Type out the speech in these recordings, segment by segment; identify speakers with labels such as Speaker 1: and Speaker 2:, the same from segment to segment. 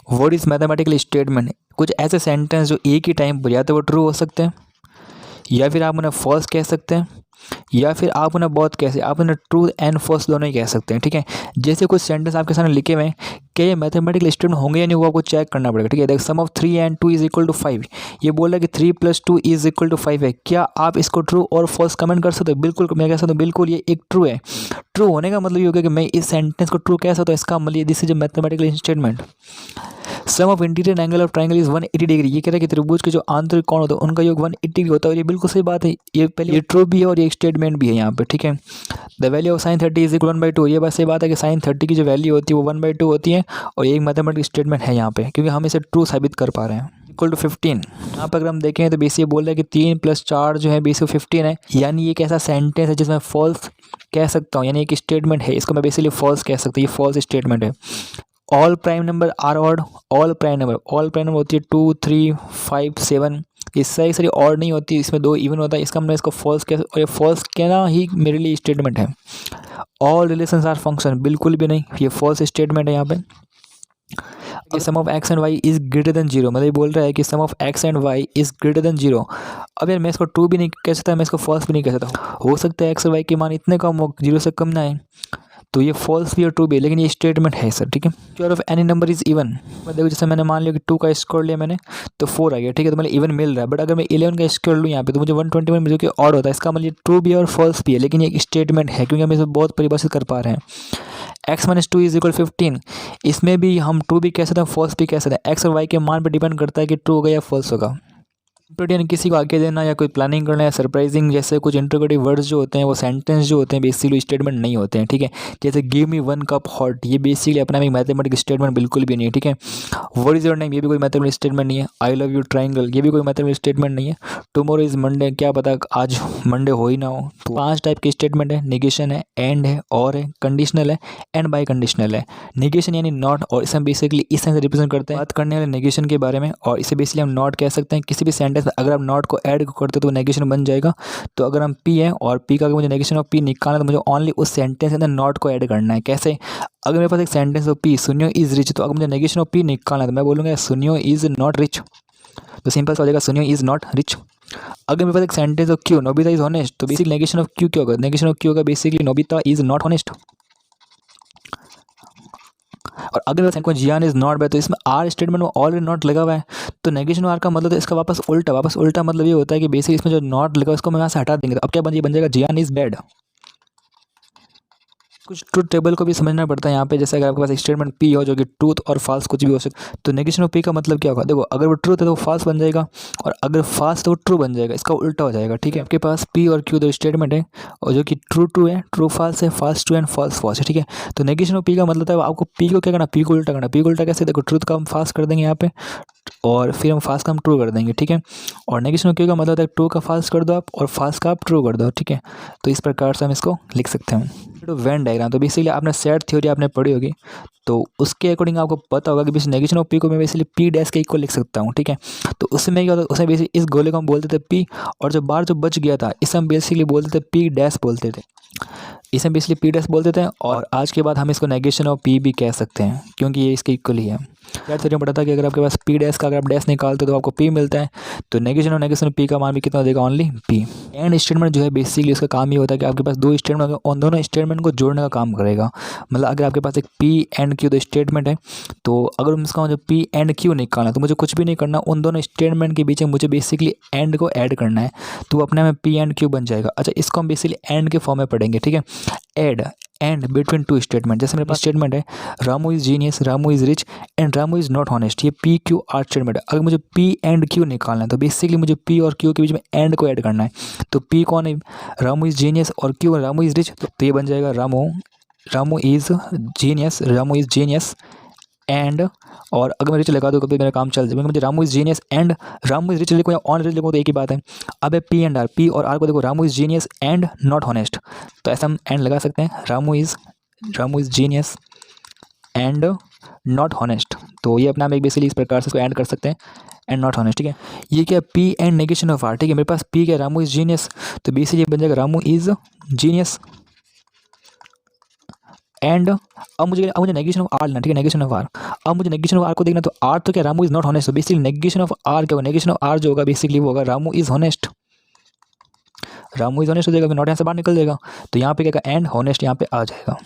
Speaker 1: What is mathematical statement? कुछ ऐसे sentence जो एक ही टाइम पर या तो वो ट्रू हो सकते हैं, या फिर आप उन्हें फॉल्स कह सकते हैं, या फिर आप उन्हें बहुत कैसे आप उन्हें ट्रू एंड फॉल्स दोनों ही कह सकते हैं। ठीक है, जैसे कुछ सेंटेंस आपके सामने लिखे हुए हैं, क्या ये मैथमेटिकल स्टेटमेंट होंगे या नहीं, वो आपको चेक करना पड़ेगा। ठीक है, देखो sum of 3 and 2 is equal to 5, ये बोल रहा है कि 3 + 2 इज इक्वल टू 5 है। क्या आप इसको ट्रू और फॉल्स कमेंट कर सकते हो? बिल्कुल, मैं कह सकता हूँ बिल्कुल ये एक ट्रू है। ट्रू होने का मतलब ये हो गया कि मैं इस सेंटेंस को ट्रू कह सकता हूँ, इसका मतलब this is a mathematical statement. Sum of interior angle of triangle is 180 degree, ये कह रहा है कि त्रिभुज के जो आंतरिक कोण होता है उनका योग 180 डिग्री होता है, और ये बिल्कुल सही बात है। ये पहले ये ट्रू भी है और ये स्टेटमेंट भी है यहाँ पे। ठीक है, the value of sin 30 is equal 1/2, ये बात सही बात है कि sin 30 की जो वैल्यू होती है वो 1/2 होती है, और ये एक मैथमेटिकल स्टेटमेंट है यहाँ पे, क्योंकि हम इसे ट्रू साबित कर पा रहे हैं। इक्वल टू 15, यहाँ पर अगर हम देखें तो बेसिक बोल रहा है कि 3 + 4 जो है बेसिक 15 है, यानी ये एक ऐसा सेंटेंस है जिसमें फॉल्स कह सकता हूँ, यानी एक स्टेटमेंट है, इसको मैं बेसिकली फॉल्स कह सकता हूँ, ये फॉल्स स्टेटमेंट है। All prime number are odd, all prime number होती है 2 3 5 7, इससे सारी ऑड नहीं होती, इसमें 2 इवन होता है, इसका मतलब इसको फॉल्स कह, और ये फॉल्स कहना ही मेरे लिए स्टेटमेंट है। ऑल रिलेशंस आर फंक्शन, बिल्कुल भी नहीं, ये फॉल्स स्टेटमेंट है यहाँ पे। Sum of x and y is greater than 0, मतलब ये बोल रहा है कि sum of x and y is greater than 0। अब यार मैं इसको ट्रू भी नहीं कह सकता, मैं इसको फॉल्स भी नहीं कह सकता। हो सकता है x और y के मान इतने कम हो, 0 से कम ना आए, तो ये फॉल्स भी और ट्रू भी है, लेकिन ये स्टेटमेंट है सर। ठीक है, square of any number is even, देखो जैसे मैंने मान लिया कि 2 का स्क्वायर लिया मैंने तो 4 आ गया। ठीक है, तो मतलब इवन मिल रहा है, बट अगर मैं 11 का स्क्वायर लूँ यहाँ पे तो मुझे 121 जो कि ऑड होता है, इसका मतलब ट्रू भी है और फॉल्स भी है, लेकिन ये एक स्टेटमेंट है, क्योंकि हम इसे बहुत परिभाषित कर पा रहे हैं। x - 2 इज इक्वल 15, इसमें भी हम ट्रू भी कह सकते हैं, फॉल्स भी कह सकते हैं। x और y के मान पर डिपेंड करता है कि ट्रू होगा या फॉल्स होगा। यानी किसी को आगे देना या कोई प्लानिंग करना या सरप्राइजिंग जैसे कुछ इंटरोगेटिव वर्ड्स जो होते हैं, वो सेंटेंस जो होते हैं बेसिकली स्टेटमेंट नहीं होते हैं। ठीक है, जैसे गिव मी 1 कप हॉट, ये बेसिकली अपना एक मैथमेटिकल स्टेटमेंट बिल्कुल भी नहीं है। ठीक है, व्हाट इज योर नेम, ये भी कोई मैथमेटिकल स्टेटमेंट नहीं है। आई लव यू ट्राइंगल, ये भी कोई मैथमेटिकल स्टेटमेंट नहीं है। टुमारो इज मंडे, क्या पता आज मंडे हो ही ना हो। तो 5 टाइप के स्टेटमेंट है, निगेशन है, एंड है, और है, कंडीशनल है, एंड बाय कंडीशनल है। निगेशन यानी नॉट, और इसे हम बेसिकली इस तरह से रिप्रेजेंट करते हैं बात करने वाले निगेशन के बारे में, और इसे बेसिकली हम नॉट कह सकते हैं। किसी भी सेंटेंस में अगर आप नॉट को ऐड करते तो नेगेशन बन जाएगा। तो अगर हम पी है और पी का अगर मुझे नेगेशन ऑफ पी निकालना है तो मुझे ओनली उस सेंटेंस के अंदर नॉट को ऐड करना है। कैसे? अगर मेरे पास एक सेंटेंस ऑफ पी सुनियो इज रिच, तो अगर मुझे नेगेशन ऑफ पी निकालना है तो मैं बोलूँगा सुनियो इज नॉट रिच, तो सिंपल सा हो जाएगा सुनियो इज नॉट रिच। अगर मेरे पास एक sentence of Q Nobita is honest, तो बेसिक नेगेशन ऑफ क्यू क्या होगा? नेगेशन ऑफ क्यू होगा basically Nobita is not honest. और अगर कोई जियान इज नॉट बैड, तो इसमें आर स्टेटमेंट में ऑलरेडी नॉट लगा हुआ है, तो नेगेशन आर का मतलब तो इसका वापस उल्टा मतलब ये होता है कि बेसिक इसमें जो नॉट लगा उसको मैं यहाँ से हटा देंगे, तो अब क्या बन जाएगा जियान इज बैड। कुछ ट्रूथ टेबल को भी समझना पड़ता है यहाँ पे। जैसे अगर आपके पास एक स्टेटमेंट पी हो जो कि ट्रूथ और फॉल्स कुछ भी हो सकता, तो नेगेशन ऑफ पी का मतलब क्या होगा? देखो अगर वो ट्रूथ है तो वो फॉल्स बन जाएगा, और अगर फॉल्स तो वो ट्रू बन जाएगा, इसका उल्टा हो जाएगा। ठीक है, आपके पास पी और क्यू दो स्टेटमेंट है, और जो कि ट्रू है, ट्रू फॉल्स है, false true and false false है। ठीक है, तो नेगेशन ऑफ पी का मतलब है आपको पी को क्या करना, पी को उल्टा करना। पी को उल्टा कैसे? देखो ट्रूथ का हम फॉल्स कर देंगे यहाँ पे, और फिर हम फॉल्स का हम ट्रू कर देंगे। ठीक है, और नेगेशन ऑफ क्यू का मतलब है ट्रू का फॉल्स कर दो आप, और फॉल्स का आप ट्रू कर दो। ठीक है, तो इस प्रकार से हम इसको लिख सकते हैं। तो वेन डायग्राम, तो बेसिकली आपने सेट थ्योरी आपने पढ़ी होगी, तो उसके अकॉर्डिंग आपको पता होगा कि बेसिक नेगेशन ऑफ पी को मैं बेसिकली पी डैश के इक्वल लिख सकता हूँ। ठीक है, तो उसमें क्या होता है, उसमें बेसिकली इस गोले को हम बोलते थे पी, और जो बार जो बच गया था इसे हम बेसिकली बोलते थे पी डैश बोलते थे, इसे बेसिकली पी डैश बोलते थे। और आज के बाद हम इसको नेगेशन ऑफ पी भी कह सकते हैं, क्योंकि ये इसके इक्वल ही है। यार थ्योरी में पता था कि अगर आपके पास पी डैश का अगर आप डैश निकालते तो आपको पी मिलता है, तो नेगेशन पी का मान भी कितना देगा? Only P. एंड स्टेटमेंट जो है बेसिकली उसका काम ये होता है कि आपके पास दो स्टेटमेंट, उन दोनों स्टेटमेंट को जोड़ने का काम करेगा। मतलब अगर आपके पास एक पी एंड क्यू दो स्टेटमेंट है, तो अगर इसका जो पी एंड क्यू निकालना, तो मुझे कुछ भी नहीं करना, उन दोनों स्टेटमेंट के बीच में मुझे बेसिकली एंड को ऐड करना है, तो अपने में पी एंड क्यू बन जाएगा। अच्छा, इसको हम बेसिकली एंड के फॉर्म में पढ़ेंगे। ठीक है, एंड बिटवीन टू स्टेटमेंट। जैसे मेरे पास स्टेटमेंट है Ramu is genius, Ramu is rich and Ramu is not honest, ये पी क्यू आर स्टेटमेंट है। अगर मुझे पी एंड क्यू निकालना है तो बेसिकली मुझे पी और क्यू के बीच में एंड को ऐड करना है। तो पी कौन है? रामू इज जीनियस, और क्यू रामू इज रिच, तो ये बन जाएगा रामू इज जीनियस एंड, और अगर मैं रिच लगा दूँ कभी मेरा काम चल जाए, मुझे Ramu is genius and Ramu is rich लिखो या ऑन रिच लिखो तो एक ही बात है। अब है पी एंड आर, पी और आर को देखो, Ramu is genius and not honest, तो ऐसा हम एंड लगा सकते हैं, Ramu is genius and not honest. तो ये अपना में बेसिकली इस प्रकार से इसको एंड कर सकते हैं, एंड नॉट ऑनेस्ट। ठीक है, ये क्या P and negation of R. ठीक है, मेरे पास पी क्या, रामू इज जीनियस, तो बेसिकली बन जाएगा रामू इज जीनियस एंड अब मुझे नेगेशन ऑफ आर लेना, ठीक है, नेगेशन ऑफ आर। अब मुझे नेगेशन ऑफ आर को देखना, तो आर तो क्या, रामू इज नॉट हॉनेस्ट, तो बेसिकली नेगेशन ऑफ आर क्या होगा, नेगेशन ऑफ आर जो होगा बेसिकली वो होगा Ramu is honest. Ramu is honest हो जाएगा, नॉट यहाँ से बाहर निकल जाएगा, तो यहाँ पे क्या एंड हॉनेस्ट यहाँ पे आ जाएगा।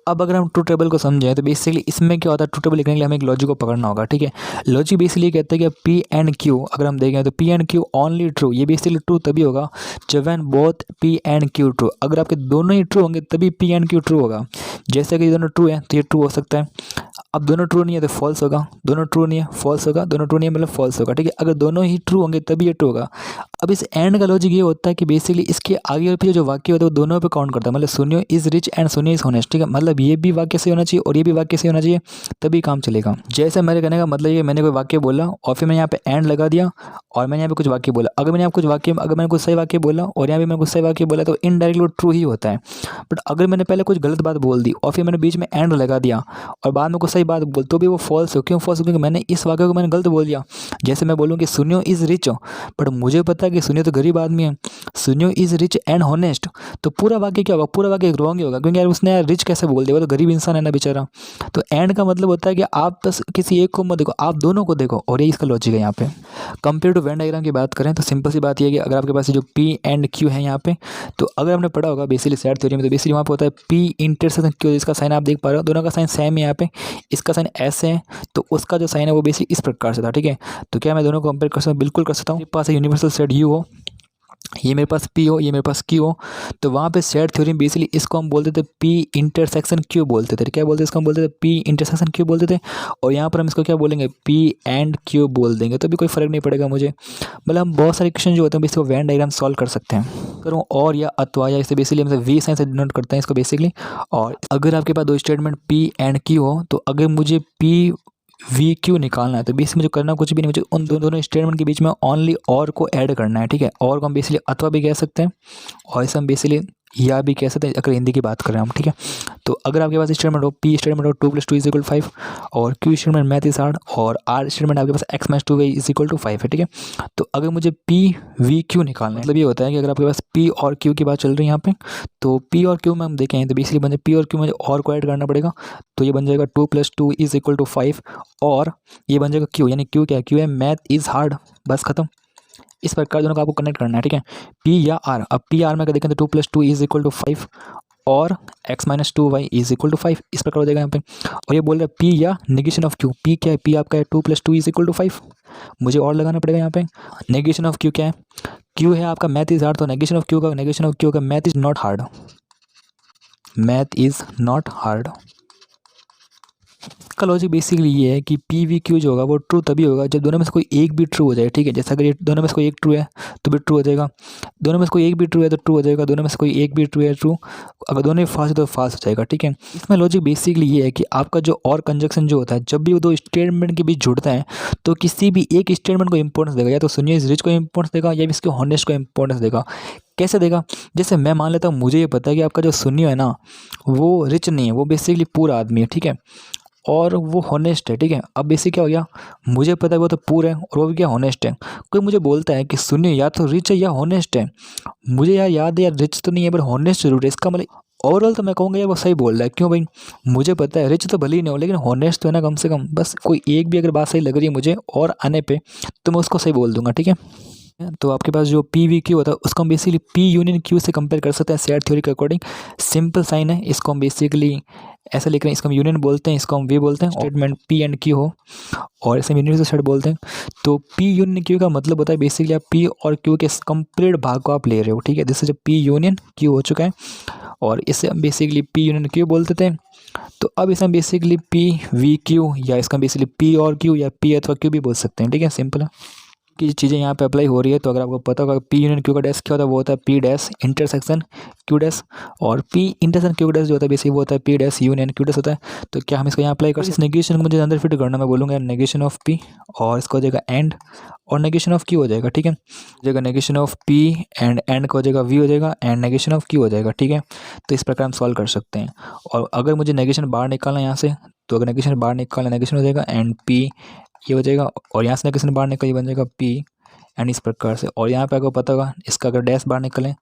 Speaker 1: अब अगर हम ट्रू टेबल को समझें तो बेसिकली इसमें क्या होता है, ट्रू टेबल लिखने के लिए हमें एक लॉजिक को पकड़ना होगा, ठीक है। लॉजिक बेसिकली कहते हैं कि पी एंड क्यू अगर हम देखें तो P and Q only true, ये बेसिकली ट्रू तभी होगा जब when both P and Q true, अगर आपके दोनों ही ट्रू होंगे तभी पी एंड क्यू ट्रू होगा। जैसे कि दोनों ट्रू है तो ये ट्रू हो सकता है, अब दोनों ट्रू नहीं है तो फॉल्स होगा, दोनों ट्रू नहीं है फॉल्स होगा, दोनों ट्रू नहीं है मतलब फॉल्स होगा, ठीक है। अगर दोनों ही ट्रू होंगे तभी ये ट्रू होगा। अब इस एंड का लॉजिक ये होता है कि बेसिकली इसके आगे और पीछे जो वाक्य होता है वो दोनों पे काउंट करता है, मतलब सुनियो इज रिच एंड सुनियो इज हॉनेस्ट, ठीक है, मतलब ये भी वाक्य सही होना चाहिए और ये भी वाक्य सही होना चाहिए तभी काम चलेगा। जैसे मेरे कहने का मतलब ये, मैंने कोई वाक्य बोला और फिर मैंने यहाँ पे एंड लगा दिया और मैंने यहाँ पे कुछ वाक्य बोला, अगर मैंने कुछ सही वाक्य बोला और यहाँ पे मैंने कुछ सही वाक्य बोला तो इनडायरेक्टली ट्रू ही होता है। बट अगर मैंने पहले कुछ गलत बात बोल दी और फिर मैंने बीच में एंड लगा दिया और बाद में कुछ सही बात बोल तो भी वो फॉल्स हो, क्यों फॉल्स हो, क्योंकि मैंने इस वाक्य को मैंने गलत बोल दिया। जैसे मैं बोलूँ कि सुनियो इज रिच, बट मुझे पता है कि सुनियो तो गरीब आदमी है, सुनियो इज रिच एंड हॉनेस्ट, तो पूरा वाक्य क्या होगा, पूरा वाक्य रॉन्ग ही होगा, क्योंकि यार उसने यार रिच कैसे बोल दिया, वो तो गरीब इंसान है ना बेचारा। तो एंड का मतलब होता है कि आप बस किसी एक को मत देखो, आप दोनों को देखो, और ये इसका लॉजिक है यहाँ पे। कंपेयर टू वेन डायग्राम की बात करें तो सिंपल सी बात ये है कि अगर आपके पास जो पी एंड क्यू है यहाँ पे, तो अगर हमने पढ़ा होगा बेसिकली सेट थ्योरी में, तो बेसिकली वहाँ पे होता है पी इंटरसेक्शन क्यू, इसका साइन आप देख पा रहे हो, दोनों का साइन सेम है यहाँ पे, इसका साइन ऐसे है तो उसका जो साइन है वो बेसिकली इस प्रकार से था, ठीक है। तो क्या मैं दोनों को कंपेयर कर सकता हूँ, बिल्कुल कर सकता हूँ। मेरे पास यूनिवर्सल सेट यू हो, ये मेरे पास पी हो, ये मेरे पास क्यू हो, तो वहाँ पे सेट थ्योरी में बेसिकली इसको हम बोलते थे पी इंटरसेक्शन क्यू बोलते थे, क्या बोलते थे इसको, हम बोलते थे पी इंटरसेक्शन क्यू बोलते थे। और यहाँ पर हम इसको क्या बोलेंगे, पी एंड क्यू बोल देंगे, तो भी कोई फर्क नहीं पड़ेगा मुझे। मतलब हम बहुत सारे क्वेश्चन जो होते हैं इसको वेन डायग्राम सॉल्व कर सकते हैं, करूँ और या अथवा या इसे बेसिकली हम वी साइन से डिनोट करते हैं इसको बेसिकली। और अगर आपके पास दो स्टेटमेंट पी एंड क्यू हो, तो अगर मुझे पी वी क्यू निकालना है तो बेसिकली मुझे करना कुछ भी नहीं, मुझे उन दोनों स्टेटमेंट के बीच में ओनली और को ऐड करना है, ठीक है। और को हम बेसिकली अथवा भी कह सकते हैं और इसे हम बेसिकली या भी कह सकते हैं अगर हिंदी की बात करें हम, ठीक है। तो अगर आपके पास स्टेटमेंट हो पी स्टेटमेंट हो 2 + 2 = 5 और Q statement math is hard और आर स्टेटमेंट आपके पास x - 2y = 5 है, ठीक है। तो अगर मुझे पी वी क्यू निकालना है, मतलब ये होता है कि अगर आपके पास पी और क्यू की बात चल रही है यहाँ पे, तो पी और क्यू में हम देखें तो बेसिकली बन पी और क्यू में और को ऐड करना पड़ेगा, तो ये बन जाएगा 2 + 2 = 5 और ये बन जाएगा क्यू, यानी क्यू क्या है, क्यू है मैथ इज हार्ड, बस खत्म। इस प्रकार दोनों को आपको कनेक्ट करना है, ठीक है, पी या आर। अब पी आर में अगर देखें तो 2 + 2 = 5 और x - 2y = 5, इस प्रकार हो जाएगा यहाँ पे। और ये बोल रहा है पी या नेगेशन ऑफ क्यू, पी क्या है, पी आपका है 2 + 2 = 5, मुझे और लगाना पड़ेगा यहाँ पे। नेगेशन ऑफ क्यू क्या है, क्यू है आपका मैथ इज हार्ड, तो नेगेशन ऑफ क्यू का math is not hard, math is not hard. का लॉजिक बेसिकली ये है कि पी वी क्यू जो होगा वो ट्रू तभी होगा जब दोनों में से कोई एक भी ट्रू हो जाए, ठीक है। जैसे अगर ये दोनों में से कोई एक ट्रू है तो भी ट्रू हो जाएगा, दोनों में से कोई एक भी ट्रू है तो ट्रू हो जाएगा, दोनों में से कोई एक भी ट्रू है ट्रू, अगर दोनों ही फाल्स है तो फाल्स हो जाएगा, ठीक है। इसमें लॉजिक बेसिकली ये है कि आपका जो और कंजक्शन जो होता है जब भी वो दो स्टेटमेंट के बीच जुड़ता है तो किसी भी एक स्टेटमेंट को इंपॉर्टेंस देगा, या तो सुनिए इज रिच को इंपॉर्टेंस देगा या इसके हॉनेस्ट को इंपॉर्टेंस देगा। कैसे देगा, जैसे मैं मान लेता हूँ मुझे ये पता है कि आपका जो सुनियो है ना वो रिच नहीं है, वो बेसिकली पूरा आदमी है, ठीक है, और वो हॉनेस्ट है, ठीक है। अब बेसिक क्या हो गया, मुझे पता है वो तो पूरा है और वो भी क्या हॉनेस्ट है। कोई मुझे बोलता है कि सुनिए या तो रिच है या हॉनेस्ट है, मुझे यार याद है यार रिच तो नहीं है पर हॉनेस्ट जरूर है, इसका मतलब ओवरऑल तो मैं कहूँगा यार वो सही बोल रहा है। क्यों भाई, मुझे पता है रिच तो भले ही नहीं हो लेकिन हॉनेस्ट तो है ना कम से कम, बस कोई एक भी अगर बात सही लग रही है मुझे और आने पे तो मैं उसको सही बोल दूंगा, ठीक है। तो आपके पास जो पी वी क्यू होता है उसको हम बेसिकली पी यूनियन क्यू से कंपेयर कर सकते हैं सेट थ्योरी के अकॉर्डिंग। सिंपल साइन है, इसको हम बेसिकली ऐसा लिख रहे हैं, इसको हम यूनियन बोलते हैं, इसको हम वी बोलते हैं, स्टेटमेंट पी एंड क्यू हो और इसे हम यूनिवर्सल सेट बोलते हैं। तो पी यूनियन क्यू का मतलब होता है बेसिकली आप पी और क्यू के कंप्लीट भाग को आप ले रहे हो, ठीक है। जैसे जब पी यूनियन क्यू हो चुका है और इसे हम बेसिकली पी यूनियन क्यू बोलते थे, तो अब इसे हम बेसिकली पी वी क्यू या इसका बेसिकली पी और क्यू या पी अथवा क्यू भी बोल सकते हैं, ठीक है, सिंपल है कि चीज़ें यहाँ पे अप्लाई हो रही है। तो अगर आपको पता होगा पी यूनियन क्यू का डैश क्या होता है, वो होता है P dash intersection Q dash, और पी इंटरसेक्शन क्यू डैश जो होता है बेसिकली वो होता है P dash union Q dash होता है। तो क्या हम इसको यहाँ अप्लाई कर सकते हैं, इस नेगेशन को मुझे अंदर फिट करना, मैं बोलूँगा नेगेशन ऑफ पी और इसका हो जाएगा एंड और नेगेशन ऑफ क्यू हो जाएगा, ठीक है, हो जाएगा नेगेशन ऑफ पी एंड का हो जाएगा वी हो जाएगा एंड नेगेशन ऑफ क्यू हो जाएगा, ठीक है। तो इस प्रकार हम सॉल्व कर सकते हैं। और अगर मुझे नेगेशन बाहर निकालना है यहाँ से, तो अगर नेगेशन बाहर निकालना नेगेशन हो जाएगा एंड पी ये हो जाएगा और यहाँ से नेगेशन बाहर निकल ये बन जाएगा पी एंड इस प्रकार से। और यहाँ पे आपको पता होगा इसका अगर डैश बाहर निकले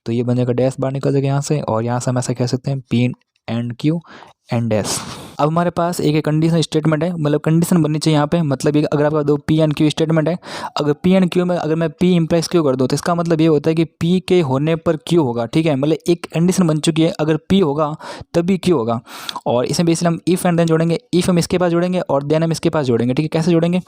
Speaker 1: तो ये बन जाएगा डैश बाहर निकल जाएगा यहाँ से, और यहाँ से हम ऐसा कह सकते हैं P and Q and S. अब हमारे पास एक कंडीशन स्टेटमेंट है, मतलब कंडीशन बननी चाहिए यहाँ पे। मतलब ये अगर आपका दो पी एंड क्यू स्टेटमेंट है, अगर पी एंड क्यू में अगर मैं पी इम्प्लाइज क्यू कर दूँ तो इसका मतलब ये होता है कि पी के होने पर क्यू होगा, ठीक है। मतलब एक कंडीशन बन चुकी है, अगर पी होगा तभी क्यू होगा। और इसमें बेसिकली हम इफ़ एंड देन जोड़ेंगे, इफ़ हम इसके पास जोड़ेंगे और देन हम इसके पास जोड़ेंगे, ठीक है। कैसे जोड़ेंगे,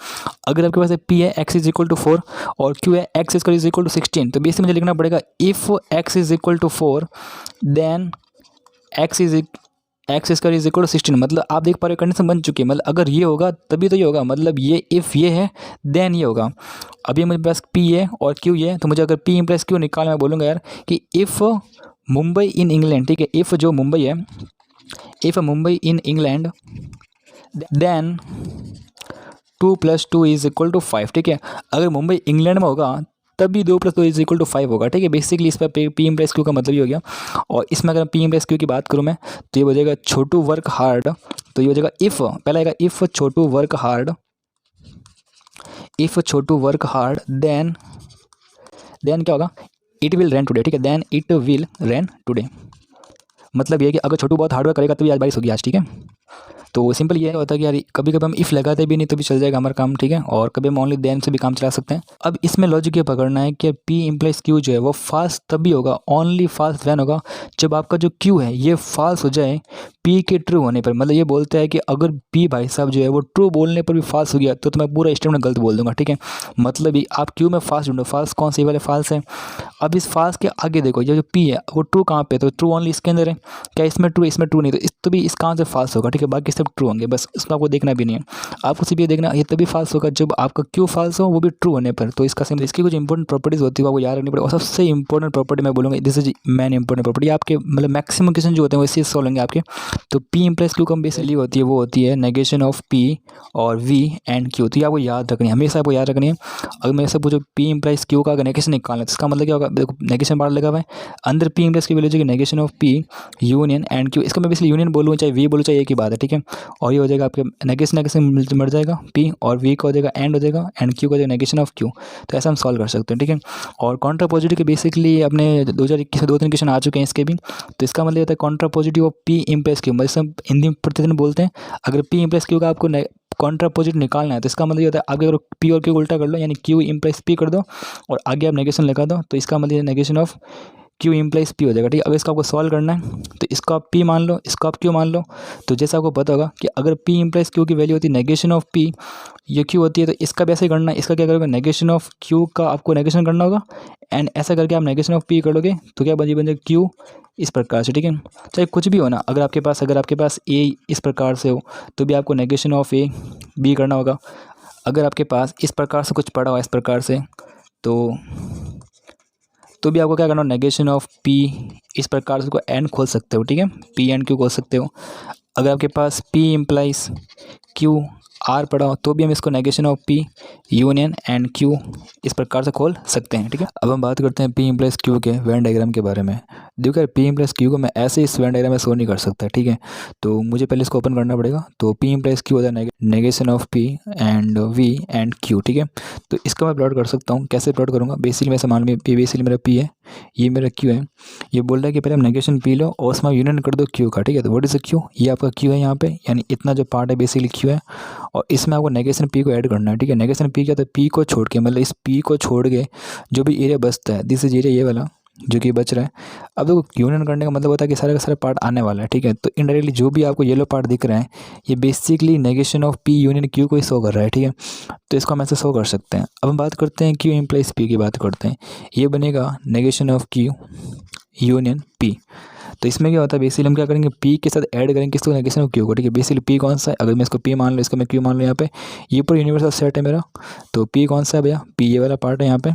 Speaker 1: अगर आपके पास पी है एक्स इज इक्वल टू 4 और क्यू है एक्स इज इक्वल टू 16, तो बेसिकली मुझे लिखना पड़ेगा if X is equal to 4 then X square is equal to 16। मतलब आप देख पा रहे हो कंडीशन बन चुकी है, मतलब अगर ये होगा तभी तो ये होगा, मतलब ये इफ़ ये है देन ये होगा। अभी मेरे पास पी है और क्यू ये है, तो मुझे अगर पी इम्प्लाइज क्यू निकालना, मैं बोलूँगा यार कि इफ़ मुंबई इन इंग्लैंड, ठीक है, इफ़ जो मुंबई है, if Mumbai in England then 2 + 2 is equal to 5, ठीक है। अगर मुंबई इंग्लैंड में होगा तभी 2 + 2 इज इक्वल टू 5 होगा, ठीक है। बेसिकली इस पर पी इम्प्लाइज क्यू का मतलब ये हो गया। और इसमें अगर पी इम्प्लाइज क्यू की बात करूँ मैं, तो ये हो जाएगा छोटू वर्क हार्ड, तो ये हो जाएगा इफ़, पहला आएगा if Chhotu work hard, if Chhotu work hard then क्या होगा, इट विल रेन टुडे, ठीक है, then it will rain today. मतलब ये है कि अगर छोटू बहुत हार्ड वर्क करेगा तभी आज बारिश होगी आज, ठीक है। तो सिंपल ये होता है कि यार कभी कभी हम इफ़ लगाते भी नहीं तो भी चल जाएगा हमारा काम, ठीक है। और कभी हम ओनली देन से भी काम चला सकते हैं। अब इसमें लॉजिक ये पकड़ना है कि पी इम्प्लाइज क्यू जो है वो फाल्स तभी होगा, ओनली फाल्स वैन होगा जब आपका जो क्यू है ये फाल्स हो जाए पी के ट्रू होने पर। मतलब ये बोलता है कि अगर पी भाई साहब जो है वो ट्रू बोलने पर भी फाल्स हो गया तो मैं पूरा स्टेटमेंट गलत बोल दूंगा, ठीक है। मतलब आप क्यू में फाल्स ढूंढो, फाल्स कौन से वाले फाल्स है। अब इस फाल्स के आगे देखो, ये जो पी है वो ट्रू कहाँ पे, तो ट्रू ओनली इसके अंदर है, क्या इसमें ट्रू नहीं, तो इस तो भी इस कहाँ से फाल्स होगा, ठीक है। बाकी सब ट्रू होंगे, बस इसको आपको देखना भी नहीं है, आपको सिर्फ ये देखना ये तभी फाल्स होगा जब आपका क्यू फाल्स हो वो भी ट्रू होने पर। तो इसका सिंपल इसकी कुछ इंपॉर्टेंट प्रॉपर्टीज होती है, आपको याद रखनी पड़ेगी। और सबसे इंपॉर्टेंट प्रॉपर्टी मैं बोलूँगा, this is main important property, आपके मतलब मैक्सिमम क्वेश्चन जो होते हैं वो इससे सॉल्व होंगे आपके। तो पी इम्प्लाइज क्यू कम बेसिकली होती है, वो होती है नेगेशन ऑफ पी और वी एंड क्यू। तो ये आपको याद रखनी है, हमेशा आपको याद रखनी है। अगर मेरे से पूछो पी इम्प्लाइज क्यू का अगर नेगेशन निकालना है तो इसका मतलब क्या होगा, देखो नेगेशन बाहर लगा हुआ है, अंदर पी इम्प्लाइज की वैल्यू जो negation of P union and Q. इसका मैं बेसिकली यूनियन बोलूँ चाहे वी बोलूँ चाहे एक ही बात है, ठीक है। और ये हो जाएगा आपके नेगेशन मर जाएगा पी और वी का हो जाएगा एंड हो जाएगा एंड क्यू का हो जाएगा नेगेशन ऑफ क्यू। तो ऐसा हम सॉल्व कर सकते हैं, ठीक है। और कॉन्ट्रा पॉजिटिव के बेसिकली अपने 2021 में 2-3 क्वेश्चन आ चुके हैं इसके भी। तो इसका मतलब होता है Contra positive of P implies Q, मतलब हिंदी में प्रतिदिन बोलते हैं। अगर पी इम्प्लाइज क्यू का आपको कॉन्ट्रा पॉजिटिव निकालना है तो इसका मतलब ये होता है आगे अगर पी और क्यू उल्टा कर लो, यानी क्यू इम्प्लाइज पी कर दो और आगे आप नेगेशन लगा दो, तो इसका मतलब negation of Q implies P हो जाएगा, ठीक है। अगर इसका आपको सॉल्व करना है तो इसको आप पी मान लो, इसको आप क्यू मान लो। तो जैसा आपको पता होगा कि अगर पी इम्प्लाइज क्यू की वैल्यू होती है नेगेशन ऑफ पी, ये क्यू होती है, तो इसका भी ऐसे करना है। इसका क्या करोगे, नेगेशन ऑफ क्यू का आपको नेगेशन करना होगा एंड ऐसा करके आप नेगेशन ऑफ पी करोगे तो क्या बन जाएगा क्यू इस प्रकार से, ठीक है। चाहे कुछ भी हो ना, अगर आपके पास ए इस प्रकार से हो तो भी आपको नेगेशन ऑफ ए बी करना होगा। अगर आपके पास इस प्रकार से कुछ पड़ा हो इस प्रकार से तो भी आपको क्या करना हो, नेगेशन ऑफ पी इस प्रकार से उसको एंड खोल सकते हो, ठीक है, पी एंड क्यू खोल सकते हो। अगर आपके पास पी इम्प्लाइज क्यू आर पड़ा हो तो भी हम इसको negation of P union and Q इस प्रकार से खोल सकते हैं, ठीक है। अब हम बात करते हैं पी इम्प्लाइज क्यू के वेन डायग्राम के बारे में। देखो यार पी इम्प्लाइज क्यू को मैं ऐसे इस वेन डायग्राम में शो नहीं कर सकता, ठीक है। तो मुझे पहले इसको ओपन करना पड़ेगा। तो पी इम्प्लाइज क्यू होता है negation of P and V and Q, ठीक है। तो इसका मैं प्लॉट कर सकता हूँ, कैसे प्लॉट करूँगा, बेसिकली मैं मान ली पी बेसिकली मेरा पी है, ये मेरा क्यू है। ये बोल रहा है कि पहले हम नेगेशन पी लो और उसमें यूनियन कर दो क्यू का, ठीक है। तो व्हाट इज क्यू, ये आपका क्यू है यहाँ पे, यानी इतना जो पार्ट है बेसिकली क्यू है और इसमें आपको नेगेशन पी को ऐड करना है, ठीक है। नेगेशन पी क्या, तो पी को छोड़ के, मतलब इस पी को छोड़ के जो भी एरिया बचता है, दिस इज एरिया ये वाला जो कि बच रहा है। अब देखो यूनियन करने का मतलब होता है कि सारा का सारा पार्ट आने वाला है, ठीक है। तो इनडायरेक्टली जो भी आपको येलो पार्ट दिख रहा है ये basically negation of P union Q को ही शो कर रहा है, ठीक है। तो इसको हम ऐसे शो कर सकते हैं। अब हम बात करते हैं क्यू इम्प्लाइज पी की बात करते हैं। ये बनेगा negation of Q union P. तो इसमें क्या होता है, बेसिकली हम क्या करेंगे, पी के साथ ऐड करेंगे किसको, नेगेशन ऑफ क्यू को, ठीक है। बेसिकली पी कौन सा है, अगर मैं इसको पी मान लो, इसको मैं क्यू मान लो, यहाँ पे ये पूरा यूनिवर्सल सेट है मेरा। तो पी कौन सा है भैया, पी ये वाला पार्ट है यहाँ पे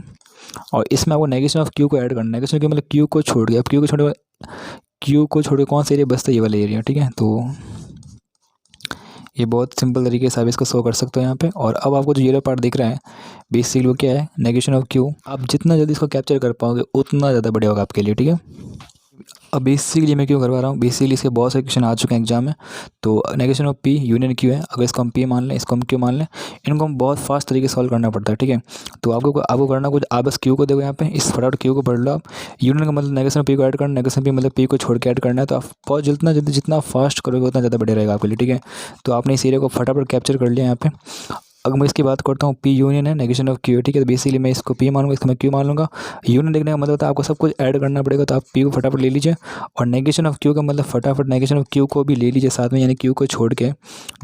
Speaker 1: और इसमें आपको नेगेशन ऑफ क्यू को ऐड करना है। नेगेशन ऑफ क्यू मतलब क्यू को छोड़ के, अब क्यू को छोड़ के कौन सा एरिया बचता है, ये वाला एरिया, ठीक है। तो ये बहुत सिंपल तरीके से आप इसको शो कर सकते हो यहाँ पे। और अब आपको जो येलो पार्ट दिख रहा है बेसिकली वो क्या है, नेगेशन ऑफ क्यू। आप जितना जल्दी इसको कैप्चर कर पाओगे उतना ज़्यादा बढ़िया होगा आपके लिए, ठीक है। अब बेसिकली मैं क्यों करवा रहा हूँ, बेसिकली इसके बहुत सारे क्वेश्चन आ चुके हैं एग्जाम में। तो negation of P union Q है, अगर इसको हम पी मान लें, इसको हम क्यू मान लें, इनको हम बहुत फास्ट तरीके से सॉल्व करना पड़ता है, ठीक है। तो आपको करना कुछ, आप बस क्यू को देखो यहाँ पे, इस फटाफट क्यू को पढ़ लो आप। यूनियन का मतलब नेगेशन ऑफ पी को ऐड करना, नेगेशन पी मतलब पी को छोड़ के ऐड करना है। तो आप बहुत जल्दी जितना फास्ट करोगे उतना ज़्यादा बढ़िया रहेगा आपके लिए, ठीक है। तो आपने इस एरिया को फटाफट कैप्चर कर लिया यहाँ पे। अगर मैं इसकी बात करता हूँ, पी यूनियन है नेगेशन ऑफ क्यू, ठीक है। तो बेसिकली मैं इसको पी मानूंगा, इसको मैं क्यू मान लूँगा। यूनियन देखने का मतलब होता है आपको सब कुछ ऐड करना पड़ेगा, तो आप पी को फटाफट ले लीजिए। और नेगेशन ऑफ क्यू का मतलब फटाफट नेगेशन ऑफ क्यू को भी ले लीजिए साथ में, यानी क्यू को छोड़ के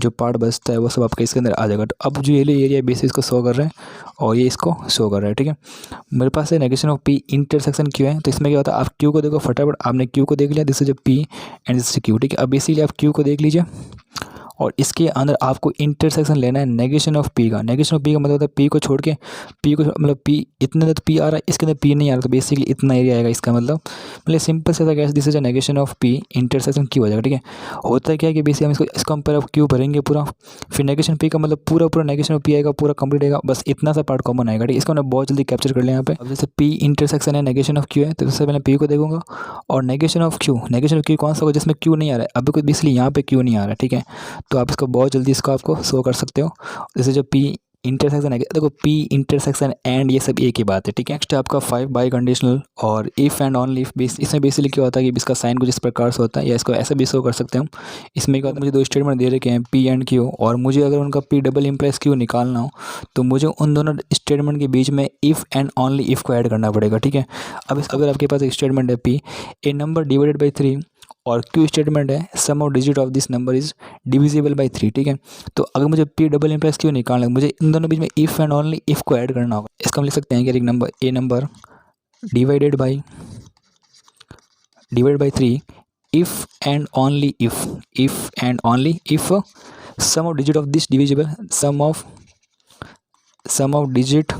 Speaker 1: जो पार्ट बचता है वो सब आपके इसके अंदर आ जाएगा। तो अब जो ये एरिया बेसिस इसको शो कर रहे हैं और ये इसको शो कर रहा है, ठीक है। मेरे पास है negation of P intersection Q है। तो इसमें क्या होता है, आप क्यू को देखो फटाफट, आपने क्यू को देख लिया, this is P and this is Q, ठीक है। अब बेसिकली आप क्यू को देख लीजिए और इसके अंदर आपको इंटरसेक्शन लेना है नेगेशन ऑफ पी का। नेगेशन ऑफ पी का मतलब होता है पी को छोड़ के, पी को मतलब पी इतने अंदर तो पी आ रहा है, इसके अंदर पी नहीं आ रहा, तो बेसिकली इतना एरिया आएगा इसका मतलब सिंपल से कैसे, this is a negation of P intersection Q हो जाएगा, ठीक है। होता क्या है कि बेसिकली हम इसको हम पहले क्यू भरेंगे पूरा, फिर नेगेशन पी का मतलब पूरा नेगेशन ऑफ पी आएगा, पूरा कंप्लीट आएगा, बस इतना सा पार्ट कॉमन आएगा, ठीक है। इसको हमने बहुत जल्दी कैप्चर कर लिया यहाँ पे। अब जैसे पी इंटरसेक्शन है नेगेशन ऑफ क्यू है, तो सबसे पहले पी को देखूंगा और नेगेशन ऑफ क्यू कौन सा होगा जिसमें क्यू नहीं आ रहा है, अभी कुछ बेसिकली यहाँ पे क्यू नहीं आ रहा है, ठीक है। तो आप इसको बहुत जल्दी इसको आपको शो कर सकते हो। जैसे जो पी इंटरसेक्शन है, देखो पी इंटरसेक्शन एंड ये सब एक ही बात है, ठीक है। नेक्स्ट है आपका 5 बाई कंडीशनल और इफ़ एंड ऑनली इफ। इसमें बेसिकली क्या होता है कि इसका साइन कुछ इस प्रकार से होता है, या इसको ऐसे भी शो कर सकते हैं हम। इसमें क्या होता है, मुझे दो स्टेटमेंट दे रखे हैं पी एंड क्यू, और मुझे अगर उनका पी डबल इम्प्लाइज क्यू निकालना हो तो मुझे उन दोनों स्टेटमेंट के बीच में इफ़ एंड ऑनली इफ़ को ऐड करना पड़ेगा, ठीक है। अब अगर आपके पास एक स्टेटमेंट है P a number divided by 3 और क्यू स्टेटमेंट है sum of digit of this number is divisible by 3, ठीक है। तो अगर मुझे पी डबल इम्प्लाइज क्यू निकालना है, मुझे इन दोनों बीच में इफ़ एंड ओनली इफ़ को ऐड करना होगा। इसका हम लिख सकते हैं कि एक number a number divided by 3 if and only if sum of digit of this divisible sum of digit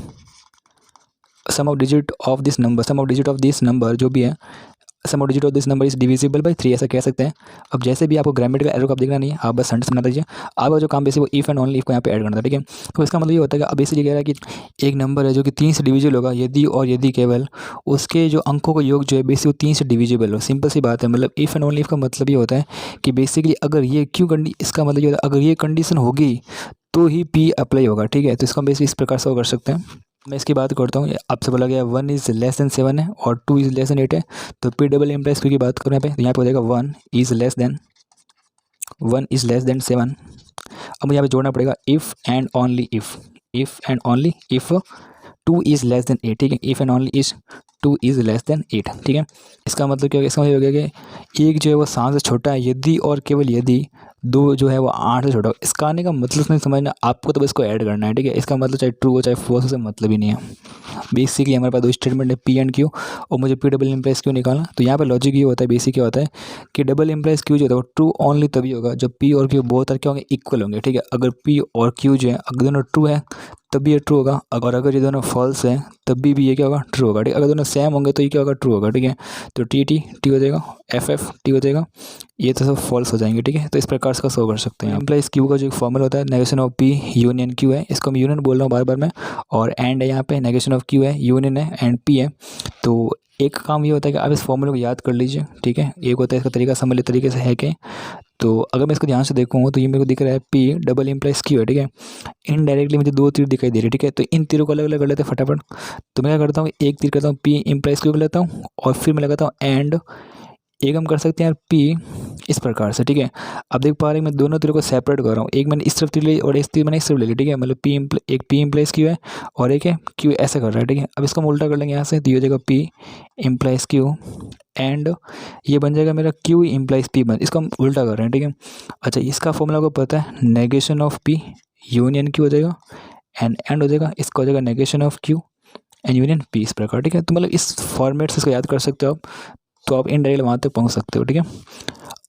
Speaker 1: of this number जो भी है, sum of digit of this number is divisible by 3, ऐसा कह सकते हैं। अब जैसे भी आपको ग्रामेटिकल एरर को आप देखना नहीं है, आप बस सेंटेंस बना दीजिए। आपका जो काम बेसिक वो इफ़ एंड ओनली इफ़ को यहाँ पे ऐड करना था, ठीक है। तो इसका मतलब ये होता है कि अब बेसिकली कह रहा है कि एक नंबर है जो कि 3 से डिविजिबल होगा यदि केवल उसके जो अंकों का योग जो है बेसिक वो 3 से डिविजिबल हो। सिंपल सी बात है, मतलब इफ़ एंड ओनली इफ़ का मतलब ये होता है कि बेसिकली अगर ये इसका मतलब ये होता है अगर ये कंडीशन होगी तो ही पी अप्लाई होगा, ठीक है। तो इसको हम बेसिकली इस प्रकार से कर सकते हैं। मैं इसकी बात करता हूँ, आपसे बोला गया 1 इज़ लेस देन 7 है और 2 इज़ लेस देन 8 है। तो पी डबल इम्प्लाइज क्यू की बात करें यहाँ पे, तो यहाँ पे हो जाएगा 1 इज़ लेस देन 7। अब मुझे यहाँ पे जोड़ना पड़ेगा if and only if 2 is less than 8, ठीक है। If and only is 2 is less than 8, ठीक है। इसका मतलब क्या होगा, इसका मतलब हो गया कि एक जो है वो 7 से छोटा है यदि और केवल यदि 2 जो है वो 8 से छोटा हो। इसका आने का मतलब नहीं समझना, आपको तो बस इसको ऐड करना है, ठीक है। इसका मतलब चाहे ट्रू हो चाहे फॉल्स हो, से मतलब ही नहीं है। बेसिकली हमारे पास दो स्टेटमेंट है पी एंड क्यू और मुझे पी डबल इम्प्लाइज क्यू निकालना। तो यहाँ पे लॉजिक ये होता है, बेसिक क्या होता है कि डबल इम्प्लाइज क्यू जो होता है वो ट्रू ओनली तभी होगा जब पी और क्यू बहुत क्या होंगे, इक्वल होंगे, ठीक है। अगर पी और क्यू जो है अगर दोनों ट्रू है तभी ये ट्रू होगा, अगर ये दोनों फॉल्स हैं तभी भी ये क्या होगा, ट्रू होगा, ठीक है। अगर दोनों सेम होंगे तो ये क्या होगा, ट्रू होगा, ठीक है। तो टी हो जाएगा, एफ टी हो जाएगा, ये तो सब फॉल्स हो जाएंगे, ठीक है। तो इस प्रकार से शो कर सकते हैं। इम्प्लाइज क्यू का जो फॉर्मूला होता है negation of P union Q है, इसको मैं यूनियन बोल रहा हूँ बार बार मैं, और एंड है यहाँ पे, नेगेशन ऑफ क्यू है, यूनियन है, एंड पी है। तो एक काम ये होता है कि आप इस फॉर्मूले को याद कर लीजिए, ठीक है। एक होता है इसका तरीका समझ तरीके से है कि, तो अगर मैं इसको ध्यान से देखूँ तो ये मेरे को दिख रहा है पी डबल इम्प्लाइज क्यू है, ठीक है। इनडायरेक्टली मुझे 2 तीर दिखाई दे रही है, ठीक है। तो इन तीरों को अलग अलग कर लेते हैं फटाफट। तो मैं क्या करता हूँ, एक तीर करता हूँ पी इम्प्लाइज क्यू कर लेता हूँ और फिर मैं लगाता हूँ एंड, एक हम कर सकते हैं पी इस प्रकार से, ठीक है। अब देख पा रहे हैं मैं दोनों तीरों को सेपरेट कर रहा हूँ, एक मैंने इस तरफ तीर ली और एक तीर मैंने इस तरफ ले ली, ठीक है। मतलब एक पी इम्प्लाइज क्यू है और एक है क्यू, ऐसे कर रहा है, ठीक है। अब इसको हम उल्टा कर लेंगे यहाँ से, तो ये हो जाएगा पी इम्प्लाइज क्यू एंड ये बन जाएगा मेरा क्यू इम्प्लाइज पी बन, इसको हम उल्टा कर रहे हैं, ठीक है। अच्छा, इसका फॉर्मूला को पता है, negation of P union Q हो जाएगा एंड हो जाएगा, इसका हो जाएगा negation of Q and union P, इस प्रकार, ठीक है। तो मतलब इस फॉर्मेट से इसको याद कर सकते हो आप, तो आप इनडायरेक्ट वहाँ तक पहुँच सकते हो, ठीक है।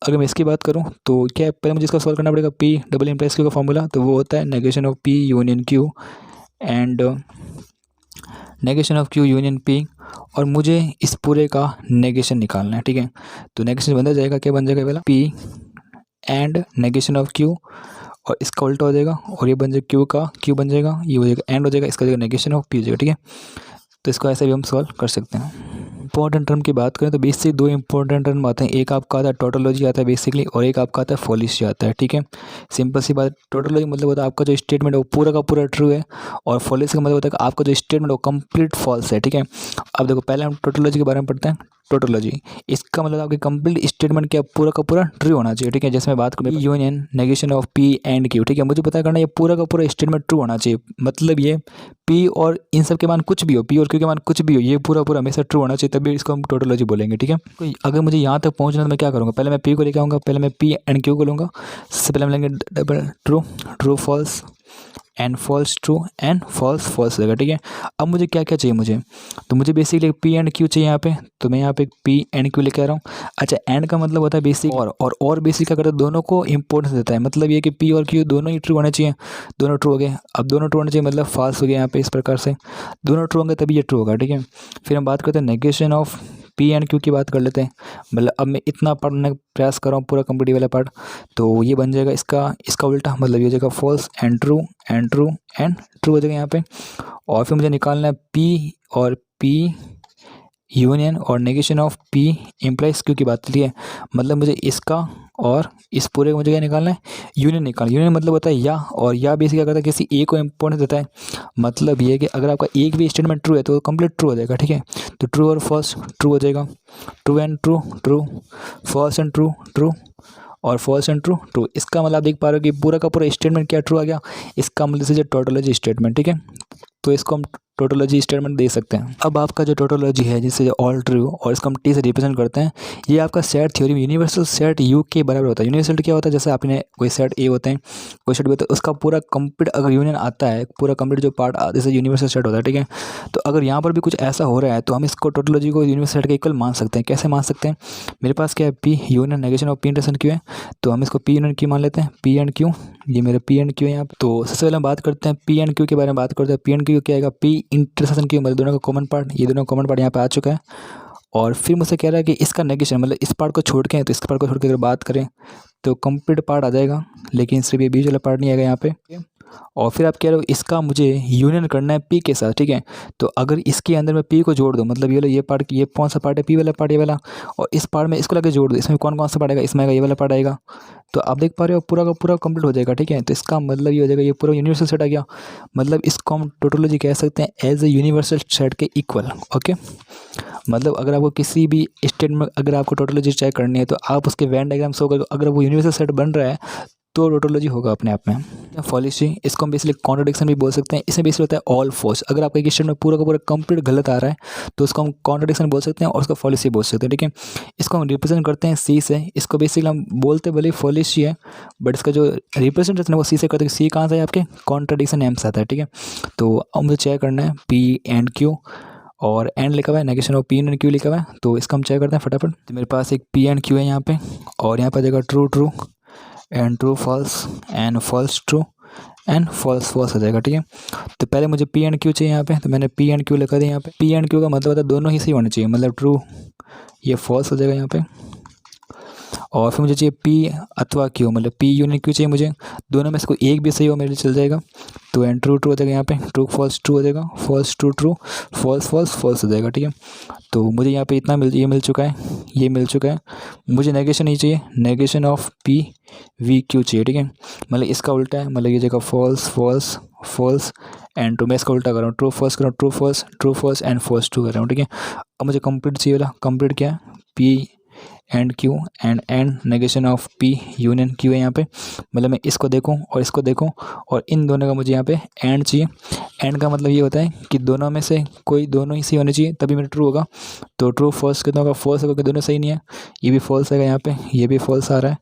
Speaker 1: अगर मैं इसकी बात करूँ तो क्या पहले मुझे इसका सॉल्व करना पड़ेगा, पी डबल इम्प्लाइज क्यू का फॉर्मूला, तो वो होता है negation of P union Q and negation of Q union P, और मुझे इस पूरे का नेगेशन निकालना है, ठीक है। तो नेगेशन बन जाएगा, क्या बन जाएगा पहला, P and negation of Q और इसका उल्टा हो जाएगा, और ये बन जाएगा क्यू का क्यू बन जाएगा, ये हो जाएगा एंड हो जाएगा, इसका हो जाएगा नेगेशन ऑफ पी हो जाएगा, ठीक है। तो इसको ऐसे भी हम सॉल्व कर सकते हैं। इंपॉर्टेंट टर्म की बात करें तो बेसिक दो इंपॉर्टेंट टर्म आते हैं, एक आपका आता है टोटोलॉजी आता है बेसिकली, और एक आपका आता है फॉलिसी आता है। ठीक है, सिंपल सी बात। टोटोलॉजी मतलब होता है आपका जो स्टेटमेंट है वो पूरा का पूरा ट्रू है, और फॉलिसी का मतलब होता है कि आपका जो स्टेटमेंट है वो कंप्लीट फॉल्स है। ठीक है, अब देखो पहले हम टोटोलॉजी के बारे में पढ़ते हैं। टोटोलॉजी, इसका मतलब आपकी कंप्लीट स्टेटमेंट क्या पूरा का पूरा ट्रू होना चाहिए। ठीक है, जैसे मैं बात करूँ union negation of P and Q. ठीक है, मुझे पता करना ये पूरा का पूरा स्टेटमेंट ट्रू होना चाहिए, मतलब ये पी और इन सब के मान कुछ भी हो, पी और क्यू के मान कुछ भी हो, ये पूरा पूरा हमेशा ट्रू होना चाहिए, तभी इसको हम टोटोलॉजी बोलेंगे। ठीक है, तो अगर मुझे यहाँ तक पहुँचना तो मैं क्या करूँगा, पहले मैं पी को लेके आऊँगा, पहले मैं पी एंड क्यू को लूँगा। सबसे पहले हम लेंगे double true, true false and false true and false false रहेगा। ठीक है, अब मुझे क्या क्या चाहिए, मुझे तो मुझे बेसिकली पी एंड क्यू चाहिए यहाँ पे, तो मैं यहाँ पे पी एंड क्यू लेके आ रहा हूँ। अच्छा, एंड का मतलब होता है बेसिक, और बेसिक क्या करता है, दोनों को इंपॉर्टेंस देता है, मतलब ये कि पी और क्यू दोनों ही ट्रू होने चाहिए। दोनों ट्रू हो गए, अब दोनों ट्रू होने चाहिए मतलब फॉल्स हो गया यहाँ पे, इस प्रकार से दोनों ट्रू होंगे तभी ये ट्रू होगा। ठीक है, फिर हम बात करते हैं negation of P and Q की बात कर लेते हैं। मतलब अब मैं इतना पढ़ने का प्रयास कर रहा हूँ पूरा कंप्लीट वाला पार्ट, तो ये बन जाएगा इसका उल्टा, मतलब ये हो जाएगा false and true and true and true हो जाएगा यहाँ पे। और फिर मुझे निकालना है पी और पी यूनियन और negation of P implies Q की बात चली है, मतलब मुझे इसका और इस पूरे को मुझे क्या निकालना है, यूनियन निकालना। यूनियन मतलब होता है या, और या बेसिक क्या करता है, किसी एक को इंपॉर्टेंस देता है, मतलब ये कि अगर आपका एक भी स्टेटमेंट ट्रू है तो कंप्लीट ट्रू हो जाएगा। ठीक है, तो ट्रू और फॉल्स ट्रू हो जाएगा, true and true true, false and true true, और फॉल्स एंड ट्रू ट्रू। इसका मतलब आप देख पा रहे हो कि पूरा का पूरा स्टेटमेंट क्या ट्रू आ गया, इसका मतलब से टोटोलॉजी स्टेटमेंट। ठीक है, तो इसको हम टोटोलॉजी स्टेटमेंट दे सकते हैं। अब आपका जो टोटोलॉजी है जिससे जो ऑल ट्रू और इसको हम टी से रिप्रेजेंट करते हैं, ये आपका सेट थ्योरी में यूनिवर्सल सेट यू के बराबर होता है। यूनिवर्सल क्या होता है, जैसे आपने कोई सेट ए होते हैं, कोई सेट बी होता है, उसका पूरा कंप्लीट अगर यूनियन आता है, पूरा कंप्लीट जो पार्ट जैसे यूनिवर्सल सेट होता है। ठीक है, तो अगर यहाँ पर भी कुछ ऐसा हो रहा है तो हम इसको टोटोलॉजी को यूनिवर्सल सेट के इक्वल मान सकते हैं। कैसे मान सकते हैं, मेरे पास क्या है, P union negation of P intersection Q है, तो हम इसको पी यूनियन क्यू मान लेते हैं, पी एंड क्यू, ये मेरे पी एंड क्यू है यहाँ पे। तो सबसे पहले हम बात करते हैं पी एंड क्यू के बारे में बात करते हैं। पी एंड क्यू क्या आएगा, पी इंटरसेक्शन क्यू, मतलब दोनों का कॉमन पार्ट, ये दोनों कॉमन पार्ट यहाँ पे आ चुका है। और फिर मुझसे कह रहा है कि इसका नेगेशन, मतलब इस पार्ट को छोड़ के, तो इस पार्ट को छोड़ के अगर बात करें तो कंप्लीट पार्ट आ जाएगा, लेकिन सिर्फ ये बीच वाला पार्ट नहीं आएगा यहाँ पे। और फिर आप कह रहे हो इसका मुझे यूनियन करना है पी के साथ। ठीक है, तो अगर इसके अंदर मैं पी को जोड़ दूँ, मतलब ये पार्ट, ये कौन सा पार्ट है, पी वाला पार्ट, ये वाला, और इस पार्ट में इसको लगे जोड़ दूँ, इसमें कौन कौन सा पार्ट आएगा, इसमें आएगा ये वाला पार्ट आएगा, तो आप देख पा रहे हो पूरा का पूरा कंप्लीट हो जाएगा। ठीक है, तो इसका मतलब ये हो जाएगा, ये पूरा यूनिवर्सल सेट आ गया, मतलब इसको हम टोटोलॉजी कह सकते हैं एज ए यूनिवर्सल सेट के इक्वल। ओके, मतलब अगर आपको किसी भी स्टेटमेंट, अगर आपको टोटोलॉजी चेक करनी है तो आप उसके वेन डायग्राम शो करो, अगर वो यूनिवर्सल सेट बन रहा है तो टोटोलॉजी होगा अपने आप में। फॉलिसी, इसको हम बेसिकली कॉन्ट्रडिक्शन भी बोल सकते हैं। इसमें बेसिकली होता है ऑल फॉल्स, अगर आपका एक स्टेटमेंट पूरा का पूरा कंप्लीट गलत आ रहा है तो उसको हम कॉन्ट्रडिक्शन बोल सकते हैं और उसको फॉलिसी बोल सकते हैं। ठीक है, इसको हम रिप्रेजेंट करते हैं सी से, इसको बेसिकली हम बोलते भले फॉलिसी है, बट इसका जो रिप्रेजेंटेशन है वो सी से करते हैं। सी कहाँ से है आपके, कॉन्ट्रडिक्शन एम से आता है। ठीक है, तो अब मुझे चेक करना है पी एंड क्यू, और एंड लिखा हुआ है negation of P and Q लिखा हुआ है, तो इसका हम चेक करते हैं फटाफट। तो मेरे पास एक पी एंड क्यू है यहाँ पे, और यहाँ पर जाएगा true true and true false and false true and false false हो जाएगा। ठीक है, तो पहले मुझे पी एंड क्यू चाहिए यहाँ पे, तो मैंने पी एंड क्यू लिखा दिया यहाँ पे। पी एंड क्यू का मतलब होता है दोनों ही सही होने चाहिए, मतलब ट्रू, ये फॉल्स हो जाएगा यहाँ पे। और फिर मुझे चाहिए पी अथवा क्यू, मतलब पी यूनियन क्यू चाहिए मुझे, दोनों में से कोई एक भी सही हो मेरे लिए चल जाएगा, तो एंड ट्रू ट्रू हो जाएगा यहाँ पे, ट्रू फॉल्स ट्रू हो जाएगा, false true true, false false false हो जाएगा। ठीक है, तो मुझे यहाँ पे इतना ये मिल चुका है, ये मिल चुका है। मुझे नेगेशन नहीं चाहिए, negation of P V Q चाहिए। ठीक है, मतलब इसका उल्टा है, मतलब ये जगह false false false and true, मैं इसका उल्टा कर रहा हूँ, ट्रू फॉल्स कर रहा हूँ, true false and false true कर रहा हूँ। ठीक है, अब मुझे कंप्लीट चाहिए वाला, कंप्लीट क्या है, P and Q and negation of P union Q है यहाँ पे, मतलब मैं इसको देखूँ और इसको देखूँ, और इन दोनों का मुझे यहाँ पे एंड चाहिए। एंड का मतलब ये होता है कि दोनों में से कोई दोनों ही सही होने चाहिए तभी मेरा ट्रू होगा, तो ट्रू फॉल्स कितना होगा, फॉल्स होगा कि दोनों सही नहीं है, ये भी फॉल्स आएगा यहाँ पे, ये भी फॉल्स आ रहा है,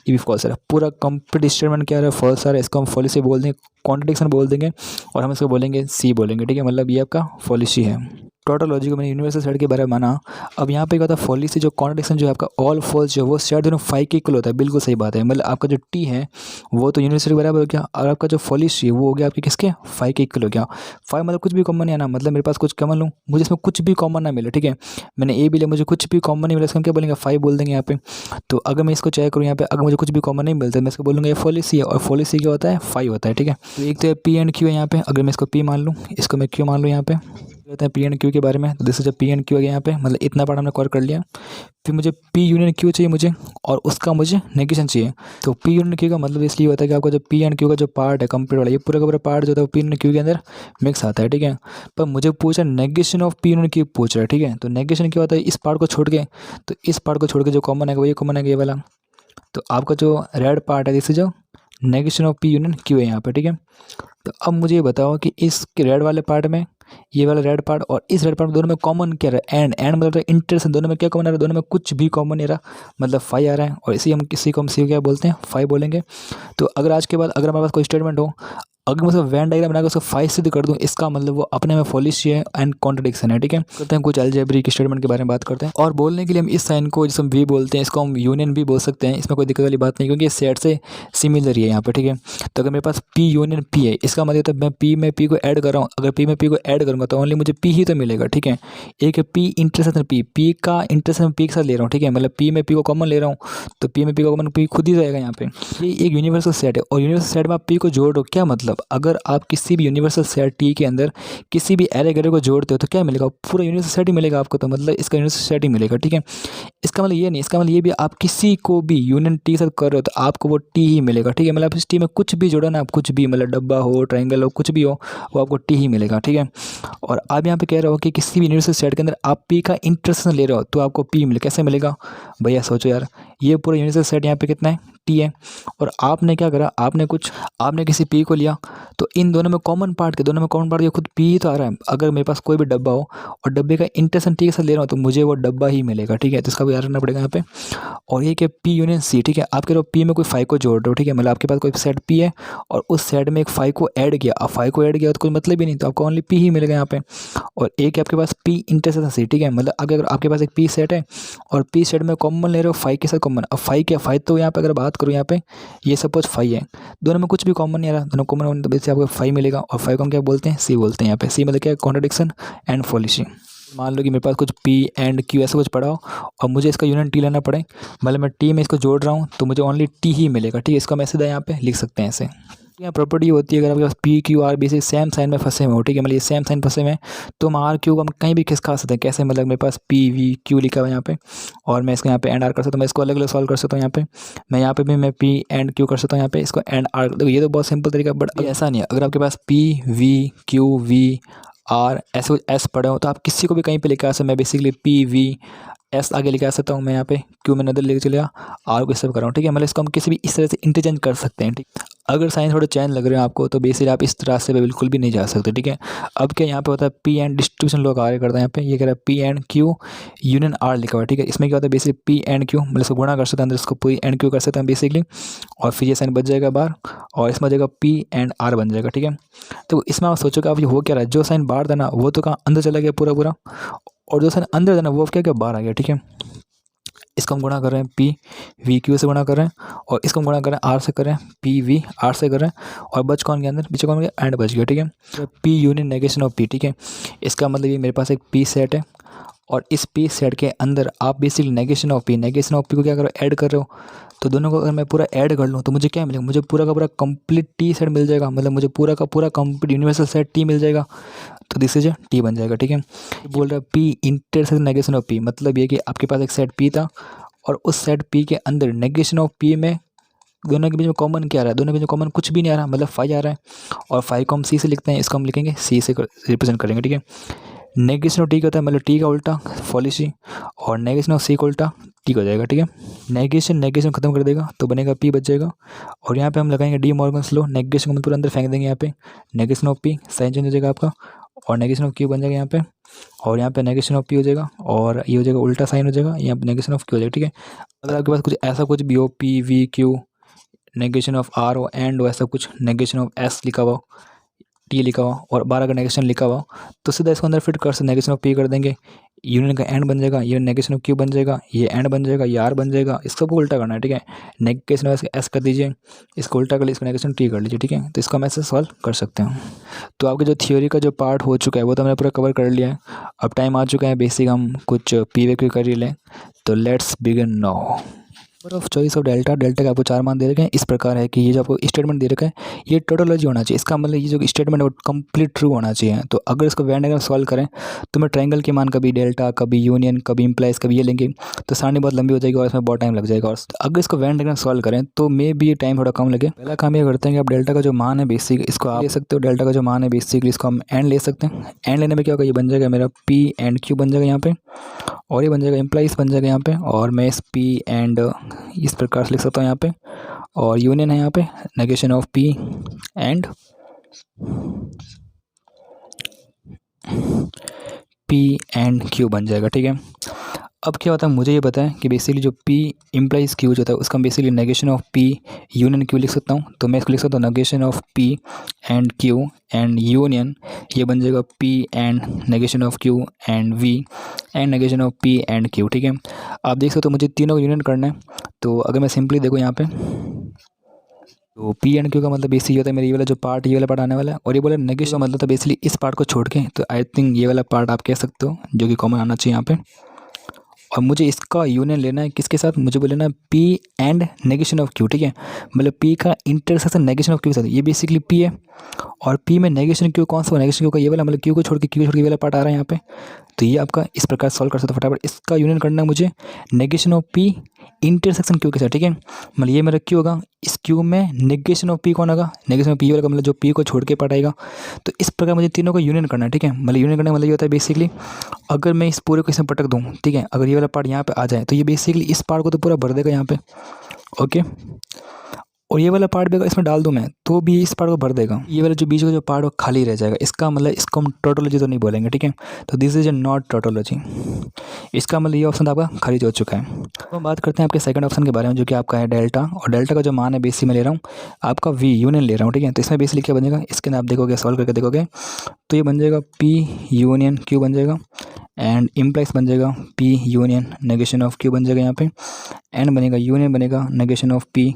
Speaker 1: ये भी फॉल्स आ रहा है, पूरा कंप्लीट स्टेटमेंट क्या आ रहा है, फॉल्स आ रहा है। इसको हम फॉलिसी बोल देंगे, कॉन्ट्रडिक्शन बोल देंगे, और हम इसको बोलेंगे सी बोलेंगे। ठीक है, मतलब ये आपका फॉलिसी है। टोटोलॉजी को मैंने यूनिवर्सल सेट के बारे में माना। अब यहाँ पे क्या होता है, फॉलिसी जो कॉन्ट्रडिक्शन जो है आपका ऑल फॉल्स जो वो सेट दोनों 5 के इक्वल होता है, बिल्कुल सही बात है। मतलब आपका जो टी है वो तो यूनिवर्सल के बराबर हो गया, और आपका जो फॉलिसी है वो हो गया आपके किसके, 5 के इक्वल हो गया। 5 मतलब कुछ भी कॉमन नहीं आना, मतलब मेरे पास कुछ कॉमन लूँ, मुझे इसमें कुछ भी कॉमन ना मिले। ठीक है, मैंने ए भी लिया, मुझे कुछ भी कॉमन नहीं मिला, इसको हम क्या बोलेंगे, 5 बोल देंगे यहाँ पे। तो अगर मैं इसको चेक करूँ यहाँ पे, अगर मुझे कुछ भी कॉमन नहीं मिलता मैं इसको बोलूँगा ये फॉलिसी है, और फॉलिसी क्या होता है, 5 होता है। ठीक है, तो एक तो पी एंड क्यू है यहाँ पे, अगर मैं इसको पी मान लूँ, इसको मैं क्यू मान लूँ यहाँ पे, कहते हैं पी एंड क्यू के बारे में। तो this is P and Q है यहाँ पे, मतलब इतना पार्ट हमने कवर कर लिया। फिर मुझे पी यूनियन क्यू चाहिए मुझे, और उसका मुझे नेगेशन चाहिए। तो पी यूनियन क्यू का मतलब इसलिए होता है कि आपका जो पी एंड क्यू का जो पार्ट है कंप्लीट वाला, ये पूरा का पूरा पार्ट जो होता है पी यूनियन क्यू के अंदर मिक्स आता है, ठीक है। पर मुझे पूछा negation of P union Q पूछ रहा है, ठीक है। तो नेगेशन क्या होता है, इस पार्ट को छोड़ के, तो इस पार्ट को छोड़ के जो कॉमन है वो ये कॉमन है ये वाला। तो आपका जो रेड पार्ट है दिस जो negation of P union Q है यहाँ पे, ठीक है। तो अब मुझे ये बताओ कि इस रेड वाले पार्ट में, ये वाला रेड पार्ट और इस रेड पार्ट में दोनों में कॉमन क्या रहा है, एंड मतलब इंटरसेक्शन, दोनों में क्या कॉमन आ रहा है, दोनों में कुछ भी कॉमन नहीं रहा, मतलब 5 आ रहा है। और इसी हम किसी को हम सी क्या बोलते हैं, 5 बोलेंगे। तो अगर आज के बाद अगर हमारे पास कोई स्टेटमेंट हो, अगर मैं उसको वैन डायग्राम बनाकर उसको 5 सिद्ध कर दूं, इसका मतलब वो अपने में फॉलिश है एंड कॉन्ट्रडिक्शन है, ठीक है। करते हैं कुछ अलजेब्रिक स्टेटमेंट के बारे में बात करते हैं। और बोलने के लिए हम इस साइन को जिसको हम वी बोलते हैं, इसको हम यूनियन भी बोल सकते हैं, इसमें कोई दिक्कत वाली बात नहीं, क्योंकि ये सेट से सिमिलर ही है यहाँ पे, ठीक है। तो अगर मेरे पास पी यूनियन पी है, इसका मतलब है मैं पी में पी को ऐड कर रहा हूँ, अगर पी में पी को ऐड करूँगा तो ओनली मुझे पी ही तो मिलेगा, ठीक है। एक है पी इंटरसेक्शन पी का इंटरसेक्शन पी के साथ ले रहा हूँ, ठीक है, मतलब पी में पी को कॉमन ले रहा हूँ, तो पी में पी को कॉमन पी खुद ही रहेगा यहाँ पे। ये एक यूनिवर्सल सेट है, और यूनिवर्सल सेट में आप पी को जोड़ रहे हो, क्या मतलब, अगर आप किसी भी यूनिवर्सल सेट टी के अंदर किसी भी एरे गैरे को जोड़ते हो तो क्या मिलेगा, पूरा यूनिवर्सल सेट ही मिलेगा आपको, तो मतलब इसका यूनिवर्सल सेट ही मिलेगा, ठीक है। इसका मतलब ये नहीं, इसका मतलब ये भी आप किसी को भी यूनियन टी के साथ कर रहे हो तो आपको वो टी ही मिलेगा, ठीक है। मतलब इस टी में कुछ भी जोड़ो ना आप, कुछ भी मतलब डब्बा हो, ट्रायंगल हो, कुछ भी हो, वो आपको टी ही मिलेगा, ठीक है। और आप यहाँ पे कह रहे हो कि किसी भी यूनिवर्सल सेट के अंदर आप पी का इंटरसेक्शन ले रहे हो तो आपको पी मिले, कैसे मिलेगा भैया, सोचो यार। ये पूरा यूनिवर्सल सेट यहाँ पे कितना है, टी है, और आपने क्या करा, आपने किसी पी को लिया, तो इन दोनों में कॉमन पार्ट के खुद पी ही तो आ रहा है। अगर मेरे पास कोई भी डब्बा हो और डब्बे का इंटरसेक्शन टी के साथ ले रहा हूँ तो मुझे वो डब्बा ही मिलेगा, ठीक है। तो इसका भी याद रखना पड़ेगा यहाँ पे। और ये कि पी यूनियन सी, ठीक है, आप कह रहे हो पी में कोई 5 को जोड़ रहे हो, ठीक है, मतलब आपके पास कोई सेट पी है और उस सेट में एक 5 को ऐड किया, अब 5 को ऐड किया तो कोई मतलब ही नहीं, तो आपको ओनली पी ही मिलेगा यहाँ पे। और एक है आपके पास पी इंटरसेक्शन सी, ठीक है, मतलब अगर आपके पास एक पी सेट है और पी सेट में कॉमन ले रहे हो 5 के साथ कॉमन, अब 5 क्या 5, तो यहाँ पे अगर बात करूँ यहाँ पे ये सपोज 5 है, दोनों में कुछ भी कॉमन नहीं आ रहा, दोनों कॉमन होने तो वैसे आपको 5 मिलेगा। और 5 को हम क्या बोलते हैं, सी बोलते हैं यहाँ पे। सी मतलब क्या है, कॉन्ट्रडिक्शन एंड फॉलिशिंग। मान लो कि मेरे पास कुछ पी एंड क्यू ऐसा कुछ पड़ा हो और मुझे इसका यूनियन टी लेना पड़े, मतलब मैं टी में इसको जोड़ रहा हूँ तो मुझे ओनली टी ही मिलेगा, ठीक है। इसका मैं सीधा यहाँ पे लिख सकते हैं ऐसे। यहाँ प्रॉपर्टी होती है, अगर आपके पास पी क्यू आर बी से सेम साइन में फंसे हुए हो, ठीक है, मतलब ये सेम साइन फंसे हुए हैं, तो हम आर क्यू को हम कहीं भी खिसका सकते हैं, कैसे, मतलब मेरे पास पी वी क्यू लिखा हुआ है यहाँ पे, और मैं इसको यहाँ पे एंड आर कर सकता हूँ, मैं इसको अलग अलग सॉल्व कर सकता हूँ यहाँ पे। मैं यहाँ पे भी मैं पी एंड क्यू कर सकता हूँ यहाँ पे, इसको एंड आर। देखो ये तो बहुत सिंपल तरीका, बट ऐसा नहीं है। अगर आपके पास P V Q V R ऐसे कुछ एस पड़े हो तो आप किसी को भी कहीं पे लेकर आ सकते। मैं बेसिकली पी वी एस आगे लेके आ सकता हूँ मैं यहाँ पे, क्यू में नदर लेके चलेगा, आर को सब कर रहा हूँ, ठीक है। मतलब इसको हम किसी भी इस तरह से इंटरचेंज कर सकते हैं, ठीक। अगर साइन थोड़े चेंज लग रहे हैं आपको तो बेसिकली आप इस रास्ते पे बिल्कुल भी नहीं जा सकते, ठीक है। अब क्या यहाँ पे होता है, पी एंड डिस्ट्रीब्यूशन लोग आगे करते हैं यहाँ पे, ये कह रहा है P and Q union R लिखा हुआ है, ठीक है। इसमें क्या होता है, बेसिकली पी एंड क्यू मतलब इसको गुणा कर सकते हैं अंदर, इसको पी एंड क्यू कर सकते हैं बेसिकली, और फिर ये साइन बच जाएगा बाहर और इसमें हो जाएगा पी एंड आर बन जाएगा, ठीक है। तो इसमें आप सोचो कि आप ये हो क्या रहा है, जो साइन बाहर था ना वो तो कहाँ अंदर चला गया पूरा पूरा, और जो साइन अंदर था ना वो क्या क्या बाहर आ गया, ठीक है। इसको हम गुणा कर रहे हैं पी वी क्यू से गुणा कर रहे हैं, और इसको हम गुणा कर रहे हैं आर से कर रहे हैं, पी वी आर से कर रहे हैं, और बच कौन के अंदर, पीछे कौन गया, एंड बच गया, ठीक है। तो P union negation of P, ठीक है। इसका मतलब ये मेरे पास एक पी सेट है और इस पी सेट के अंदर आप बेसिकली नेगेशन ऑफ पी को क्या करो, ऐड कर रहे हो, तो दोनों को अगर मैं पूरा ऐड कर लूँ तो मुझे क्या मिलेगा, मुझे पूरा का पूरा कंप्लीट टी सेट मिल जाएगा, मतलब मुझे पूरा का पूरा कंप्लीट यूनिवर्सल सेट टी मिल जाएगा, तो दिस इज टी बन जाएगा, ठीक है। बोल रहा है P intersection negation of P, मतलब ये कि आपके पास एक सेट पी था और उस सेट पी के अंदर नेगेशन ऑफ पी में दोनों के बीच में कॉमन क्या आ रहा है, दोनों के बीच में कॉमन कुछ भी नहीं आ रहा, मतलब 5 आ रहा है, और 5 को हम सी से लिखते हैं, इसको हम लिखेंगे सी से रिप्रेजेंट करेंगे, ठीक है। नेगेशन ऑफ टी का होता है मतलब टी का उल्टा फॉलिसी, और नेगेशन ऑफ सी का उल्टा टी हो जाएगा, ठीक है। नेगेशन खत्म कर देगा तो बनेगा पी बच जाएगा, और यहाँ पे हम लगाएंगे डी मॉर्गन्स लॉ, नेगेशन को हम पूरा अंदर फेंक देंगे यहाँ पे, negation of P sign change हो जाएगा आपका, और नेगेशन ऑफ क्यू बन जाएगा यहाँ पे, और यहाँ पे नेगेशन ऑफ पी हो जाएगा, और ये हो जाएगा उल्टा साइन हो जाएगा, यहाँ पे नेगेशन ऑफ क्यू हो जाएगा, ठीक है। अगर आपके पास कुछ ऐसा कुछ भी हो, P V Q negation of R हो एंड हो, ऐसा कुछ नेगेशन ऑफ एस लिखा हुआ, टी लिखा हुआ और 12 का नेगेशन लिखा हुआ, तो सीधा इसको अंदर फिट कर सकते, नेगेशन ऑफ पी कर देंगे, यूनियन का एंड बन जाएगा, ये नेगेशन ऑफ क्यू बन जाएगा, ये एंड बन जाएगा, ये आर बन जाएगा, इसको उल्टा करना है, ठीक है। नेगेशन ऑफ एस कर दीजिए, इसको उल्टा कर लीजिए, इसको नेगेशन टी कर लीजिए, ठीक है। तो इसको हम ऐसे सॉल्व कर सकते हैं। तो आपके जो थ्योरी का जो पार्ट हो चुका है वो तो हमने पूरा कवर कर लिया है। अब टाइम आ चुका है बेसिक हम कुछ पी वे क्यू कर ही लें, तो let's begin now. Number of choice of delta, delta के आपको 4 मान दे रखे हैं। इस प्रकार है कि ये जो आपको स्टेटमेंट दे रखा है ये टोटोलॉजी होना चाहिए। इसका मतलब ये जो स्टेटमेंट है वो कंप्लीट ट्रू होना चाहिए। तो अगर इसको वेन डायग्राम सॉल्व करें तो मैं ट्रायंगल के मान कभी डेल्टा, कभी यूनियन, कभी इम्प्लाइज, कभी ये लेंगे तो सारणी बहुत लंबी हो जाएगी और इसमें बहुत टाइम लग जाएगा। और अगर इसको वेन डायग्राम सॉल्व करें तो मे भी ये टाइम थोड़ा कम लगे। पहला काम ये करते हैं कि आप डेल्टा का जो मान है बेसिक इसको आप ले सकते हो। डेल्टा का जो मान है बेसिकली इसको हम एंड ले सकते हैं। एंड लेने में क्या होगा, ये बन जाएगा मेरा पी एंड क्यू बन जाएगा यहाँ पे, और ये बन जाएगा इम्प्लाइज बन जाएगा यहाँ पे, और मैं इस पी एंड इस प्रकार से लिख सकता हूँ यहाँ पे, और यूनियन है यहाँ पे negation of P and Q बन जाएगा। ठीक है, अब क्या होता है मुझे ये पता है कि बेसिकली जो P इम्प्लाइज Q जो होता है उसका हम basically negation of P union Q लिख सकता हूँ। तो मैं इसको लिख सकता हूँ negation of P and Q and union, ये बन जाएगा P and negation of Q and V and negation of P and Q। ठीक है, आप देख सकते हो मुझे तीनों का यूनियन करना है। तो अगर मैं सिंपली देखो यहाँ पे तो P एंड Q का मतलब बेसिक होता है मेरे ये वाला जो पार्ट, ये वाला पार्ट आने वाला है, और ये बोला नेगेशन का मतलब था बेसिकली इस पार्ट को छोड़ के। तो आई थिंक ये वाला पार्ट आप कह सकते हो जो कि कॉमन आना चाहिए यहाँ पे। और मुझे इसका यूनियन लेना है किसके साथ, मुझे बोलना है P and negation of Q। ठीक है, मतलब P का इंटरसेक्शन नेगेशन ऑफ Q के साथ, ये बेसिकली P है और P में नेगेशन Q कौन सा, नेगेशन Q का ये वाला, मतलब Q को छोड़ के ये वाला पार्ट आ रहा है यहाँ पे। तो ये आपका इस प्रकार सॉल्व कर सकते हो फटाफट। इसका यूनियन करना है मुझे negation of P intersection Q के साथ। ठीक है, मतलब ये मेरा Q होगा, इस Q में नेगेशन ऑफ P कौन होगा, नेगेशन ऑफ P वाला मतलब जो P को छोड़ के पार्ट आएगा। तो इस प्रकार मुझे तीनों को यूनियन करना है। ठीक है, मतलब यूनियन करने का मतलब ये होता है बेसिकली अगर मैं इस पूरे को इसमें पटक दूँ, ठीक है, अगर ये वाला पार्ट यहाँ पे आ जाए तो ये बेसिकली इस पार्ट को तो पूरा भर देगा यहाँ पे। ओके, और ये वाला पार्ट भी अगर इसमें डाल दूँ मैं तो भी इस पार्ट को भर देगा। ये वाला जो बीच का जो पार्ट वो खाली रह जाएगा। इसका मतलब इसको हम टोटोलॉजी तो नहीं बोलेंगे। ठीक है, तो this is a not tautology. इसका मतलब ये ऑप्शन आपका खारिज हो चुका है। तो हम बात करते हैं आपके सेकंड ऑप्शन के बारे में जो कि आपका है डेल्टा, और डेल्टा का जो मान है बेसिक में ले रहा हूँ आपका वी यूनियन ले रहा हूँ। ठीक है, तो इसमें बेसिकली क्या बनेगा, इसके अंदर आप देखोगे सॉल्व करके देखोगे तो ये बन जाएगा P यूनियन Q बन जाएगा, एंड इम्प्लाइज बन जाएगा P union negation of Q बन जाएगा यहाँ पे, एंड बनेगा यूनियन बनेगा negation of P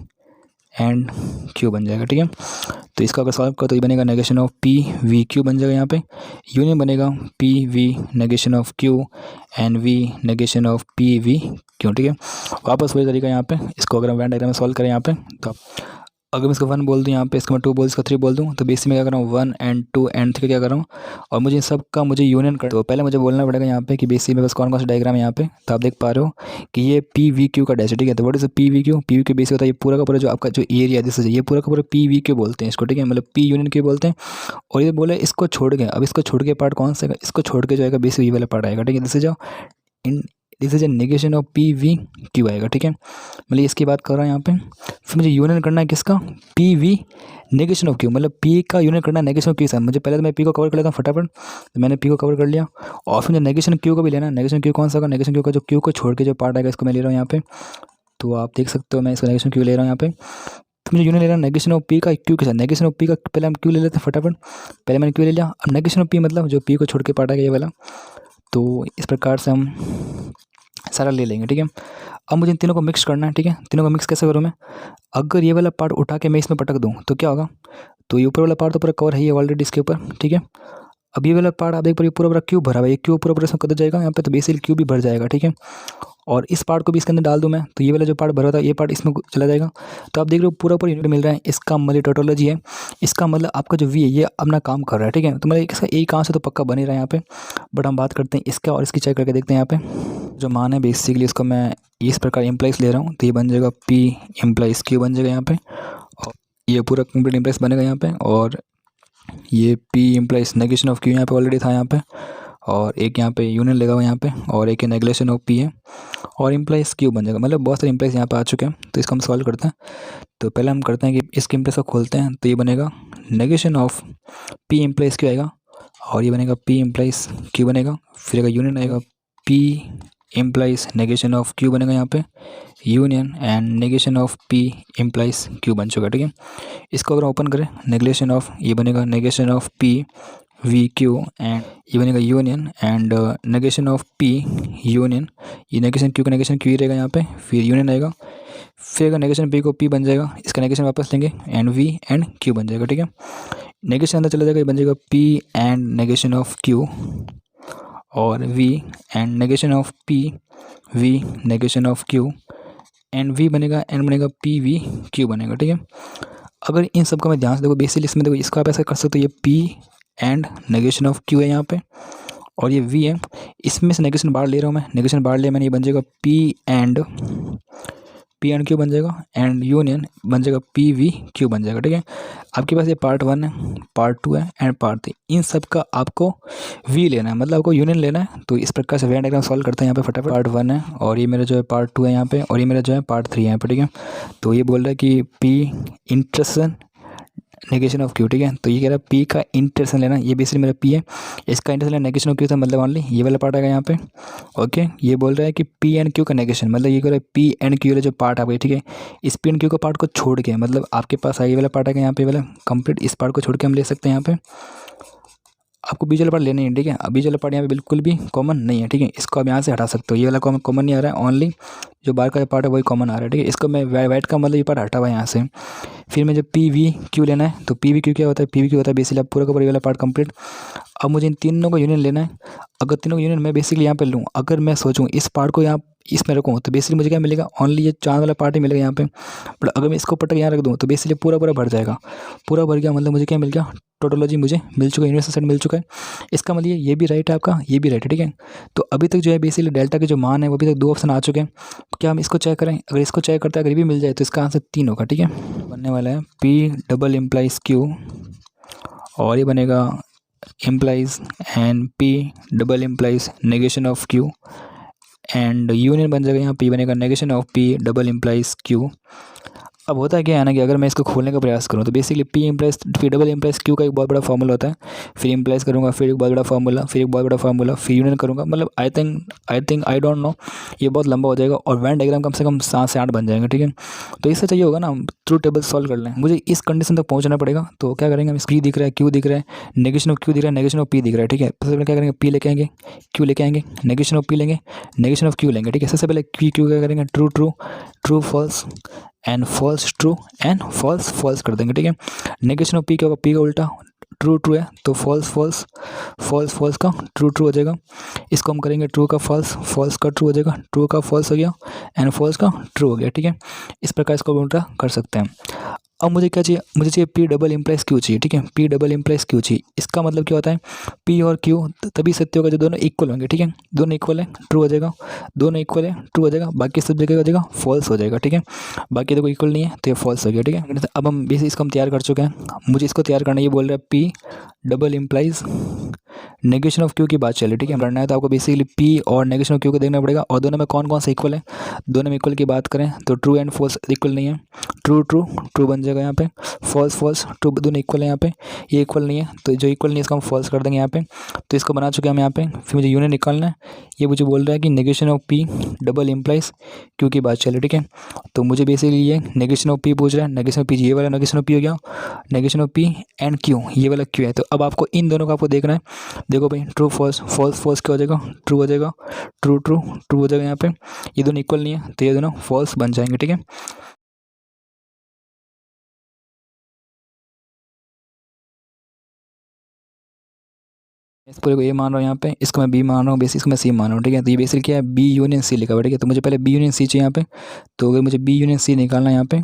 Speaker 1: and Q बन जाएगा। ठीक है, तो इसका अगर सॉल्व करो तो ये बनेगा negation of P V Q बन जाएगा यहाँ पे, यूनियन बनेगा P V negation of Q and V negation of P V Q। ठीक है, वापस वही तरीका यहाँ पे, इसको अगर हम वेन डायग्राम में सॉल्व करें यहाँ पे तो अगर मैं इसको 1 बोल दूँ यहाँ पे, इसको मैं 2 बोल, इसको 3 बोल दूँ, तो बेसिक में क्या कर रहा हूँ 1 एंड 2 एंड 3 क्या कर रहा हूँ, और मुझे इन सब का मुझे यूनियन कर। तो पहले मुझे बोलना पड़ेगा यहाँ पे कि बेसिक में बस कौन कौन सा डायग्राम है यहाँ पे। तो आप देख पा रहे हो कि ये पी वी क्यू का डैश है। ठीक है, तो what is P V Q, basic होता है ये पूरा का पूरा जो आपका जो एरिया दिस ये पूरा का पूरा पी वी क्यू बोलते हैं इसको। ठीक है, मतलब पी यूनियन क्यू बोलते हैं। और ये बोले इसको छोड़ के, अब इसको छोड़ के पार्ट कौन सा, इसको छोड़ के जो आएगा बेसिक ये वाला पार्ट आएगा। ठीक है, this is a negation of P V Q आएगा। ठीक है, मतलब इसकी बात कर रहा हूँ यहाँ पे। फिर मुझे यूनियन करना है किसका, P V negation of Q, मतलब P का यूनियन करना है नेगेशन ऑफ Q से। मुझे पहले तो मैं P को कवर कर लेता हूँ फटाफट, तो मैंने P को कवर कर लिया। और फिर मुझे नेगेशन Q को भी लेना है। नेगेशन Q कौन सा होगा, नेगेशन Q का जो Q को छोड़ के जो पार्ट आएगा इसको मैं ले रहा हूँ यहाँ पे। तो आप देख सकते हो मैं इसको नेगेशन Q ले रहा हूँ यहाँ पे। तो मुझे यूनियन ले रहा है नेगेशन ऑफ P का Q के साथ। नेगेशन ऑफ P का पहले हम Q ले लेते हैं फटाफट, पहले मैंने Q ले लिया। अब नेगेशन ऑफ P मतलब जो P को छोड़ के पार्ट आएगा ये वाला। तो इस प्रकार से हम सारा ले लेंगे। ठीक है, अब मुझे इन तीनों को मिक्स करना है। ठीक है, तीनों को मिक्स कैसे करूँ मैं, अगर ये वाला पार्ट उठा के मैं इसमें पटक दूँ तो क्या होगा, तो ये ऊपर वाला पार्ट तो पूरा कवर है ये ऑलरेडी इसके ऊपर। ठीक है, अब ये वाला पार्ट आप देख पर पूरा क्यू भरा हुआ है, ये क्यू पूरा इसमें कदर जाएगा यहाँ पे, तो बेसिकली क्यू भी भर जाएगा। ठीक है, और इस पार्ट को भी इसके अंदर डाल दूँ मैं तो ये वाला जो पार्ट भरा था ये पार्ट इसमें चला जाएगा। तो आप देख रहे हो पूरा यूनिट मिल रहा है। इसका मतलब टोटोलॉजी है, इसका मतलब आपका जो वी है ये अपना काम कर रहा है। ठीक है, तो मतलब इसका एक काम से तो पक्का बन ही रहा है यहाँ पे। बट हम बात करते हैं इसका, और इसकी चेक करके देखते हैं यहाँ पे जो मान है बेसिकली इसको मैं इस प्रकार इम्प्लाइज ले रहा हूँ। तो ये बन जाएगा P इम्प्लाइज Q बन जाएगा यहाँ पे, और ये पूरा कंप्लीट इम्प्लाइज बनेगा यहाँ पे, और ये P implies negation of Q यहाँ पे ऑलरेडी था यहाँ पे, और एक यहाँ पे यूनियन लगा हुआ यहाँ पे, और एक नेगलेशन ऑफ P है, और इम्प्लाइज Q बन जाएगा। मतलब बहुत सारे इम्प्लाइज यहाँ पे आ चुके हैं। तो इसको हम सॉल्व करते हैं। तो पहले हम करते हैं कि इसके इम्प्लाइज को खोलते हैं। तो ये बनेगा negation of P implies Q आएगा, और ये बनेगा P इम्प्लाइज Q बनेगा, फिर आएगा यूनियन आएगा P implies negation of Q बनेगा यहाँ पे, union and negation of P implies Q बन चुका है। ठीक है, इसको अगर ओपन करें नेगलेशन ऑफ, ये बनेगा negation of P V Q and ये बनेगा union and negation of P union, ये नेगेशन Q का नेगेशन Q ही रहेगा यहाँ पे, फिर यूनियन आएगा, फिर अगर नेगेशन P को P बन जाएगा, इसका नेगेशन वापस लेंगे एंड V एंड Q बन जाएगा। ठीक है, नेगेशन अंदर चला जाएगा, ये बन जाएगा P and negation of Q और V and negation of P V negation of Q N V बनेगा, एन बनेगा पी वी क्यू बनेगा, ठीक है। अगर इन सब का मैं ध्यान से देखो बेसिकली इसमें देखो इसका आप ऐसा कर सकते हो, ये P and negation of Q है यहाँ पे, और ये वी है, इसमें से नेगेशन बाहर ले रहा हूँ मैं, नेगेशन बाहर लिया मैंने, ये बन जाएगा पी एंड क्यू बन जाएगा, एंड यूनियन बन जाएगा पी वी क्यू बन जाएगा, ठीक है। आपके पास ये पार्ट 1 है, पार्ट 2 है एंड पार्ट 3, इन सब का आपको वी लेना है, मतलब आपको यूनियन लेना है। तो इस प्रकार से वेन डायग्राम सॉल्व करते हैं यहाँ पे फटाफट। पार्ट 1 है और ये मेरा जो है पार्ट 2 है यहाँ पे, और ये मेरा जो है पार्ट 3 है यहाँ पे, ठीक है। तो ये बोल रहा है कि P intersection negation of Q, ठीक है। तो ये कह रहा है पी का इंटरसेक्शन लेना, ये बेसिकली मेरा पी है, इसका इंटरसेक्शन लेना नेगेशन ऑफ क्यू था, मतलब ऑनली ये वाला पार्ट आएगा यहाँ पे। ओके, ये बोल रहा है कि पी एंड क्यू का नेगेशन, मतलब ये कह रहा है पी एंड क्यू वाला जो पार्ट आ गया, ठीक है, इस पी एंड क्यू का पार्ट को छोड़ के, मतलब आपके पास ये वाला पार्ट आएगा यहाँ पे वाला कंप्लीट, इस पार्ट को छोड़ के हम ले सकते हैं यहाँ पे। आपको बीच वाला पार्ट लेना है, ठीक है। बीच वाला पार्ट यहाँ पे बिल्कुल भी कॉमन नहीं है, ठीक है, इसको आप यहाँ से हटा सकते हो, ये वाला कॉमन नहीं आ रहा है, ओनली जो बाहर का पार्ट है वही कॉमन आ रहा है, ठीक है। इसको मैं वाइट का मतलब ये पार्ट हटा हुआ है यहाँ से। फिर मैं जब पी वी क्यू लेना है, तो पी वी क्यू क्या होता है, पी वी क्यू होता है बेसिकली आप पूरा का पूरा ये वाला पार्ट कंप्लीट। अब मुझे इन तीनों को यूनियन लेना है, अगर तीनों को यूनियन मैं बेसिकली यहाँ पे लूँ, अगर मैं सोचूँ इस पार्ट को यहाँ इसमें रखूँ, तो बेसिकली मुझे क्या मिलेगा, ओनली ये चांद वाला पार्ट ही मिलेगा यहाँ पे। बट अगर मैं इसको पटक यहाँ रख दूँ तो बेसिकली पूरा पूरा भर जाएगा, पूरा भर गया, मतलब मुझे क्या मिल गया, टोटोलॉजी मुझे मिल चुका है, यूनिवर्सल सेट मिल चुका है। इसका मतलब ये भी राइट है आपका, ये भी राइट है, ठीक है। तो अभी तक जो है बेसिकली डेल्टा के जो मान है वो अभी तक 2 ऑप्शन आ चुके हैं। क्या हम इसको चेक करें, अगर इसको चेक करते हैं, अगर ये भी मिल जाए तो इसका आंसर 3 होगा, ठीक है। बनने वाला है पी डबल इम्प्लाइज क्यू, और ये बनेगा implies and P double implies negation of Q, and union बन जाएगा यहाँ पी बनेगा negation of P double implies Q. अब होता है क्या है ना कि अगर मैं इसको खोलने का प्रयास करूँ तो basically P implies P double implies Q का एक बहुत बड़ा फॉर्मूला होता है, फिर इम्प्लाइज करूँगा, फिर एक बहुत बड़ा फॉर्मूला, फिर एक बहुत बड़ा फॉर्मूला, फिर यूनियन करूँगा, मतलब आई डोंट नो, ये बहुत लंबा हो जाएगा, और वेन डायग्राम कम से कम 7 से 8 बन जाएंगे, ठीक है। तो इससे चाहिए होगा ना ट्रू टेबल सॉल्व कर लें, मुझे इस कंडीशन तक पहुँचना पड़ेगा। तो क्या करेंगे, हम पी दिख रहा है, क्यू दिख रहा है, नेगेशन ऑफ क्यू दिख रहा है, नेगेशन ऑफ पी दिख रहा है, ठीक है। सबसे पहले क्या करेंगे, पी लेके आएंगे, क्यू लेके आएंगे, नेगेशन ऑफ पी लेंगे, नेगेशन ऑफ क्यू लेंगे, ठीक है। सबसे पहले क्यू क्या करेंगे, true true true false and false true and false false कर देंगे, ठीक है। नेगेशन ऑफ पी क्या होगा, पी का उल्टा ट्रू ट्रू है तो फॉल्स फॉल्स, फॉल्स फॉल्स का ट्रू ट्रू हो जाएगा। इसको हम करेंगे ट्रू का फॉल्स, फॉल्स का ट्रू हो जाएगा, ट्रू का फॉल्स हो गया एंड फॉल्स का ट्रू हो गया, ठीक है। इस प्रकार इसको उल्टा कर सकते हैं। अब मुझे क्या चाहिए, मुझे चाहिए पी डबल इम्प्लाइज क्यू चाहिए, ठीक है। पी डबल इम्प्लाइज क्यू चाहिए, इसका मतलब क्या होता है, पी और क्यू तभी सत्य होगा जब दोनों इक्वल होंगे, ठीक है। दोनों इक्वल है ट्रू हो जाएगा, दोनों इक्वल है ट्रू हो जाएगा, बाकी सब जगह हो जाएगा फॉल्स हो जाएगा, ठीक है। बाकी देखो इक्वल नहीं है तो ये फॉल्स हो गया, ठीक है। अब हम बेसिक इसको हम तैयार कर चुके हैं, मुझे इसको तैयार करना, ये बोल रहा है P double implies negation of Q की बात चले, ठीक है। करना है तो आपको बेसिकली पी और नेगेशन ऑफ क्यू को देखना पड़ेगा, और दोनों में कौन कौन सा इक्वल है। दोनों में इक्वल की बात करें तो ट्रू एंड फॉल्स इक्वल नहीं है, ट्रू ट्रू ट्रू बन जाएगा यहाँ पे, फॉल्स फॉल्स ट्रू, दोनों इक्वल है यहाँ पे, ये इक्वल नहीं है तो जो इक्वल नहीं है इसको हम फॉल्स कर देंगे यहाँ पे। तो इसको बना चुके हैं हम यहाँ पे। फिर मुझे यूनियन निकालना है, ये मुझे बोल रहा है कि negation of P double implies Q की बात चले, ठीक है। तो मुझे बेसिकली ये नेगेशन ऑफ पी पूछ रहा है, नेगेशन ऑफ पी ये वाला नेगेशन ऑफ पी हो गया, negation of P and Q ये वाला क्यू है। तो अब आपको इन दोनों को आपको देखना है, देखो भाई ट्रू फॉल्स, फॉल्स फॉल्स क्या हो जाएगा, ट्रू हो जाएगा, ट्रू ट्रू ट्रू हो जाएगा यहाँ पे। ये दोनों इक्वल नहीं है तो ये दोनों फॉल्स बन जाएंगे, ठीक है। इस पूरे को ए मान रहा हूँ यहाँ पे, इसको मैं बी मान रहा हूँ, बेसिक इसको मैं सी मान रहा हूँ, ठीक है। तो ये बेसिक क्या है, बी यूनियन सी लिखा हुआ है, ठीक है। तो मुझे पहले बी यूनियन सी चाहिए यहाँ पे, तो अगर मुझे बी यूनियन सी निकालना है यहाँ पे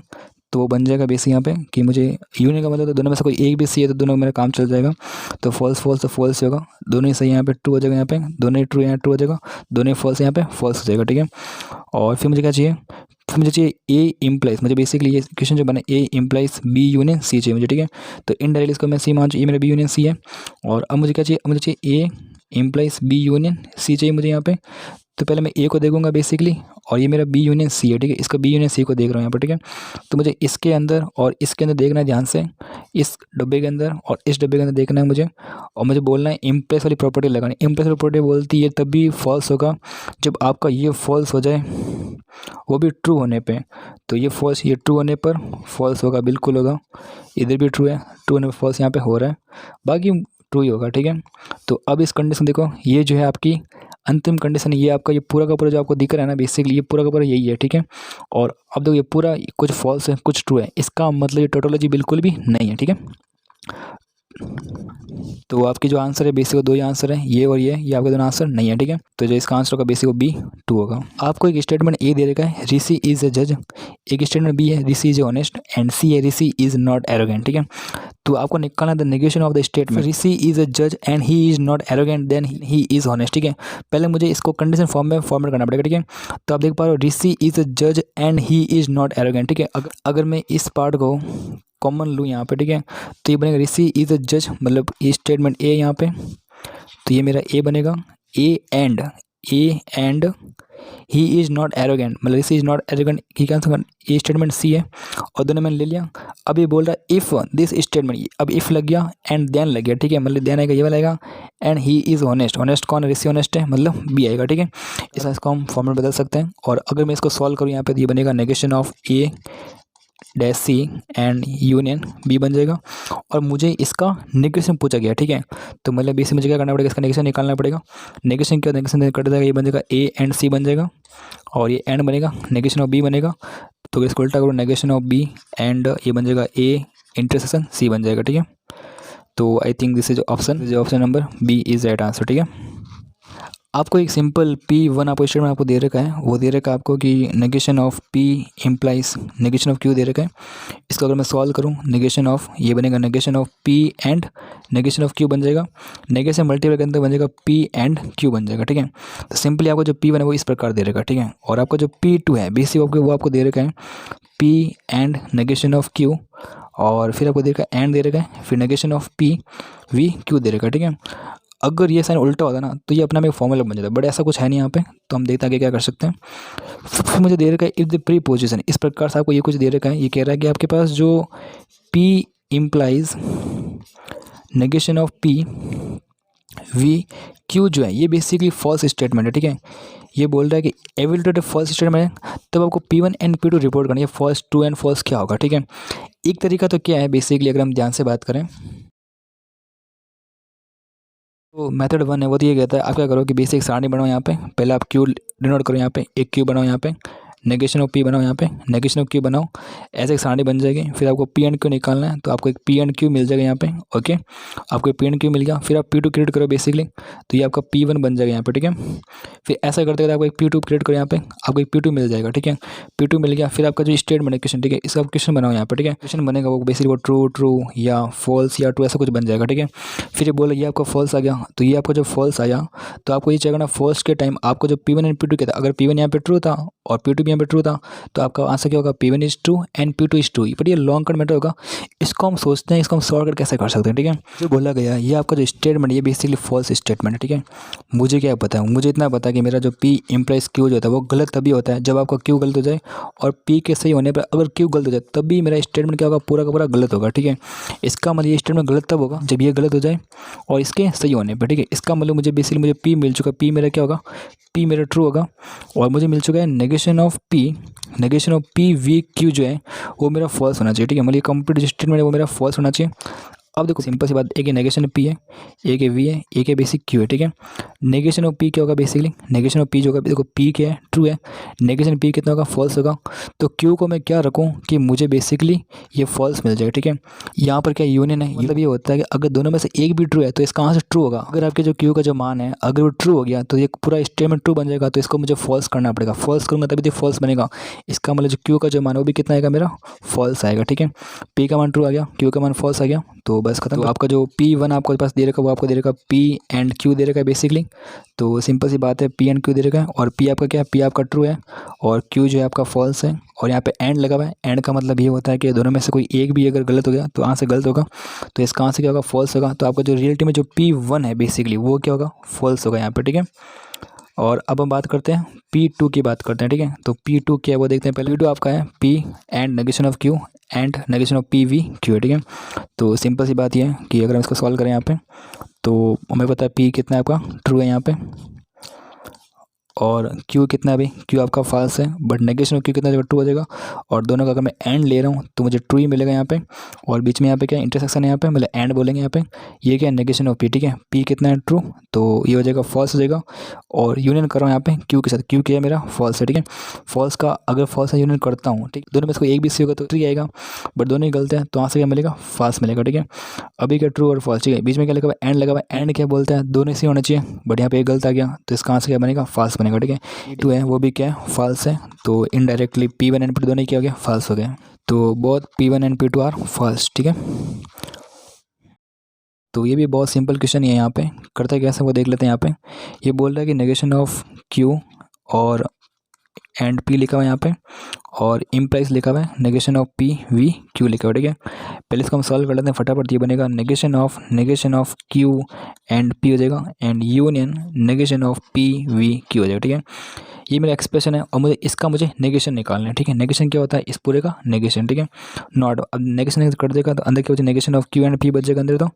Speaker 1: तो वो बन जाएगा बेसिक यहाँ पे कि मुझे यूनियन का मतलब तो दोनों में से कोई एक भी सी है तो दोनों में मेरा काम चल जाएगा। तो फॉल्स फॉल्स तो फॉल्स होगा, दोनों ही सही यहाँ पे ट्रू हो जाएगा, यहाँ पे दोनों ही ट्रू यहाँ ट्रू हो जाएगा, दोनों ही फॉल्स यहाँ पे फॉल्स हो जाएगा, ठीक है। और फिर मुझे क्या चाहिए, फिर मुझे चाहिए ए इम्प्लाइज, मुझे बेसिकली ये क्वेश्चन जो बने ए इम्प्लाइज बी यूनियन सी चाहिए मुझे, ठीक है। तो इनडायरेक्टली इसको मैं सी मान, ये मेरा बी यूनियन सी है। और अब मुझे क्या चाहिए, मुझे चाहिए ए इम्प्लाइज बी यूनियन सी चाहिए मुझे यहाँ पे। तो पहले मैं ए को देखूंगा बेसिकली, और ये मेरा बी यूनियन सी है, ठीक है। इसका बी यूनियन सी को देख रहा हूँ यहाँ पर, ठीक है। तो मुझे इसके अंदर और इसके अंदर देखना है ध्यान से, इस डब्बे के अंदर और इस डब्बे के अंदर देखना है मुझे, और मुझे बोलना है इम्प्रेस वाली प्रॉपर्टी लगानी। इम्प्रेस वाली प्रॉपर्टी बोलती है तभी फॉल्स होगा जब आपका ये फॉल्स हो जाए, वो भी ट्रू होने पे। तो ये फॉल्स, ये ट्रू होने पर फॉल्स होगा, बिल्कुल होगा। इधर भी ट्रू है, ट्रू होने पर फॉल्स यहाँ पे हो रहा है, बाकी ट्रू ही होगा, ठीक है। तो अब इस कंडीशन देखो, ये जो है आपकी अंतिम कंडीशन, ये आपका ये पूरा का पूरा जो आपको दिख रहा है ना बेसिकली, ये पूरा का पूरा यही है, ठीक है। और अब देखो ये पूरा कुछ फॉल्स है कुछ ट्रू है, इसका मतलब ये टोटोलॉजी बिल्कुल भी नहीं है, ठीक है। तो आपकी जो आंसर है बेसिक दो ही आंसर है, ये और ये आपके दोनों आंसर नहीं है, ठीक है। तो जो इसका आंसर होगा बेसिक वो B 2 होगा। आपको एक स्टेटमेंट ए दे रखा है, ऋषि इज ए जज, एक स्टेटमेंट बी है, ऋषि इज ऑनेस्ट, एंड सी है, ऋषि इज नॉट एरोगेंट, ठीक है। तो आपको निकालना the negation of the statement Rishi is a जज and he is not arrogant then he is honest, ठीक है। पहले मुझे इसको कंडीशन फॉर्म में फॉर्मेट करना पड़ेगा, ठीक है। तो आप देख पा रहे हो ऋषि इज अ जज and he is not arrogant, ठीक है। अगर मैं इस पार्ट को कॉमन लूँ यहाँ पे, ठीक है, तो ये बनेगा ऋषि इज अ जज, मतलब ये स्टेटमेंट ए यहाँ पे, तो ये मेरा ए बनेगा, A and he is not arrogant, मतलब Rishi is not arrogant, he cancel, ये स्टेटमेंट सी है और दोनों मैंने ले लिया। अब ये बोल रहा है इफ़ दिस स्टेटमेंट, अब इफ़ लग गया एंड देन लग गया, ठीक है, मतलब देन आएगा ये वाला आएगा, and he is honest, honest कौन है, ऋषि ऑनेस्ट है, मतलब बी आएगा, ठीक है। इसको हम फॉर्मेट बदल सकते हैं। और अगर मैं इसको सॉल्व करूँ यहाँ पे, तो ये बनेगा negation of A dash C and union B बन जाएगा। और मुझे इसका नेगेशन पूछा गया, ठीक है, तो मतलब बी से मुझे क्या करना पड़ेगा, इसका नेगेशन निकालना पड़ेगा। नेगेशन क्या, नेगेशन कट जाएगा, ये बन जाएगा ए एंड सी बन जाएगा, और ये एंड बनेगा, नेगेशन ऑफ बी बनेगा। तो इसको उल्टा करो, नेगेशन ऑफ बी एंड ये बन जाएगा ए इंटरसेक्शन सी बन जाएगा, ठीक है। तो I think this is option number B is right answer, ठीक है। आपको एक सिंपल P1 आपको स्टेटमेंट आपको दे रखा है, वो दे रखा है आपको कि negation of P implies negation of Q दे रखा है। इसको अगर मैं सॉल्व करूँ, नेगेशन ऑफ ये बनेगा negation of P and negation of Q बन जाएगा, नेगेशन मल्टीप्लाई करने बन जाएगा P एंड Q बन जाएगा, ठीक है। तो सिंपली आपको जो P1 है वो इस प्रकार दे रखा है, ठीक है। और आपका जो P2 है बेसिक आपको वो आपको दे रखा है P and negation of Q, और फिर आपको दे रखा है एंड दे रखा है, फिर negation of P V Q दे रखा है, ठीक है। अगर ये साइन उल्टा होता ना तो ये अपना में एक फॉर्मूला बन जाता है, बट ऐसा कुछ है नहीं यहाँ पे। तो हम देखते हैं आगे क्या कर सकते हैं। फिर मुझे दे रखा है इफ़ द प्री पोजिशन, इस प्रकार से आपको ये कुछ दे रखा है। ये कह रहा है कि आपके पास जो P implies negation of P V Q जो है ये बेसिकली फॉल्स स्टेटमेंट है, ठीक है। ये बोल रहा है कि एविडेंट फॉल्स स्टेटमेंट है, तब आपको P1 एंड P2 रिपोर्ट करनी है, फॉल्स ट्रू एंड फॉल्स क्या होगा, ठीक है। एक तरीका तो क्या है बेसिकली, अगर हम ध्यान से बात करें तो मेथड 1 है वो तो ये कहता है आप क्या करो कि बेसिक सारणी बनाओ यहाँ पे, पहले आप Q डिनोट करो, यहाँ पे एक Q बनाओ, यहाँ पे नेगेशन ऑफ P बनाओ, यहाँ पे नेगेशन ऑफ Q बनाओ, ऐसे एक सारणी बन जाएगी। फिर आपको P एंड Q निकालना है, तो आपको एक P एंड Q मिल जाएगा यहाँ पे, ओके। आपको P एंड Q मिल गया, फिर आप P2 क्रिएट करो बेसिकली, तो ये आपका P1 बन जाएगा यहाँ पे, ठीक है। फिर ऐसा करते करते आपको एक P2 क्रिएट करो, यहाँ पे आपको एक P2 मिल जाएगा, ठीक है। P2 मिल गया, फिर आपका जो स्टेटमेंट है क्वेश्चन, ठीक है, इसका क्वेश्चन बनाओ यहाँ पे, ठीक है। क्वेश्चन बनेगा वो बेसिकली वो ट्रू ट्रू या फॉल्स या ट्रू ऐसा कुछ बन जाएगा, ठीक है। फिर ये बोला ये आपका फॉल्स आ गया, तो ये आपका जो फॉल्स आया तो आपको ये चाहिए ना फॉल्स के टाइम आपको जो P1 एंड P2 कहता, अगर P1 यहाँ पे ट्रू था और P2 भी यहाँ पे ट्रू था तो आपका आंसर क्या होगा, P1 is true and P2 is true. But ये लॉन्ग कट मैटर होगा, इसको हम सोचते हैं, इसको हम शॉर्टकट कैसे कर सकते हैं, ठीक है। जो बोला गया ये आपका जो स्टेटमेंट ये बेसिकली फॉल्स स्टेटमेंट है, ठीक है। मुझे क्या पता है, मुझे इतना पता है कि मेरा जो P इम्प्लाइज Q जो होता है वो गलत तभी होता है जब आपका Q गलत हो जाए, और P के सही होने पर अगर Q गलत हो जाए तब भी मेरा स्टेटमेंट क्या होगा, पूरा का पूरा गलत होगा, ठीक है। इसका मतलब ये स्टेटमेंट गलत तब होगा जब ये गलत हो जाए और इसके सही होने पर, ठीक है। इसका मतलब मुझे बेसिकली मुझे P मिल चुका, P मेरा क्या होगा, P मेरा ट्रू होगा, और मुझे मिल चुका है negation of P V Q जो है वो मेरा फॉल्स होना चाहिए, ठीक है। मतलब ये कंप्लीट स्टेटमेंट है वो मेरा फॉल्स होना चाहिए। अब देखो सिंपल सी बात, एक है नेगेशन ऑफ P है, एक है V है, एक है बेसिक Q है, ठीक है। नेगेशन ऑफ P क्या होगा बेसिकली, नेगेशन ऑफ P जो होगा, देखो P क्या है ट्रू है, नेगेशन P कितना होगा फॉल्स होगा, तो Q को मैं क्या रखूँ कि मुझे बेसिकली ये फॉल्स मिल जाएगा, ठीक है। यहाँ पर क्या यूनियन है, मतलब ये होता है कि अगर दोनों में से एक भी ट्रू है तो इसका आंसर ट्रू होगा। अगर आपके जो Q का जो मान है अगर वो ट्रू हो गया तो ये पूरा स्टेटमेंट ट्रू बन जाएगा, तो इसको मुझे फॉल्स करना पड़ेगा, फॉल्स करूँगा तभी तो फॉल्स बनेगा। इसका मतलब जो Q का जो मान है वो भी कितना आएगा, मेरा फॉल्स आएगा, ठीक है। P का मान ट्रू आ गया, Q का मान फॉल्स आ गया, तो बस खत्म। तो आपका जो P1 आपको पास दे रखा है वो आपको दे रखा P एंड Q दे रखा है बेसिकली, तो सिंपल सी बात है P एंड Q दे रखा है, और P आपका क्या है, P आपका ट्रू है और Q जो है आपका फॉल्स है, और यहाँ पे एंड लगा हुआ है। एंड का मतलब ये होता है कि दोनों में से कोई एक भी अगर गलत हो गया तो आंसर गलत होगा, तो इसका आंसर क्या होगा, फॉल्स होगा। तो आपका जो रियलिटी में जो P1 है बेसिकली वो क्या होगा, फॉल्स होगा यहाँ पे, ठीक है। और अब हम बात करते हैं P2 की बात करते हैं, ठीक है। तो P2 क्या है वो देखते हैं पहले। P2 आपका है P and negation of Q and negation of P V Q है, ठीक है। तो सिंपल सी बात ये है कि अगर हम इसको सॉल्व करें यहाँ पे तो हमें पता है P कितना है आपका ट्रू है यहाँ पे, और क्यू कितना है भाई, क्यू आपका फॉल्स है, बट नेगेशन ऑफ क्यू कितना जगह ट्रू हो जाएगा। और दोनों का अगर मैं एंड ले रहा हूँ तो मुझे ट्रू ही मिलेगा यहाँ पे। और बीच में यहाँ पे क्या इंटरसेक्शन है, यहाँ पे मतलब एंड बोलेंगे यहाँ पे। ये क्या है नेगेशन ऑफ पी, ठीक है, पी कितना है ट्रू, तो ये हो जाएगा फॉल्स हो जाएगा। और यूनियन कर रहा हूँ यहाँ पे क्यू के साथ, क्यू क्या है मेरा फॉल्स है, ठीक है। फॉल्स का अगर फॉल्स है यूनियन करता हूँ, ठीक, दोनों में इसको एक भी सी होगा तो ट्रू आएगा, बट दोनों ही गलत है तो यहाँ से क्या मिलेगा फॉल्स मिलेगा, ठीक है। अभी क्या ट्रू और फॉल्स, ठीक है, बीच में क्या लगा हुआ एंड लगा हुआ, एंड क्या बोलते हैं दोनों सी होना चाहिए, बट यहाँ पे एक गलत आ गया तो इसका आंसर क्या बनेगा फॉल्स बनेगा, ठीक है। टू है वो भी क्या है फॉल्स है, तो इनडायरेक्टली P1 एंड P2 दोनों क्या हो गया फॉल्स हो गया। तो both P1 and P2 are false, ठीक है। तो ये भी बहुत सिंपल क्वेश्चन है, यहाँ पे करता है कैसे वो देख लेते हैं। यहाँ पे ये बोल रहा है कि नेगेशन ऑफ Q और एंड P लिखा हुआ है यहाँ पे, और इम्प्लाइज लिखा हुआ है negation of P V Q लिखा हुआ है, ठीक है। पहले इसको हम सॉल्व कर लेते हैं फटाफट। ये बनेगा negation of Q and P हो जाएगा, and union negation of P V Q हो जाएगा, ठीक है। ये मेरा एक्सप्रेशन है और मुझे नेगेशन निकालना है, ठीक है। नेगेशन क्या होता है इस पूरे का नेगेशन, ठीक है। नॉट, अब नेगेशन कर देगा तो अंदर क्या बचेगा negation of Q and P बच जाएगा अंदर, तो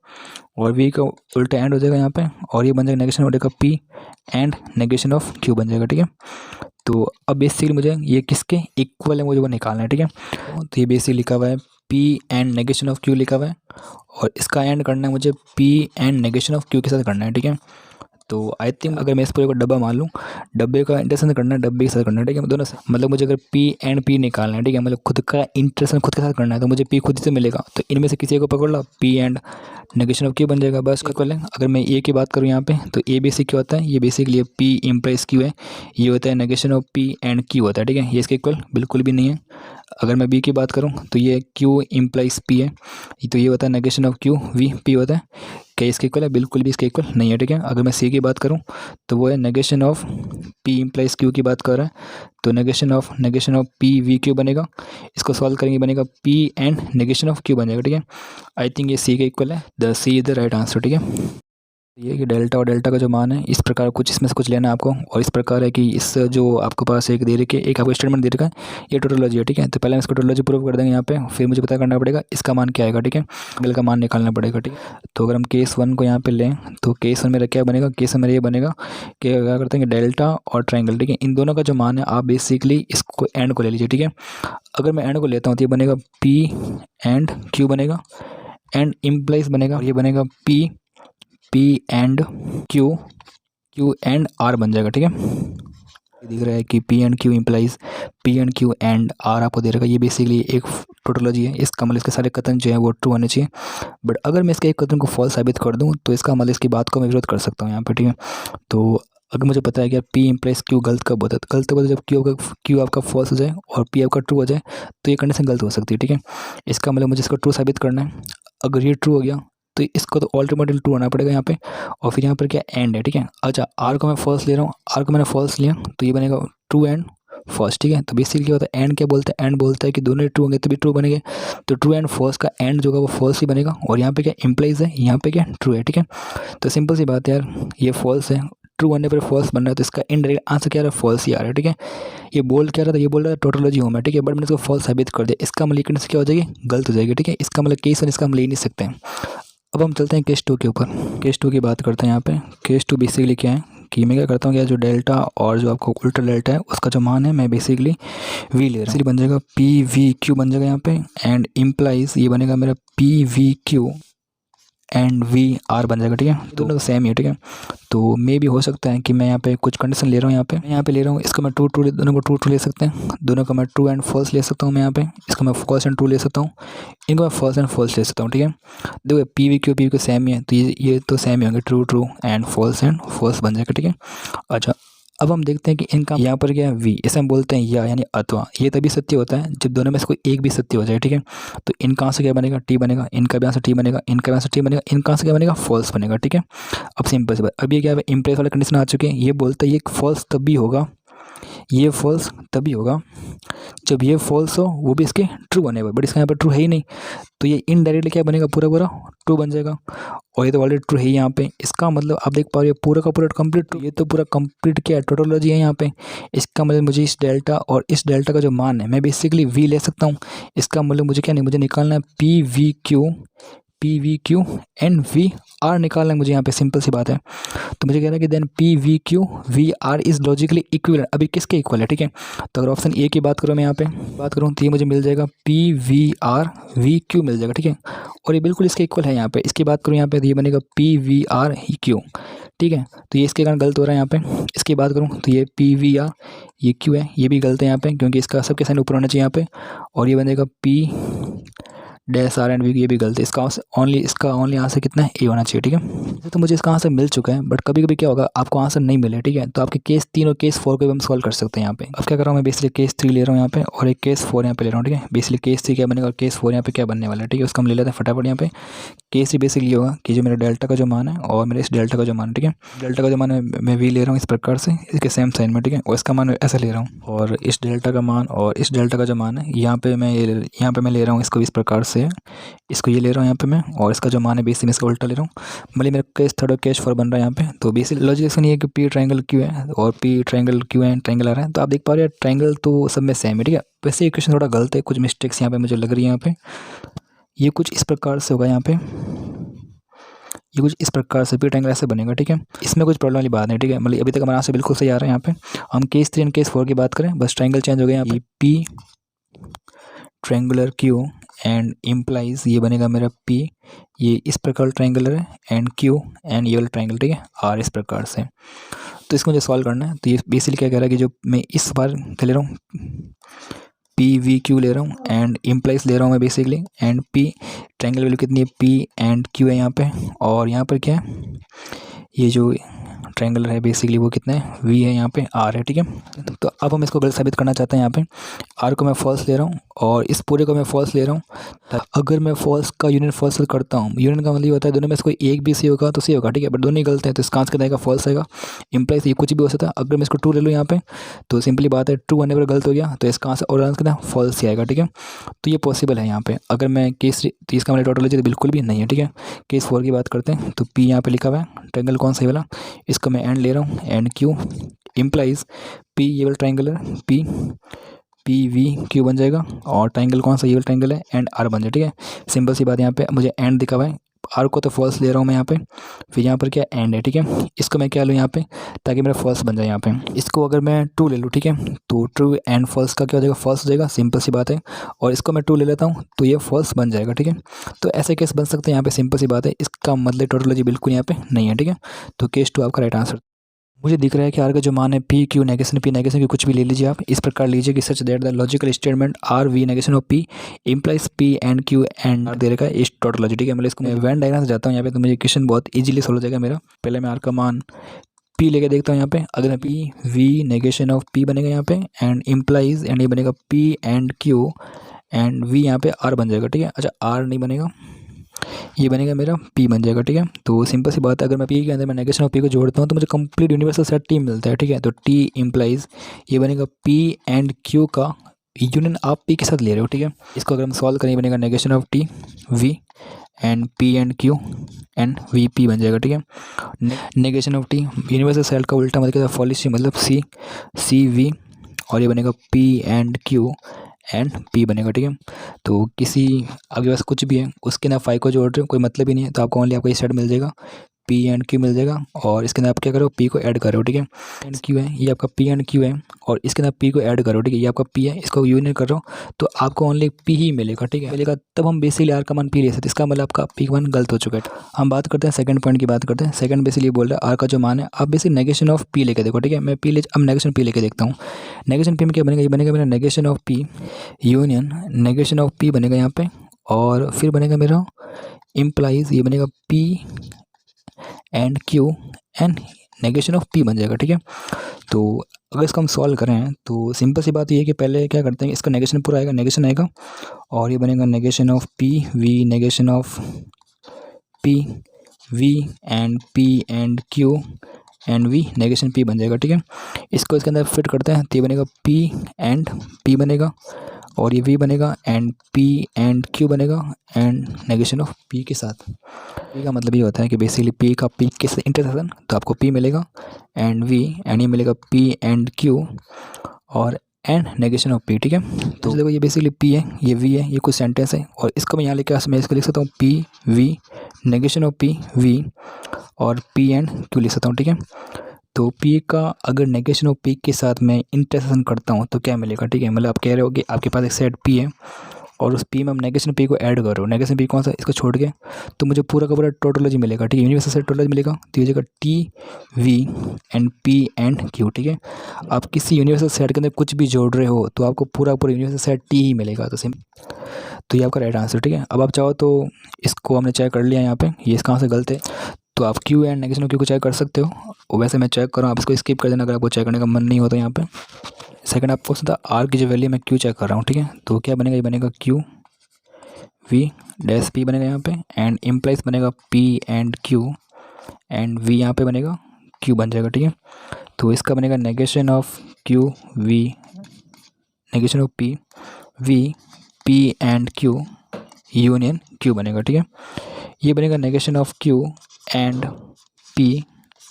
Speaker 1: और V का उल्टा एंड हो जाएगा यहाँ पे, और ये बन जाएगा नेगेशन हो जाएगा P and negation of Q बन जाएगा, ठीक है। तो अब बेसिकली मुझे ये किसके इक्वल है मुझे वो निकालना है, ठीक है। तो ये बेसिकली लिखा हुआ है P and negation of Q लिखा हुआ है, और इसका एंड करना है मुझे P and negation of Q के साथ करना है, ठीक है। तो आई थिंक अगर मैं इस पूरे को डब्बा मान लूँ, डब्बे का इंटरसेक्शन करना है डब्बे के साथ करना है, ठीक है, दोनों से मतलब मुझे अगर P एंड P निकालना है, ठीक है, मतलब खुद का इंटरसेक्शन खुद के साथ करना है तो मुझे P खुद से मिलेगा, तो इनमें से किसी को पकड़ लो P and negation of Q बन जाएगा, बस कर लें। अगर मैं ए की बात करूँ यहाँ पे तो ए बेसिक क्या होता है, ये बेसिकली P इम्प्लाइज Q है, ये होता है negation of P and Q होता है, ठीक है। ये इसके इक्वल बिल्कुल भी नहीं है। अगर मैं बी की बात करूँ तो ये Q इम्प्लाइज P है, तो ये होता है negation of Q V P होता है। क्या इसके इक्वल है, बिल्कुल भी इसके इक्वल नहीं है, ठीक है। अगर मैं सी की बात करूँ तो वो है negation of P implies Q की बात कर रहा है, तो negation of P V Q बनेगा। इसको सॉल्व करेंगे बनेगा P and negation of Q बन जाएगा, ठीक है। आई थिंक ये सी के इक्वल है, the C is the right answer, ठीक है। ये कि डेल्टा और डेल्टा का जो मान है इस प्रकार कुछ इसमें से कुछ लेना है आपको, और इस प्रकार है कि इस जो आपके पास एक दे रखी है, एक आपको स्टेटमेंट दे रखा है, ये टोटोलॉजी है, ठीक है। तो पहले हम इसको टोटोलॉजी प्रूव कर देंगे यहाँ पे, फिर मुझे पता करना पड़ेगा इसका मान क्या आएगा, ठीक है, एंगल का मान निकालना पड़ेगा, ठीक है। तो अगर हम केस 1 को यहाँ पे लें तो केस 1 मेरा क्या बनेगा, केस 1 मेरा ये बनेगा कि क्या करते हैं कि डेल्टा और ट्राइंगल, ठीक है, इन दोनों का जो मान है आप बेसिकली इसको एंड को ले लीजिए, ठीक है। अगर मैं एंड को लेता हूँ तो ये बनेगा P एंड Q बनेगा, एंड इम्प्लाइज बनेगा, और ये बनेगा P and Q and R बन जाएगा, ठीक है। दिख रहा है कि P and Q implies P and Q and R आपको दे रखा है। ये बेसिकली एक टोटोलॉजी है, इसका मतलब इसके सारे कथन जो है वो ट्रू होने चाहिए, बट अगर मैं इसके एक कथन को फॉल्स साबित कर दूं तो इसका मतलब इसकी बात को मैं विरोध कर सकता हूँ यहाँ पे, ठीक है। तो अगर मुझे पता है कि P इम्प्लाइज Q गलत कब होता है, तो गलत होता है जब Q आपका फॉल्स हो जाए और P आपका ट्रू हो जाए, तो ये कंडीशन गलत हो सकती है, ठीक है। इसका मतलब मुझे इसको ट्रू साबित करना है। अगर ये ट्रू हो गया तो इसको तो ऑल्टरनेटिव ट्रू होना पड़ेगा यहाँ पे, और फिर यहाँ पर क्या एंड है, ठीक है। अच्छा आर को मैं फॉल्स ले रहा हूँ, आर को मैंने फॉल्स लिया तो ये बनेगा ट्रू एंड फॉल्स, ठीक है। तो बेसिकली क्या होता है एंड क्या बोलता है, एंड बोलता है कि दोनों ट्रू होंगे तभी ट्रू बनेंगे, तो ट्रू एंड फॉल्स का एंड जो होगा वो फॉल्स ही बनेगा, और यहाँ पे क्या इम्प्लाइज है, यहाँ पे क्या ट्रू है, ठीक है। तो सिंपल सी बात है यार, ये फॉल्स है, ट्रू बनने पर फॉल्स बन रहा है, तो इसका इनडायरेक्ट आंसर क्या रहा है फॉल्स ही आ रहा है, ठीक है। ये बोल क्या रहा था, ये बोल रहा था टोटोलॉजी हूँ मैं, ठीक है, बट मैंने इसको फॉल्स साबित कर दिया, इसका मतलब कंडीशन क्या हो जाएगी गलत हो जाएगी, ठीक है। इसका मतलब केस 1 इसका हम ले नहीं सकते हैं। अब हम चलते हैं केस 2 के ऊपर, केस 2 की बात करते हैं यहाँ पे। केस 2 बेसिकली क्या है कि मैं क्या करता हूँ, क्या जो डेल्टा और जो आपको उल्टा डेल्टा है उसका जो मान है मैं बेसिकली वी ले रहा हूँ, इसलिए बन जाएगा PVQ बन जाएगा यहाँ पे, एंड इम्प्लाइज ये बनेगा मेरा PVQ एंड VR बन जाएगा, ठीक है। दोनों तो सेम ही है, ठीक है। तो मे भी हो सकता है कि मैं यहाँ पे कुछ कंडीशन ले रहा हूँ, यहाँ पे ले रहा हूँ, इसको मैं ट्रू दोनों को ट्रू ले सकते हैं, दोनों का मैं ट्रू एंड फॉल्स ले सकता हूँ मैं यहाँ पे, इसको मैं फॉल्स एंड ट्रू ले सकता हूँ, इनको मैं फॉल्स एंड फॉल्स ले सकता हूँ, ठीक है। देखो PVQ सेम ही है, तो ये तो सेम ही होंगे, ट्रू एंड फॉल्स बन जाएगा, ठीक है। अच्छा अब हम देखते हैं कि इनका यहाँ पर क्या है V, इसे हम बोलते हैं या यानी अथवा, ये तभी सत्य होता है जब दोनों में से कोई एक भी सत्य हो जाए, ठीक है। तो इनका आंसर क्या बनेगा T बनेगा, इनका भी आंसर T बनेगा, इनका भी आंसर T बनेगा, इनका आंसर क्या बनेगा फॉल्स बनेगा, ठीक है। अब सिंपल सी बात, अब ये क्या है इम्प्रेस वाला कंडीशन आ चुके हैं, ये बोलता है ये फॉल्स तभी होगा, ये फॉल्स तभी होगा जब ये फॉल्स हो वो भी इसके ट्रू बने हुए, बट इसका यहाँ पर ट्रू है ही नहीं, तो ये इनडायरेक्टली क्या बनेगा पूरा ट्रू बन जाएगा, और ये तो ऑलरेडी ट्रू है यहाँ पे। इसका मतलब आप देख पा रहे हो पूरा का पूरा कंप्लीट ट्रू, ये तो पूरा कंप्लीट क्या है टोटोलॉजी है यहाँ पे। इसका मतलब मुझे इस डेल्टा और इस डेल्टा का जो मान है मैं बेसिकली V ले सकता हूँ, इसका मतलब मुझे क्या नहीं, मुझे निकालना है P V Q and V R निकालना है मुझे यहाँ पे, सिंपल सी बात है। तो मुझे कह रहा है कि then P V Q V R is logically equivalent. अभी किसके इक्वल है, ठीक है। तो अगर ऑप्शन ए की बात करूँ मैं यहाँ पे बात करूँ तो ये मुझे मिल जाएगा P V R V Q मिल जाएगा, ठीक है। और ये बिल्कुल इसके इक्वल है यहाँ पे। इसकी बात करूँ यहाँ पे तो ये बनेगा पी वी आर क्यू, ठीक है। तो ये इसके कारण गलत हो रहा है यहाँ पे। इसकी बात करूँ तो ये पी वी आर ये क्यू है, ये भी गलत है यहाँ पे, क्योंकि इसका सबके साइन ऊपर होना चाहिए यहाँ पे। और ये बनेगा P dash R and V, ये भी गलत है। इसका ओनली आंसर कितना है, ए होना चाहिए, ठीक है। तो मुझे इसका आंसर मिल चुका है, बट कभी कभी क्या होगा आपको आंसर नहीं मिले, ठीक है। तो आपके केस 3 और केस 4 को भी हम सॉल्व कर सकते हैं यहाँ पे। अब क्या कर रहा हूँ मैं, बेसिकली केस 3 ले रहा हूँ यहाँ पे और एक केस 4 यहाँ पे ले रहा हूँ, ठीक है। बेसिकली केस 3 क्या बनेगा और केस 4 यहाँ पे क्या बनने वाला है, ठीक है। उसको हम ले लेते हैं फटाफट यहाँ पे। केस 3 बेसिकली ये होगा कि जो मेरा डेल्टा का जो मान है और मेरे इस डेल्टा का जो मान है, ठीक है। डेल्टा का जो मान है मैं वी ले रहा हूँ इस प्रकार से, इसके सेम साइन में, ठीक है। और इसका मान ऐसा ले रहा हूँ, और इस डेल्टा का मान और इस डेल्टा का जो मान है यहाँ पे मैं ले रहा हूँ इसको इस प्रकार से, इसको ये ले रहा हूँ यहाँ पे मैं, और इसका जो मान है बेसिक में इसका उल्टा ले रहा हूँ। मतलब मेरा केस 3 और केस 4 बन रहा है यहाँ पे। तो बेसिक लॉजिक इसका नहीं है कि पी ट्रायंगल क्यू है और पी ट्रायंगल क्यू है, ट्रायंगल आ रहा है। तो आप देख पा रहे हैं ट्रायंगल तो सब में सेम है, ठीक है। वैसे इक्वेशन थोड़ा गलत है, कुछ मिस्टेक्स यहाँ पे मुझे लग रही है यहाँ पे। ये कुछ इस प्रकार से होगा यहाँ पे, ये कुछ इस प्रकार से पी ट्रायंगल ऐसे बनेगा, ठीक है। इसमें कुछ प्रॉब्लम वाली बात नहीं, ठीक है। मतलब अभी तक हमारा आंसर बिल्कुल सही आ रहा है यहाँ पे। हम केस 3 और केस 4 की बात करें, बस ट्रायंगल चेंज हो गया यहाँ पे। P triangular Q and implies ये बनेगा मेरा पी, ये इस प्रकार ट्रायंगुलर है, एंड क्यू एंड ये वाला ट्रायंगल, ठीक है, आर इस प्रकार से। तो इसको मुझे सॉल्व करना है। तो ये बेसिकली क्या कह रहा है कि जो मैं इस बार क्या ले रहा हूँ, पी वी क्यू ले रहा हूँ एंड इम्प्लाइज ले रहा हूँ मैं basically, and P triangle value कितनी है, पी एंड क्यू है यहाँ पे, और यहाँ पर क्या है ये जो ट्रायंगल है बेसिकली वो कितना है, वी है, यहाँ पे आर है, ठीक है। तो अब हम इसको गलत साबित करना चाहते हैं। यहाँ पे आर को मैं फॉल्स ले रहा हूँ और इस पूरे को मैं फॉल्स ले रहा हूँ। अगर मैं फॉल्स का यूनियन फॉल्स करता हूँ, यूनियन का मतलब होता है दोनों में से कोई एक भी सही होगा तो सही होगा, ठीक है। बट दोनों ही गलत है तो इसका आंसर कितना आएगा, फॉल्स आएगा। इम्प्लाइज ये कुछ भी हो सकता है। अगर मैं इसको ट्रू ले लूँ यहाँ पे तो सिंपली बात है ट्रू होने पर गलत हो गया तो इसका आंसर और आंसर कितना फॉल्स ही आएगा, ठीक है। तो ये पॉसिबल है यहाँ पे। अगर मैं केस 3 तो इसका मतलब टोटल तो बिल्कुल भी नहीं है, ठीक है। केस 4 की बात करते हैं तो पी यहाँ पे लिखा हुआ है, ट्रायंगल कौन सा वाला, इसको मैं एंड ले रहा हूँ, एंड क्यू इम्प्लाइज पी ये वाला ट्रायंगल है, पी पी वी क्यू बन जाएगा, और ट्रायंगल कौन सा ये वाला ट्रायंगल है, एंड आर बन जाए, ठीक है। सिंपल सी बात। यहाँ पे मुझे एंड दिखा हुआ है, आर को तो फॉल्स ले रहा हूँ मैं यहाँ पे, फिर यहाँ पर क्या एंड है, ठीक है। इसको मैं क्या लूँ यहाँ पे ताकि मेरा फॉल्स बन जाए यहाँ पे। इसको अगर मैं ट्रू ले लूँ, ठीक है, तो ट्रू एंड फॉल्स का क्या हो जाएगा, फॉल्स हो जाएगा, सिंपल सी बात है। और इसको मैं ट्रू ले लेता हूँ तो ये फॉल्स बन जाएगा, ठीक है। तो ऐसे केस बन सकते हैं यहाँ पे, सिंपल सी बात है। इसका मतलब टोटोलॉजी बिल्कुल यहाँ पे नहीं है, ठीक है। तो केस 2 आपका राइट आंसर। मुझे दिख रहा है कि आर का जो मान है P Q negation P negation की कुछ भी ले लीजिए आप, इस प्रकार लीजिए कि such that the logical statement R V negation of P implies P and Q and R दे रखा है इस टोटोलॉजी, ठीक है। मतलब इसको मैं वेन डायग्राम से जाता हूँ यहाँ पे तो मुझे क्वेश्चन बहुत इजीली सोल्व हो जाएगा मेरा। पहले मैं आर का मान पी लेके देखता हूँ यहाँ पे। अगर मैं P V negation of P बनेगा यहाँ पे, एंड इम्प्लाइज एंड ये बनेगा P and Q and V यहाँ पे आर बन जाएगा, ठीक है। अच्छा आर नहीं बनेगा, ये बनेगा मेरा पी बन जाएगा, ठीक है। तो सिंपल सी बात है, अगर मैं पी के अंदर मैं नेगेशन ऑफ पी को जोड़ता हूँ तो मुझे कंप्लीट यूनिवर्सल सेट टी मिलता है, ठीक है। तो टी इम्प्लाइज ये बनेगा पी एंड क्यू का यूनियन आप पी के साथ ले रहे हो, ठीक है। इसको अगर हम सॉल्व करें बनेगा negation of T V and P and Q and we P बन जाएगा, ठीक है। Negation of T universal set का उल्टा मतलब फॉलिसी मतलब सी वी, और ये बनेगा P and Q and P बनेगा, ठीक है। तो किसी आपके पास कुछ भी है उसके ना फाइव को जोड़ रहे हो कोई मतलब ही नहीं है, तो आपको ओनली आपका ये सेट मिल जाएगा, पी एंड क्यू मिल जाएगा, और इसके अंदर आप क्या करो पी को ऐड करो, ठीक है। एंड क्यू है ये आपका पी एंड क्यू है, और इसके अंदर पी को ऐड करो, ठीक है। ये आपका पी है, इसको यूनियन कर रहा हो तो आपको ओनली पी ही मिलेगा, ठीक है, मिलेगा। तब हम बेसिकली आर का मान पी ले सकते, इसका मतलब आपका पी का मान गलत हो चुका है। हम बात करते हैं सेकंड पॉइंट की बात करते हैं। सेकंड बेसिकली बोल रहा है आर का जो मान है आप बेसिक नेगेशन ऑफ पी लेके देखो, ठीक है। मैं अब नेगेशन पी लेके देखता हूँ। नेगेशन पी में क्या बनेगा, ये बनेगा मेरा negation of P union negation of P बनेगा यहाँ पे, और फिर बनेगा मेरा इम्प्लाइज ये बनेगा P and Q and negation of P बन जाएगा, ठीक है। तो अगर इसको हम सॉल्व करें तो सिंपल सी बात ये है कि पहले क्या करते हैं, इसका नेगेशन पूरा आएगा, नेगेशन आएगा, और ये बनेगा negation of P V negation of P V and P and Q and V negation P बन जाएगा, ठीक है। इसको इसके अंदर फिट करते हैं तो ये बनेगा पी एंड पी बनेगा, और ये वी बनेगा, एंड पी एंड क्यू बनेगा, एंड नेगेशन ऑफ पी के साथ। पी का मतलब ये होता है कि बेसिकली पी का पी के साथ इंटरसेक्शन, तो आपको पी मिलेगा एंड वी, एंड ये मिलेगा पी एंड क्यू, और एंड नेगेशन ऑफ पी, ठीक है। तो देखो ये बेसिकली पी है, ये वी है, ये कुछ सेंटेंस है और इसको मैं यहाँ लेके मैं इसको लिख सकता हूँ P V negation of P we और पी एंड क्यू लिख सकता हूँ, ठीक है। तो पी का अगर नेगेशन ऑफ पी के साथ मैं इंटरसेक्शन करता हूँ तो क्या मिलेगा, ठीक है। मतलब आप कह रहे हो कि आपके पास एक सेट पी है और उस पी में हम नेगेशन पी को ऐड कर रहे हो, नेगेशन पी कौन सा, इसको छोड़ के, तो मुझे पूरा का पूरा टोटोलॉजी मिलेगा, ठीक है। यूनिवर्सल सेट टोटोलॉजी मिलेगा तो ये हो जाएगा T V and P and Q, ठीक है। आप किसी यूनिवर्सल सेट के अंदर कुछ भी जोड़ रहे हो तो आपको पूरा पूरा यूनिवर्सल सेट टी ही मिलेगा, तो ये आपका राइट आंसर, ठीक है। अब आप चाहो तो इसको हमने चेक कर लिया यहाँ पे, ये इसका आंसर गलत है, तो आप Q and negation of Q को चेक कर सकते हो। और वैसे मैं चेक कर रहा हूँ, आप इसको स्किप कर देना अगर आपको चेक करने का मन नहीं होता यहाँ पे। सेकंड आपको था आर की जो वैल्यू मैं क्यू चेक कर रहा हूँ, ठीक है। तो क्या बनेगा, ये बनेगा क्यू वी डैश पी बनेगा यहाँ पे एंड इम्प्लाइज बनेगा P and Q and V यहाँ पे बनेगा क्यू बन जाएगा, ठीक है। तो इसका बनेगा negation of Q V negation of P V P and Q union Q बनेगा, ठीक है। ये बनेगा negation of Q and P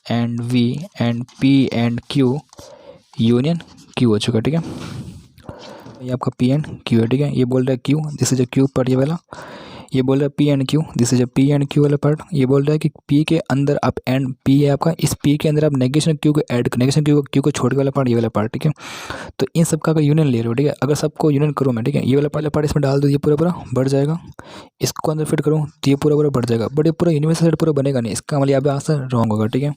Speaker 1: and V and P and Q union Q हो चुका, ठीक है। ये आपका पी एंड क्यू है, ठीक है। ये बोल रहा है Q, this is a Q part, ये वाला। ये बोल रहा है P and Q, this is a P and Q वाला पार्ट। ये बोल रहा है कि पी के अंदर आप एंड पी है आपका, इस पी के अंदर आप नेगेशन क्यू को ऐड, नेगेशन क्यू को छोड़ के वाला पार्ट, ये वाला पार्ट, ठीक है। तो इन सब का अगर यूनियन ले रहे हो, ठीक है, अगर सबको यूनियन करूँ मैं, ठीक है, ये वाला पार्ट इसमें डाल दो, ये पूरा पूरा बढ़ जाएगा। इसको अंदर फिट करूँ तो ये पूरा पूरा बढ़ जाएगा, बट ये पूरा यूनिवर्सल सेट पूरा बनेगा नहीं, इसका मतलब यहाँ पे आंसर रॉन्ग होगा, ठीक है।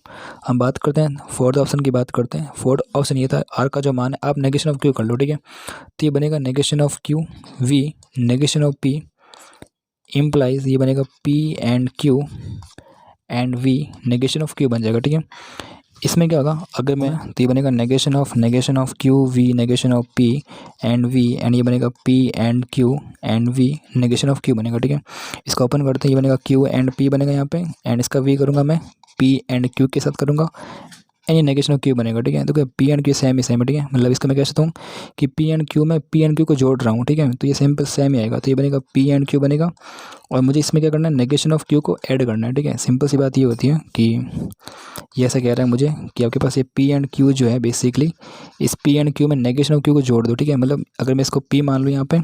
Speaker 1: हम बात करते हैं फोर्थ ऑप्शन की, बात करते हैं। फोर्थ ऑप्शन ये था, आर का जो मान है आप नेगेशन ऑफ क्यू कर लो, ठीक है। तो ये बनेगा negation of Q V negation of P implies, ये बनेगा P and Q and V negation of Q बन जाएगा, ठीक है। इसमें क्या होगा अगर मैं, तो ये बनेगा negation of Q V negation of P and V एंड ये बनेगा P and Q and V negation of Q बनेगा, ठीक है। इसको ओपन करते हैं, ये बनेगा क्यू एंड पी बनेगा यहाँ पे एंड इसका वी करूँगा मैं पी एंड क्यू के साथ करूँगा एंड ये नेगेशन ऑफ क्यू बनेगा, ठीक है। तो क्या पी एंड क्यू सेम ही है, ठीक है। मतलब इसका मैं कह सकता हूँ कि पी एंड क्यू में पी एंड क्यू को जोड़ रहा हूँ, ठीक है। तो ये सिंपल सेम ही आएगा, तो ये बनेगा पी एंड क्यू बनेगा और मुझे इसमें क्या करना है, नेगेशन ऑफ क्यू को ऐड करना है, ठीक है। सिंपल सी बात ये होती है कि ये ऐसा कह रहा है मुझे कि आपके पास ये पी एंड क्यू जो है बेसिकली इस पी एंड क्यू में नेगेशन ऑफ क्यू को जोड़ दो, ठीक है। मतलब अगर मैं इसको पी मान लूँ यहाँ पे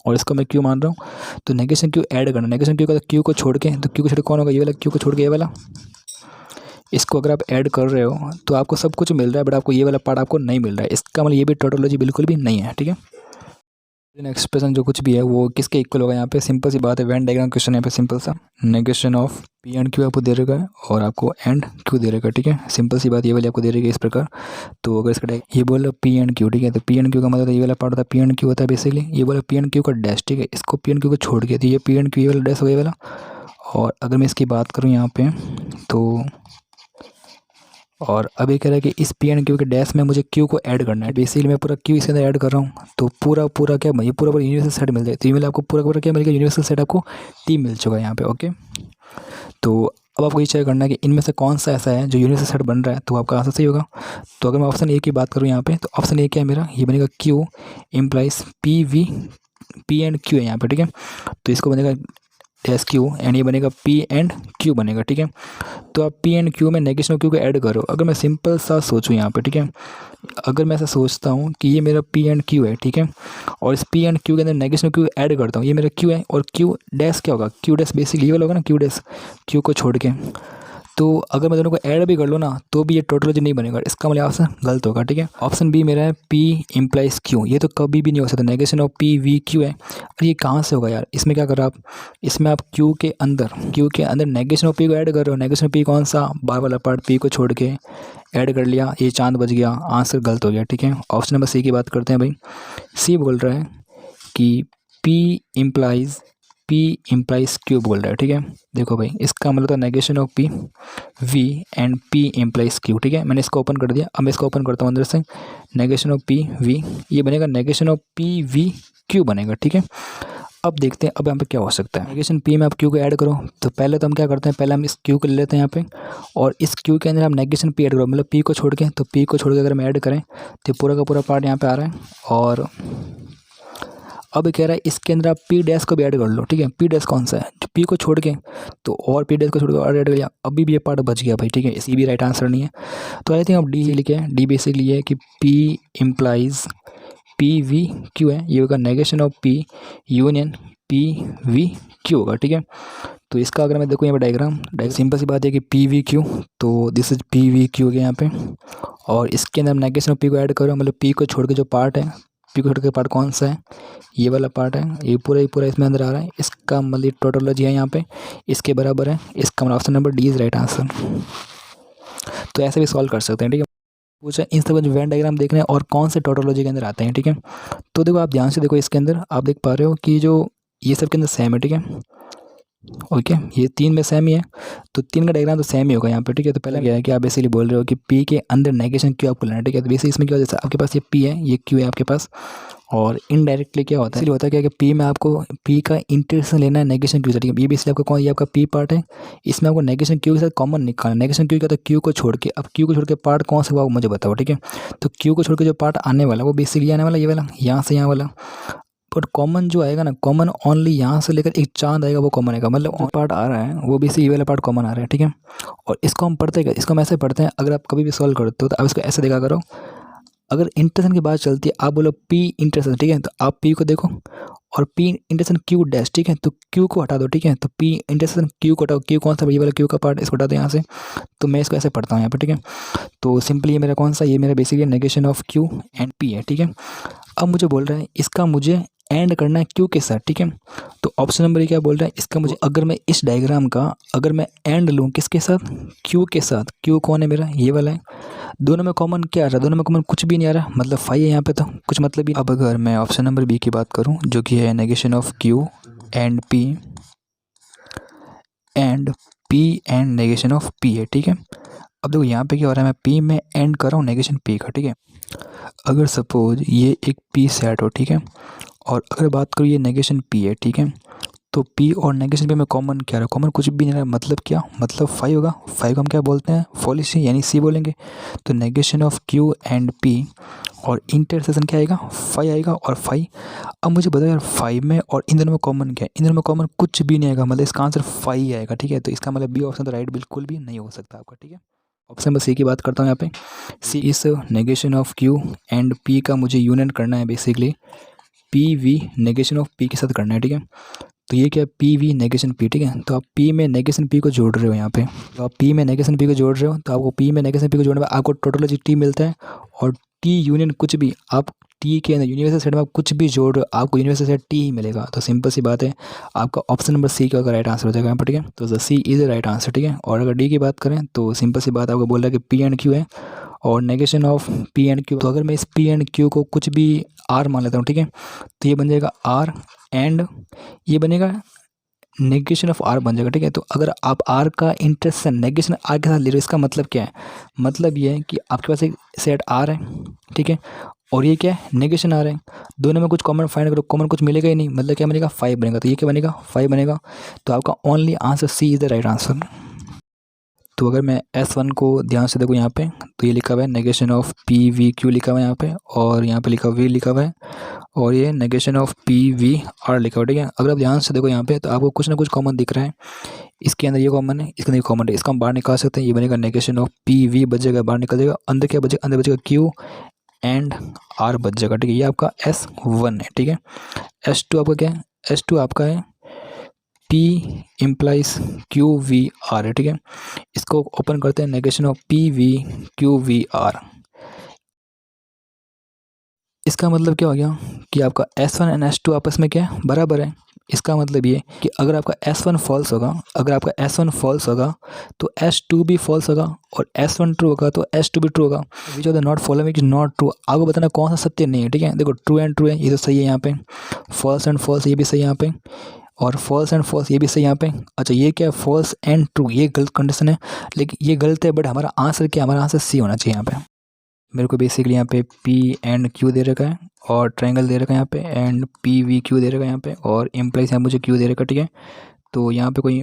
Speaker 1: और इसको मैं क्यू मान रहा हूँ तो नेगेशन क्यू ऐड करना, नेगेशन क्यू का क्यू को छोड़ के, तो क्यू को छोड़ कौन होगा, ये वाला क्यू को छोड़ के ये वाला, इसको अगर आप ऐड कर रहे हो तो आपको सब कुछ मिल रहा है बट आपको ये वाला पार्ट आपको नहीं मिल रहा है, इसका मतलब ये भी टोटोलॉजी बिल्कुल भी नहीं है, ठीक है। एक्सप्रेशन जो कुछ भी है वो किसके इक्वल होगा, यहाँ पे सिंपल सी बात है, वेन डायग्राम क्वेश्चन यहाँ पे सिंपल सा negation of P and Q आपको दे रहेगा और आपको एंड क्यू दे रहेगा, ठीक है। सिंपल सी बात ये वाली आपको दे रहेगी इस प्रकार। तो अगर इसका ये बोला पी एंड क्यू, ठीक है, तो पी एंड क्यू का मतलब ये वाला पार्ट होता है, पी एंड क्यू होता है बेसिकली, ये बोला पी एंड क्यू का डैश, ठीक है। इसको पी एंड क्यू को छोड़ के, तो ये पी एंड क्यू वाला डैश हो गया वाला। और अगर मैं इसकी बात करूँ यहाँ पे तो, और अब ये कह रहा है कि इस पी एंड क्यू के डैश में मुझे क्यू को ऐड करना है, बेसिकली मैं पूरा क्यू इसके अंदर ऐड कर रहा हूँ तो पूरा पूरा क्या, ये पूरा पूरा यूनिवर्सल सेट मिल जाए, तो ये मतलब आपको पूरा पूरा क्या मिल गया, यूनिवर्सल सेट आपको टी मिल चुका है यहाँ पे, ओके। तो अब आपको ये चेक करना है कि इनमें से कौन सा ऐसा है जो यूनिवर्सल सेट बन रहा है, तो आपका आंसर सही होगा। तो अगर मैं ऑप्शन ए की बात करूँ यहाँ पे, तो ऑप्शन ए क्या है मेरा, ये बनेगा Q implies P V P and Q है यहाँ पे, ठीक है। तो इसको बनेगा डैश क्यू एंड ये बनेगा पी एंड क्यू बनेगा, ठीक है। तो आप पी एंड क्यू में नेगेशन ऑफ क्यू को ऐड करो। अगर मैं सिंपल सा सोचूं यहाँ पे, ठीक है, अगर मैं ऐसा सोचता हूँ कि ये मेरा पी एंड क्यू है, ठीक है, और इस पी एंड क्यू के अंदर नेगेशन ऑफ क्यू ऐड करता हूँ, ये मेरा क्यू है और क्यू डैश क्या होगा, क्यू डैश बेसिकली ये वाला होगा ना, क्यू डैश क्यू को छोड़ के। तो अगर मैं दोनों को ऐड भी कर लूँ ना तो भी ये टोटोलॉजी नहीं बनेगा, इसका मतलब ऑप्शन गलत होगा, ठीक है। ऑप्शन बी मेरा है पी इम्प्लाइज क्यू, ये तो कभी भी नहीं हो सकता, negation of P V Q है। और ये कहाँ से होगा यार, इसमें क्या कर रहे हो आप, इसमें आप क्यू के अंदर नेगेशन ऑफ पी को ऐड कर रहे हो, नेगेशन ऑफ पी कौन सा, बार वाला पार्ट पी को छोड़ के ऐड कर लिया, ये चांद बज गया, आंसर गलत हो गया, ठीक है। ऑप्शन नंबर सी की बात करते हैं भाई। सी बोल रहा है कि पी इम्प्लाइज क्यू बोल रहा है, ठीक है। देखो भाई इसका मतलब था negation of P V and P implies Q, ठीक है। मैंने इसको ओपन कर दिया, अब मैं इसको ओपन करता हूँ अंदर से, नेगेशन ऑफ पी वी, ये बनेगा negation of P V Q बनेगा, ठीक है। अब देखते हैं अब यहाँ पे क्या हो सकता है, नेगेशन पी में आप क्यू को ऐड करो, तो पहले तो हम क्या करते हैं, पहले हम इस क्यू को ले लेते हैं यहाँ पे और इस क्यू के अंदर हम नेगेशन पी ऐड करो, मतलब पी को छोड़ के, तो पी को छोड़ के अगर हम ऐड करें तो पूरा का पूरा पार्ट यहाँ पे आ रहा है। और अब कह रहा है इसके अंदर आप पी डैश को भी ऐड कर लो, ठीक है। पी डैश कौन सा है, जो पी को छोड़ के, तो और पी डैश को छोड़ के और ऐड कर लिया, अभी भी ये पार्ट बच गया भाई, ठीक है। इसी भी राइट आंसर नहीं है, तो आई थिंक अब डी लिखे हैं। डी बेसिकली ये है कि P implies P V Q है, ये होगा negation of P union P V Q होगा, ठीक है। तो इसका अगर मैं देखूँ यहाँ पे डायग्राम सिंपल सी बात है कि पी वी क्यू, तो this is P V Q हो गया यहाँ पे, और इसके अंदर नेगेशन ऑफ पी को ऐड करो, मतलब पी को छोड़ के जो पार्ट है, पी को छोड़ के पार्ट कौन सा है, ये वाला पार्ट है, ये पूरा इसमें अंदर आ रहा है, इसका मतलब टोटोलॉजी है यहाँ पे इसके बराबर है, इसका मतलब option number D is right answer. तो ऐसे भी सॉल्व कर सकते हैं, ठीक है। पूछा इन सब जो वेन डायग्राम देखने हैं और कौन से टोटोलॉजी के अंदर आते हैं, ठीक है। तो देखो आप ध्यान से देखो, इसके अंदर आप देख पा रहे हो कि जो ये सब के अंदर सेम है, ठीक है, ओके, ये तीन में सेम ही है, तो तीन का डायग्राम तो सेम ही होगा यहाँ पे, ठीक है। तो पहले क्या है कि आप बेसिकली बोल रहे हो कि पी के अंदर नेगेशन क्यू आपको लेना है, ठीक है। तो बेसिकली इसमें क्या होता है, आपके पास ये पी है, ये क्यू है आपके पास, और इनडायरेक्टली क्या होता है, इसलिए होता है क्या कि पी में आपको पी का इंटरसेक्शन लेना है नेगेशन क्यू से, ठीक है। ये बेसिकली आपका कौन, ये आपका पी पार्ट है, इसमें आपको नेगेशन क्यू के साथ कॉमन निकालना है। नेगेशन क्यू क्या होता है, क्यू को छोड़ के, अब क्यू को छोड़ के पार्ट कौन सा हुआ मुझे बताओ, ठीक है। तो क्यू को छोड़ के जो पार्ट आने वाला वो बेसिकली आने वाला ये वाला, यहाँ से यहाँ वाला, बट कॉमन जो आएगा ना, कॉमन ओनली यहाँ से लेकर एक चांद आएगा वो कॉमन आएगा, मतलब जो पार्ट आ रहा है वो बेसिकली ये वाला पार्ट कॉमन आ रहा है, ठीक है। और इसको हम पढ़ते हैं, इसको हम ऐसे पढ़ते हैं, अगर आप कभी भी सॉल्व करते हो तो आप इसको ऐसे देखा करो, अगर इंटरसेक्शन की बात चलती है, आप बोलो पी इंटरसेक्शन, ठीक है, तो आप पी को देखो और पी इंटरसेक्शन क्यू डैश, ठीक है, तो क्यू को हटा दो, ठीक है। तो पी इंटरसेक्शन क्यू को हटाओ, क्यू कौन सा, ये वाला क्यू का पार्ट, इसको हटा दो यहाँ से। तो मैं इसको ऐसे पढ़ता हूँ यहाँ पे, ठीक है। तो सिंपली ये मेरा कौन सा, ये मेरा basically negation of Q and P है, ठीक है। अब मुझे बोल रहा है इसका मुझे एंड करना है क्यू के साथ, ठीक है। तो ऑप्शन नंबर क्या बोल रहा है, इसका मुझे, अगर मैं इस डायग्राम का अगर मैं एंड लूँ किसके साथ, क्यू के साथ, क्यू कौन है मेरा, ये वाला है, दोनों में कॉमन क्या आ रहा है, दोनों में कॉमन कुछ भी नहीं आ रहा, मतलब फाइव है यहाँ पे, तो कुछ मतलब ही। अब अगर मैं ऑप्शन नंबर बी की बात करूँ जो कि है negation of Q and P and negation of P है, ठीक है। अब देखो यहाँ पे क्या हो रहा है, मैं पी में एंड कर रहा हूँ नेगेशन पी का, ठीक है। अगर सपोज ये एक पी सेट हो, ठीक है, और अगर बात करूँ ये नेगेशन पी है, ठीक है, तो पी और नेगेशन पे में कॉमन क्या रहा, कॉमन कुछ भी नहीं रहा, मतलब क्या, मतलब फाइव होगा, फाइव को हम क्या बोलते हैं, फॉलिसी यानी सी बोलेंगे। तो negation of Q and P और इंटरसेक्शन क्या आएगा, फाइव आएगा, और फाइव। अब मुझे बताओ यार फाइव में और इन दोनों में कॉमन क्या है, इन दोनों में कॉमन कुछ भी नहीं आएगा, मतलब इसका आंसर फाइव आएगा, ठीक है। तो इसका मतलब बी ऑप्शन तो राइट बिल्कुल भी नहीं हो सकता आपका, ठीक है। ऑप्शन नंबर सी की बात करता हूँ यहाँ पे, सी इस negation of Q and P का मुझे यूनियन करना है, basically P V negation of P के साथ करना है, ठीक है। तो ये क्या है, पी वी नेगेशन पी, ठीक है। तो आप पी में नेगेशन पी को जोड़ रहे हो यहाँ पे, तो आप पी में नेगेशन पी को जोड़ रहे हो, तो आपको पी में नेगेशन पी को जोड़ने में आपको टोटोलॉजी टी मिलता है, और टी यूनियन कुछ भी आप टी के अंदर यूनिवर्सल सेट में आप कुछ भी जोड़ रहे हो, आपको यूनिवर्सल सेट टी ही मिलेगा। तो सिंपल सी बात है, आपका ऑप्शन नंबर सी का राइट आंसर हो जाएगा यहाँ पर, ठीक है। तो the C is right answer, ठीक है। और अगर डी की बात करें तो सिंपल सी बात आपको बोल रहा है कि पी एंड क्यू है और negation of P and Q, तो अगर मैं इस पी एंड क्यू को कुछ भी आर मान लेता हूँ, ठीक है, तो ये बन जाएगा आर एंड ये बनेगा नेगेशन ऑफ आर बन जाएगा, ठीक है। तो अगर आप आर का इंटरसेक्शन नेगेशन आर के साथ ले रहे हो, इसका मतलब क्या है, मतलब ये है कि आपके पास एक सेट आर है, ठीक है, और ये क्या है, नेगेशन आर है, दोनों में कुछ कॉमन फाइंड करो, कॉमन कुछ मिलेगा ही नहीं, मतलब क्या बनेगा, फाइव बनेगा। तो ये क्या बनेगा, फाइव बनेगा। तो आपका only answer C is the right answer. तो अगर मैं S1 को ध्यान से देखूँ यहाँ पे, तो ये लिखा हुआ है negation of P V Q लिखा हुआ है यहाँ पे, और यहाँ पे लिखा हुआ वी लिखा हुआ है, और ये negation of P V R लिखा हुआ है, ठीक है। अगर आप ध्यान से देखो यहाँ पे तो आपको कुछ ना कुछ कॉमन दिख रहा है, इसके अंदर ये कॉमन है, इसके अंदर ये कॉमन है, इसका हम बाहर निकाल सकते हैं, ये बनेगा नेगेशन ऑफ पी वी बचेगा, बाहर निकल जाएगा, अंदर क्या बचेगा, अंदर बचेगा क्यू एंड आर बच जाएगा, ठीक है। ये आपका S1 है, ठीक है। S2 आपका क्या है, S2 आपका है P implies Q V R है, ठीक है। इसको ओपन करते हैं, negation of P V Q V R. इसका मतलब क्या हो गया कि आपका S1 एंड S2 आपस में क्या है, बराबर है। इसका मतलब ये कि अगर आपका S1 फॉल्स होगा, अगर आपका S1 फॉल्स होगा तो S2 भी फॉल्स होगा, और S1 ट्रू होगा तो S2 भी ट्रू होगा। विच of the not following is not true, आपको बताना कौन सा सत्य नहीं है, ठीक है। देखो ट्रू एंड ट्रू है, ये तो सही है यहाँ पे, फॉल्स एंड फॉल्स ये भी सही है यहाँ पे, और फॉल्स एंड फॉल्स ये भी सही यहाँ पे। अच्छा ये क्या है, फॉल्स एंड ट्रू, ये गलत कंडीशन है, लेकिन ये गलत है, बट हमारा आंसर क्या, हमारा आंसर सी होना चाहिए यहाँ पे। मेरे को बेसिकली यहाँ पे पी एंड क्यू दे रखा है, और ट्रायंगल दे रखा है यहाँ पे, एंड पी वी क्यू दे रखा है यहाँ पे, और इम्प्लाइज यहाँ मुझे क्यू दे रखा है, ठीक है। तो यहाँ पे कोई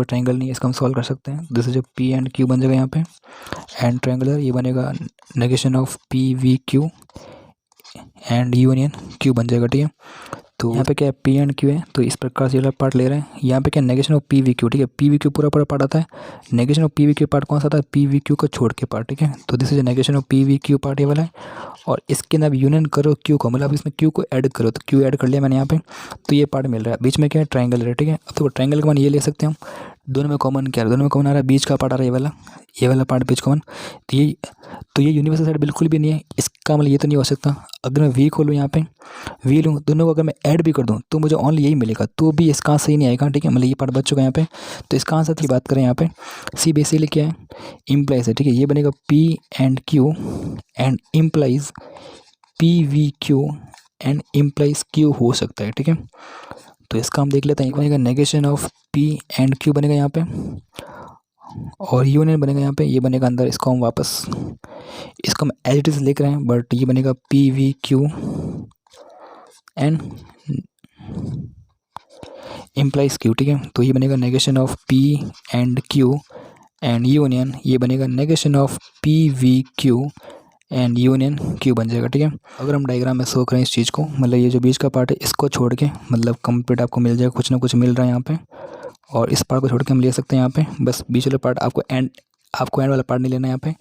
Speaker 1: ट्रायंगल नहीं है, इसका हम सॉल्व कर सकते हैं। दूसरा जो पी एंड क्यू बन जाएगा यहाँ पे, एंड ट्रायंगुलर ये बनेगा negation of P V Q and union Q बन जाएगा, ठीक है। तो यहाँ पे क्या है पी एंड क्यू है, तो इस प्रकार से वाला पार्ट ले रहे हैं। यहाँ पे क्या negation of P V Q, ठीक है, पी वी क्यू पूरा पार्ट आता है। Negation of P V Q part कौन सा आता है, पी वी क्यू को छोड़ के पार्ट, ठीक है। तो this is negation of P V Q part ये वाला है। और इसके अंदर यूनियन करो क्यू को, मतलब इसमें क्यू को ऐड करो, तो क्यू ऐड कर लिया मैंने यहाँ पे, तो ये पार्ट मिल रहा है। बीच में क्या है ट्राइंगल है, ठीक है। अब तो ट्राइंगल का मान ये ले सकते हैं हम, दोनों में कॉमन क्या है, दोनों में कॉमन आ रहा है बीच का पार्ट आ रहा है ये वाला पार्ट बीच कॉमन। तो ये यूनिवर्सल साइड बिल्कुल भी नहीं है, इसका मतलब ये तो नहीं हो सकता। अगर मैं वी खोलूँ यहाँ पे, वी लूँ, दोनों को अगर मैं ऐड भी कर दूँ तो मुझे ओनली यही मिलेगा, तो भी इसका आंसर ही नहीं आएगा, ठीक है। मतलब ये पार्ट बच चुका है यहाँ पे। तो इसका आंसर की बात करें यहाँ पे, सी बेसिकली क्या है, इम्प्लाइज है, ठीक है। ये बनेगा P and Q and implies P V Q and implies Q हो सकता है, ठीक है। तो इसका हम देख लेते हैं, बनेगा negation of P and Q बनेगा यहाँ पे, और यूनियन बनेगा यहाँ पे, ये बनेगा अंदर। इसको हम वापस, इसको हम एज इट इज लिख रहे हैं, बट ये बनेगा P V Q and implies Q, ठीक है। तो ये बनेगा negation of P and Q and union, ये बनेगा negation of P V Q and union Q बन जाएगा, ठीक है। अगर हम डायग्राम में शो करें इस चीज़ को, मतलब ये जो बीच का पार्ट है इसको छोड़ के, मतलब कंप्लीट आपको मिल जाएगा, कुछ ना कुछ मिल रहा है यहाँ पे। और इस पार्ट को छोड़ के हम ले सकते हैं यहाँ पे, बस बीच वाला पार्ट आपको एंड वाला पार्ट नहीं लेना है यहाँ पे।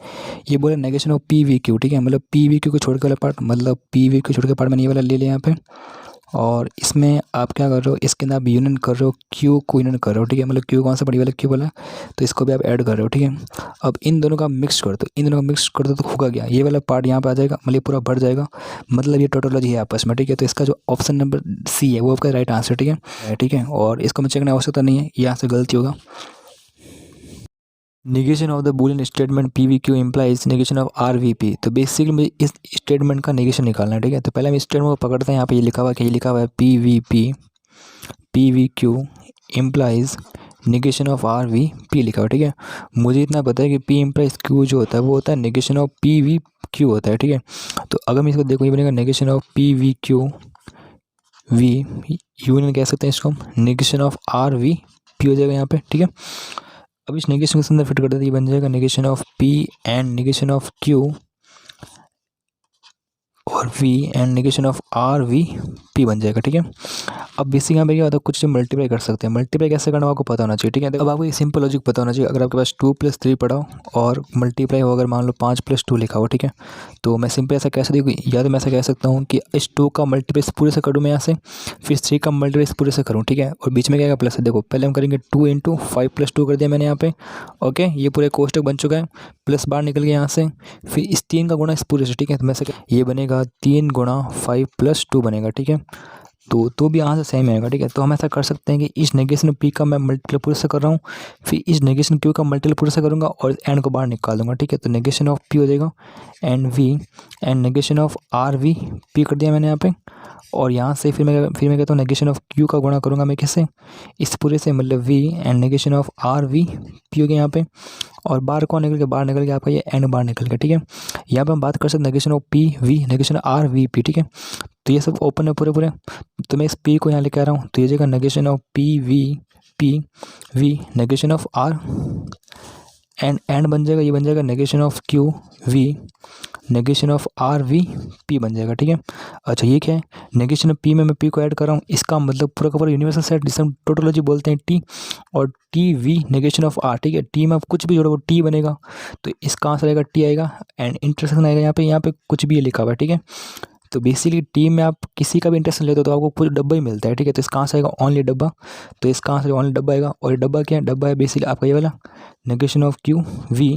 Speaker 1: ये बोले negation of P V Q, ठीक है, मतलब पी वी क्यू को छोड़ के वाला पार्ट, मतलब पी वी क्यू छोड़ के पार्ट मैंने ये वाला ले लिया यहाँ पे। और इसमें आप क्या कर रहे हो, इसके अंदर आप यूनियन कर रहे हो, क्यू को यूनियन कर रहे हो, ठीक है। मतलब क्यू कौन सा बड़ी वाला क्यू वाला, तो इसको भी आप ऐड कर रहे हो, ठीक है। अब इन दोनों का मिक्स कर दो, तो होगा क्या, ये वाला पार्ट यहाँ पे आ जाएगा, मतलब पूरा भर जाएगा, मतलब ये टोटोलॉजी है आपस में, ठीक है। तो इसका जो ऑप्शन नंबर सी है वो आपका राइट आंसर, ठीक है। और इसको मैं चेक करने की आवश्यकता नहीं है, यहाँ से गलती होगा। Negation of the Boolean statement P V Q implies negation of are we P. तो बेसिकली मुझे इस स्टेटमेंट का नेगेशन निकालना है, ठीक है। तो पहले हम इस स्टेटमेंट को पकड़ते हैं, यहाँ पे ये लिखा हुआ है P V Q implies negation of are we P लिखा हुआ है, ठीक है। मुझे इतना पता है कि पी इम्प्लाइज क्यू जो होता है वो होता है negation of P V Q होता है, ठीक है। तो अगर मैं इसको देखूँ, ये बनेगा negation of P V Q V union कह सकते हैं इसको हम, negation of are we P हो जाएगा यहाँ पे, ठीक है। अब इस नेगेशन के अंदर फिट कर देते, ये बन जाएगा negation of P and negation of Q और V and negation of are we P बन जाएगा, ठीक है। अब बेसिक यहाँ पे क्या होता है, कुछ मल्टीप्लाई कर सकते हैं, मल्टीप्लाई कैसे करना आपको पता होना चाहिए, ठीक है। अब आपको ये सिंपल लॉजिक पता होना चाहिए। अगर आपके पास 2 + 3 पड़ा हो और मल्टीप्लाई हो, अगर मान लो 5 + 2 लिखा हो, ठीक है, तो मैं सिंपल ऐसा कैसे देखूँ, या तो मैं ऐसा कह सकता हूँ कि इस 2 का मल्टीप्लाई पूरे से करूँ मैं यहाँ से, फिर 3 का मल्टीप्लाई पूरे से करूँ, ठीक है। और बीच में क्या प्लस है, देखो पहले हम करेंगे 2 × 5 + 2 कर दिया मैंने यहाँ पे, ओके। ये पूरे कोष्टक बन चुका है, प्लस बाहर निकल गया यहाँ से, फिर इस 3 का गुणा इस पूरे से, ठीक है। तो मैं से ये बनेगा 3 × 5 + 2 बनेगा, ठीक है। तो भी यहाँ से सेम आएगा, ठीक है। तो हम ऐसा कर सकते हैं कि इस नेगेशन पी का मैं मल्टीप्लाई पूरे से कर रहा हूँ, फिर इस नेगेशन क्यू का मल्टीप्लाई पूरे से करूँगा और एंड को बाहर निकाल दूंगा, ठीक है। तो नेगेशन ऑफ पी हो जाएगा and V and negation of are we P कर दिया मैंने यहाँ पे। और यहाँ से फिर मैं कहता हूँ नेगेशन ऑफ क्यू का गुणा करूँगा मैं किससे, इस पूरे से, मतलब V and negation of are we P हो गया यहाँ पे। और बाहर कौन निकल के, बाहर निकल के आपका ये एंड बाहर निकल गया, ठीक है। यहाँ पे हम बात कर सकते हैं negation of P V negation R we P, ठीक है। तो ये सब ओपन है पूरे। तो मैं इस पी को यहाँ लेके आ रहा हूँ, तो ये जगह negation of P V negation of R and बन जाएगा, ये बन जाएगा negation of Q V negation of are we P बन जाएगा, ठीक है। अच्छा ये क्या है, नेगेशन ऑफ पी में मैं पी को ऐड कर रहा हूँ, इसका मतलब पूरा का पूरा यूनिवर्सल सेट जिसे हम टोटोलॉजी बोलते हैं टी, और T V negation of R, ठीक है। टी में आप कुछ भी जोड़ोगे टी बनेगा, तो इसका आंसर आएगा टी आएगा एंड इंटरसेक्शन आएगा यहाँ पे कुछ भी लिखा हुआ है, ठीक है। तो बेसिकली टी में आप किसी का भी इंटरेस्ट लेते हो तो आपको पूरा डब्बा ही मिलता है, ठीक है। तो इसका आंसर आएगा ओनली डब्बा, तो इसका आंसर ओनली डब्बा आएगा। और ये डब्बा क्या है, डब्बा है बेसिकली आपका ये वाला negation of Q V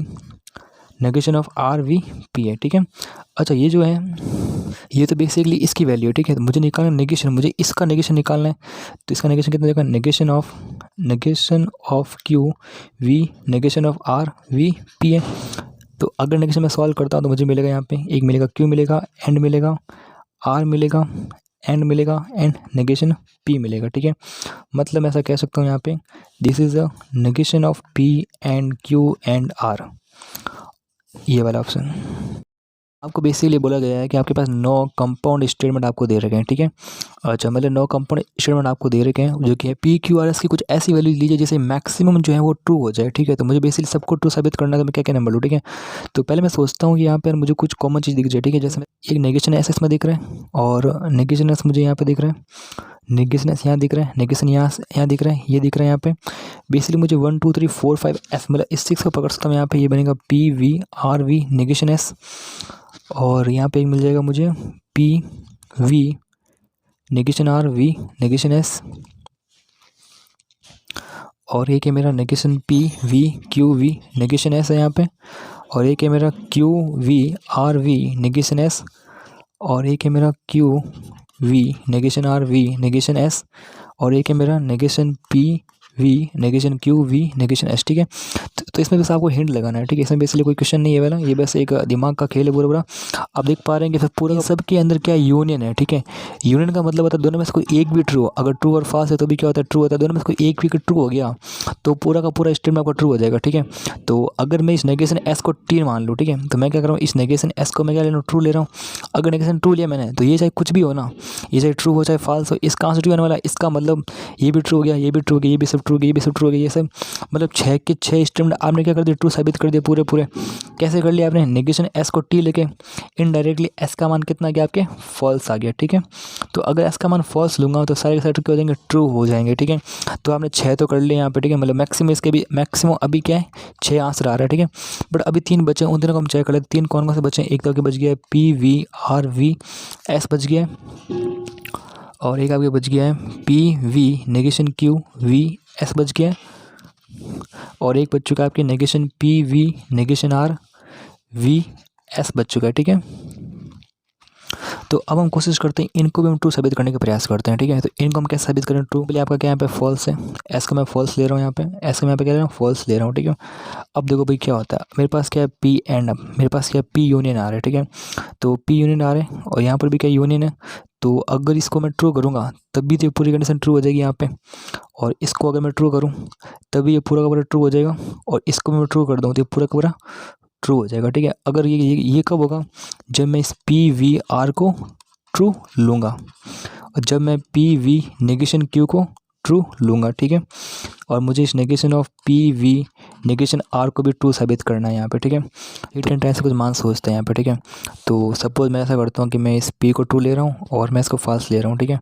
Speaker 1: negation of are we P है, ठीक है। अच्छा ये जो है ये तो बेसिकली इसकी वैल्यू है, ठीक है। मुझे निकालना नेगेशन, मुझे इसका नेगेशन निकालना है, तो इसका नेगेशन कितना देगा, negation of Q V negation of are we P है। तो अगर नेगेशन मैं सॉल्व करता हूँ तो मुझे मिलेगा यहाँ पे एक मिलेगा क्यू मिलेगा एंड मिलेगा आर मिलेगा एंड मिलेगा एंड नेगेशन पी मिलेगा, ठीक है। मतलब मैं ऐसा कह सकता हूँ यहाँ पे this is a negation of P and Q and R, ये वाला ऑप्शन। आपको बेसिकली बोला गया है कि आपके पास 9 कंपाउंड स्टेटमेंट आपको दे रखे हैं, ठीक है। अच्छा, मतलब 9 कंपाउंड स्टेटमेंट आपको दे रखे हैं जो कि है पी क्यू आर एस की कुछ ऐसी वैल्यू लीजिए जिससे मैक्सिमम जो है वो ट्रू हो जाए, ठीक है। तो मुझे बेसिकली सबको ट्रू साबित करना है, तो मैं क्या क्या नंबर लूँ, ठीक है। तो पहले मैं सोचता हूँ कि यहाँ पर मुझे कुछ कॉमन चीज़ दिख जाए, ठीक है। जैसे एक नेगेशन एस इसमें दिख रहा है और नेगेशन एस मुझे यहाँ पर दिख रहा है, नेगेशन एस यहाँ दिख रहा है, नेगेशन यहाँ दिख रहा है, ये दिख रहा है यहाँ पे। बेसिकली मुझे 1 2 3 4 5 एस मतलब इस 6 को पकड़ सकता हूँ यहाँ पे। ये बनेगा P V R V negation S, और यहाँ पे एक मिल जाएगा मुझे P V negation R V negation S, और एक है मेरा negation P V Q V negation S है यहाँ पे, और एक है मेरा Q V R V negation S, और एक है मेरा Q V negation R V negation S, और एक है मेरा negation P V negation Q V negation S, ठीक है। तो इसमें बस आपको हिंट लगाना है, ठीक है। इसमें बेसिकली कोई क्वेश्चन नहीं है वाला, ये बस एक दिमाग का खेल है पूरा पूरा। आप देख पा रहे हैं कि फिर पूरा सब के अंदर क्या यूनियन है, ठीक है। यूनियन का मतलब होता है दोनों में से कोई एक भी ट्रू, अगर ट्रू और फाल्स है तो भी क्या होता है, ट्रू होता है। दोनों में से कोई एक भी ट्रू हो गया तो पूरा का पूरा स्टेटमेंट आपका ट्रू हो जाएगा, ठीक है। तो अगर मैं इस नेगेशन एस को टी मान लूँ, ठीक है, तो मैं क्या कर रहा हूँ, इस नेगेशन एस को मैं क्या ले रहा हूँ, ट्रू ले रहा हूँ। अगर नेगेशन ट्रू लिया मैंने तो ये चाहे कुछ भी हो ना, ये चाहे ट्रू हो चाहे फाल्स हो, इसका आंसर ट्रू आने वाला है। इसका मतलब ये भी ट्रू हो गया, ये भी ट्रू हो गया, ये भी सब ट्रू हो गया, ये भी सब ट्रू हो गया, ये सब मतलब 6 के 6 स्टेटमेंट आपने क्या कर दिया, ट्रू साबित कर दिया पूरे पूरे। कैसे कर लिया आपने, नेगेशन एस को टी लेके इनडायरेक्टली एस का मान कितना गया आपके, फॉल्स आ गया, ठीक है। तो अगर एस का मान फॉल्स लूँगा तो सारे के सारे क्या हो जाएंगे, ट्रू हो जाएंगे, ठीक है। तो आपने 6 तो कर लिए यहाँ पे, ठीक है। मतलब मैक्सिमम इसके भी मैक्सिमम अभी क्या है, 6 आंसर आ रहा है, ठीक है। बट अभी 3 बचे, उन तीनों को हम चेक कर लेते। 3 कौन कौन से बचे हैं, एक तो आपके बच गया है P V R V S बच गया है, और एक आपके बच गया है P V negation Q V S बच गया है, और एक बच चुका है आपके negation P V negation R V S बच चुका है, ठीक है। तो अब हम कोशिश करते हैं इनको भी हम ट्रू साबित करने का प्रयास करते हैं, ठीक है। तो इनको हम कैसे साबित करें, ट्रू के लिए आपका क्या यहाँ पे फॉल्स है, एस का मैं फॉल्स ले रहा हूँ यहाँ पे, एस का मैं यहाँ पे क्या ले रहा हूँ, फॉल्स ले रहा हूँ, ठीक है। अब देखो भाई क्या होता है, मेरे पास क्या है पी एंड, अब मेरे पास क्या है पी यूनियन आ रहा है, ठीक है। तो पी यूनियन आ रहे हैं और यहाँ पर भी क्या यूनियन है। तो अगर इसको मैं ट्रू करूँगा तभी तो ये पूरी कंडीशन ट्रू हो जाएगी यहाँ पे, और इसको अगर मैं ट्रू करूँ तभी ये पूरा का पूरा ट्रू हो जाएगा, और इसको मैं ट्रू कर दूँ तो ये पूरा का पूरा ट्रू हो जाएगा, ठीक है। अगर ये कब होगा, जब मैं इस पी वी आर को ट्रू लूँगा और जब मैं पी वी नेगेशन क्यू को ट्रू लूँगा, ठीक है। और मुझे इस negation of P V negation R को भी ट्रू साबित करना है यहाँ पे, ठीक है। हिट एंड टाइम से कुछ मान सोचते हैं यहाँ पे, ठीक है। तो सपोज मैं ऐसा करता हूँ कि मैं इस पी को ट्रू ले रहा हूँ और मैं इसको फॉल्स ले रहा हूँ, ठीक है।